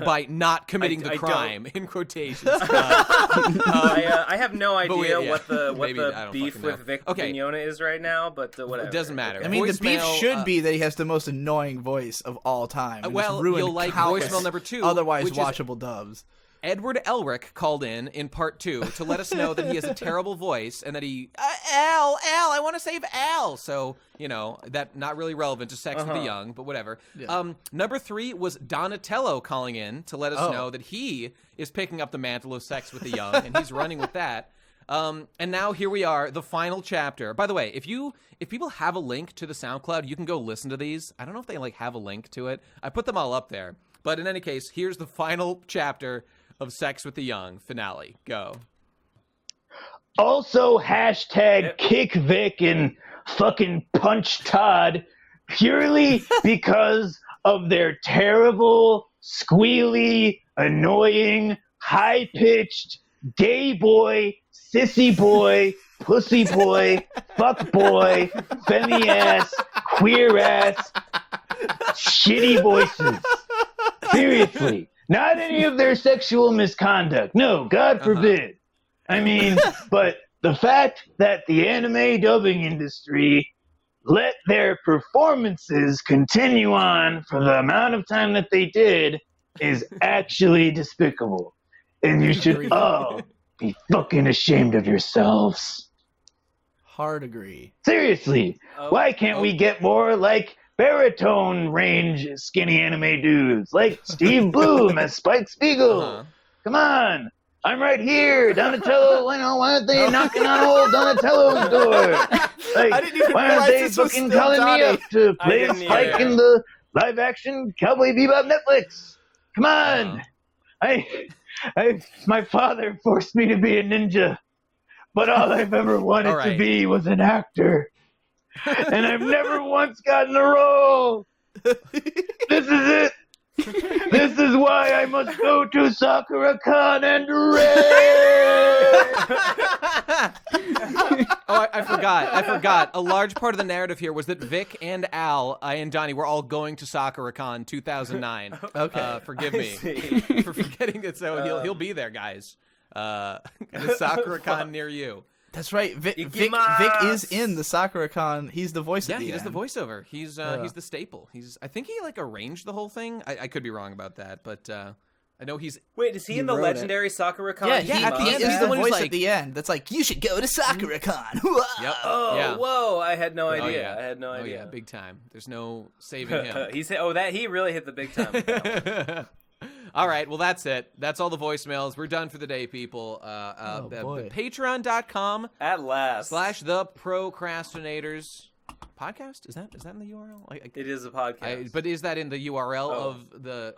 by not committing the crime, in quotations. I have no idea what the beef with Vic Mignogna is right now, but whatever. It doesn't matter. I mean, the beef should be that he has the most annoying voice of all time. You'll like voicemail number 2. Otherwise watchable dubs. Edward Elric called in Part 2 to let us know that he has a terrible voice and that he Al, I want to save Al. So that not really relevant to Sex with the Young, but whatever. Yeah. Number 3 was Donatello calling in to let us know that he is picking up the mantle of Sex with the Young and he's running with that. And now here we are, the final chapter. By the way, if people have a link to the SoundCloud, you can go listen to these. I don't know if they have a link to it. I put them all up there. But in any case, here's the final chapter of Sex with the Young finale. Go. Also, hashtag kick Vic and fucking punch Todd purely because of their terrible, squealy, annoying, high-pitched, gay boy, sissy boy, pussy boy, fuck boy, femmy ass, queer ass, shitty voices. Seriously. Not any of their sexual misconduct. No, God forbid. I mean, but the fact that the anime dubbing industry let their performances continue on for the amount of time that they did is actually despicable. And you should all be fucking ashamed of yourselves. Hard agree. Seriously, why can't we get more like baritone range skinny anime dudes like Steve Bloom as Spike Spiegel? Come on, I'm right here, Donatello. Why aren't they knocking on old Donatello's door? Like, why aren't they fucking calling me up to play Spike in the live action Cowboy Bebop Netflix? Come on. My father forced me to be a ninja, but all I've ever wanted to be was an actor. And I've never once gotten a role. This is it. This is why I must go to Sakura-Con and raid. I forgot. A large part of the narrative here was that Vic and Al and Donnie were all going to Sakura-Con 2009. Okay. Forgive me for forgetting it. So he'll be there, guys. At a Sakura-Con near you. That's right. Vic is in the Sakura-con. He's the voice. Yeah, at the he does end. the voiceover. He's the staple. I think he like arranged the whole thing. I could be wrong about that, but I know he's. Wait, is he in the legendary Sakura-con? Yeah, he is the voice at the end. That's like, you should go to Sakura-con. Yep. Oh, yeah. Whoa! I had no idea. Oh, yeah. I had no Oh idea. yeah, big time. There's no saving him. He really hit the big time. With that one. All right, well, that's it. That's all the voicemails. We're done for the day, people. Patreon.com at last / the Pro Crastinators podcast. Is that in the URL? It is a podcast. But is that in the URL of the?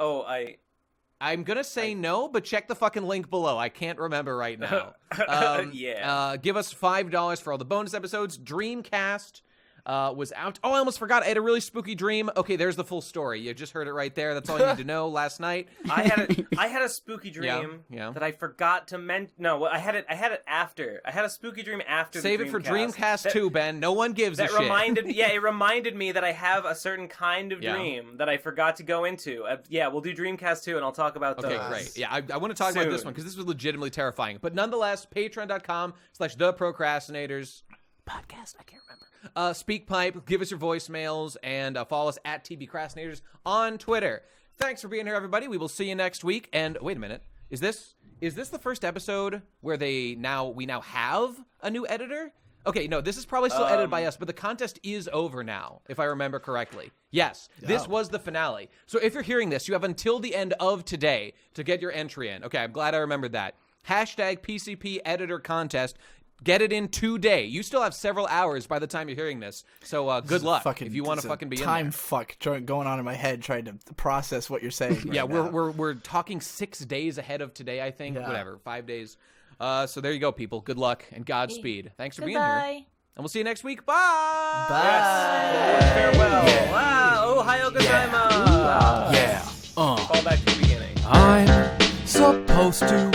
I'm gonna say no, but check the fucking link below. I can't remember right now. Give us $5 for all the bonus episodes. Dreamcast was out. Oh, I almost forgot. I had a really spooky dream. Okay, there's the full story. You just heard it right there. That's all you need to know. Last night, I had a spooky dream that I forgot to mention. No, I had it after. I had a spooky dream after. Save the it for Dreamcast 2, Ben. No one gives a shit. It reminded me that I have a certain kind of dream that I forgot to go into. We'll do Dreamcast 2, and I'll talk about those. Okay, great. Yeah, I want to talk about this one because this was legitimately terrifying. But nonetheless, patreon.com / the Procrastinators podcast. I can't remember. SpeakPipe, give us your voicemails, and follow us at TBCrastinators on Twitter. Thanks for being here, everybody. We will see you next week. And wait a minute, is this the first episode where we now have a new editor? Okay, no, this is probably still edited by us, but the contest is over now, if I remember correctly. Yes, this was the finale. So if you're hearing this, you have until the end of today to get your entry in. Okay, I'm glad I remembered that. #PCP editor contest. Get it in today. You still have several hours by the time you're hearing this. So good luck if you want to fucking be in there. Time fuck going on in my head trying to process what you're saying. Yeah, we're talking 6 days ahead of today, I think. Yeah. Whatever, 5 days. So there you go, people. Good luck and Godspeed. Thanks for being here. And we'll see you next week. Bye. Bye. Yes. Farewell. Yeah. Wow. Ohio gozaimasu. Yeah. Call back to the beginning. I'm supposed to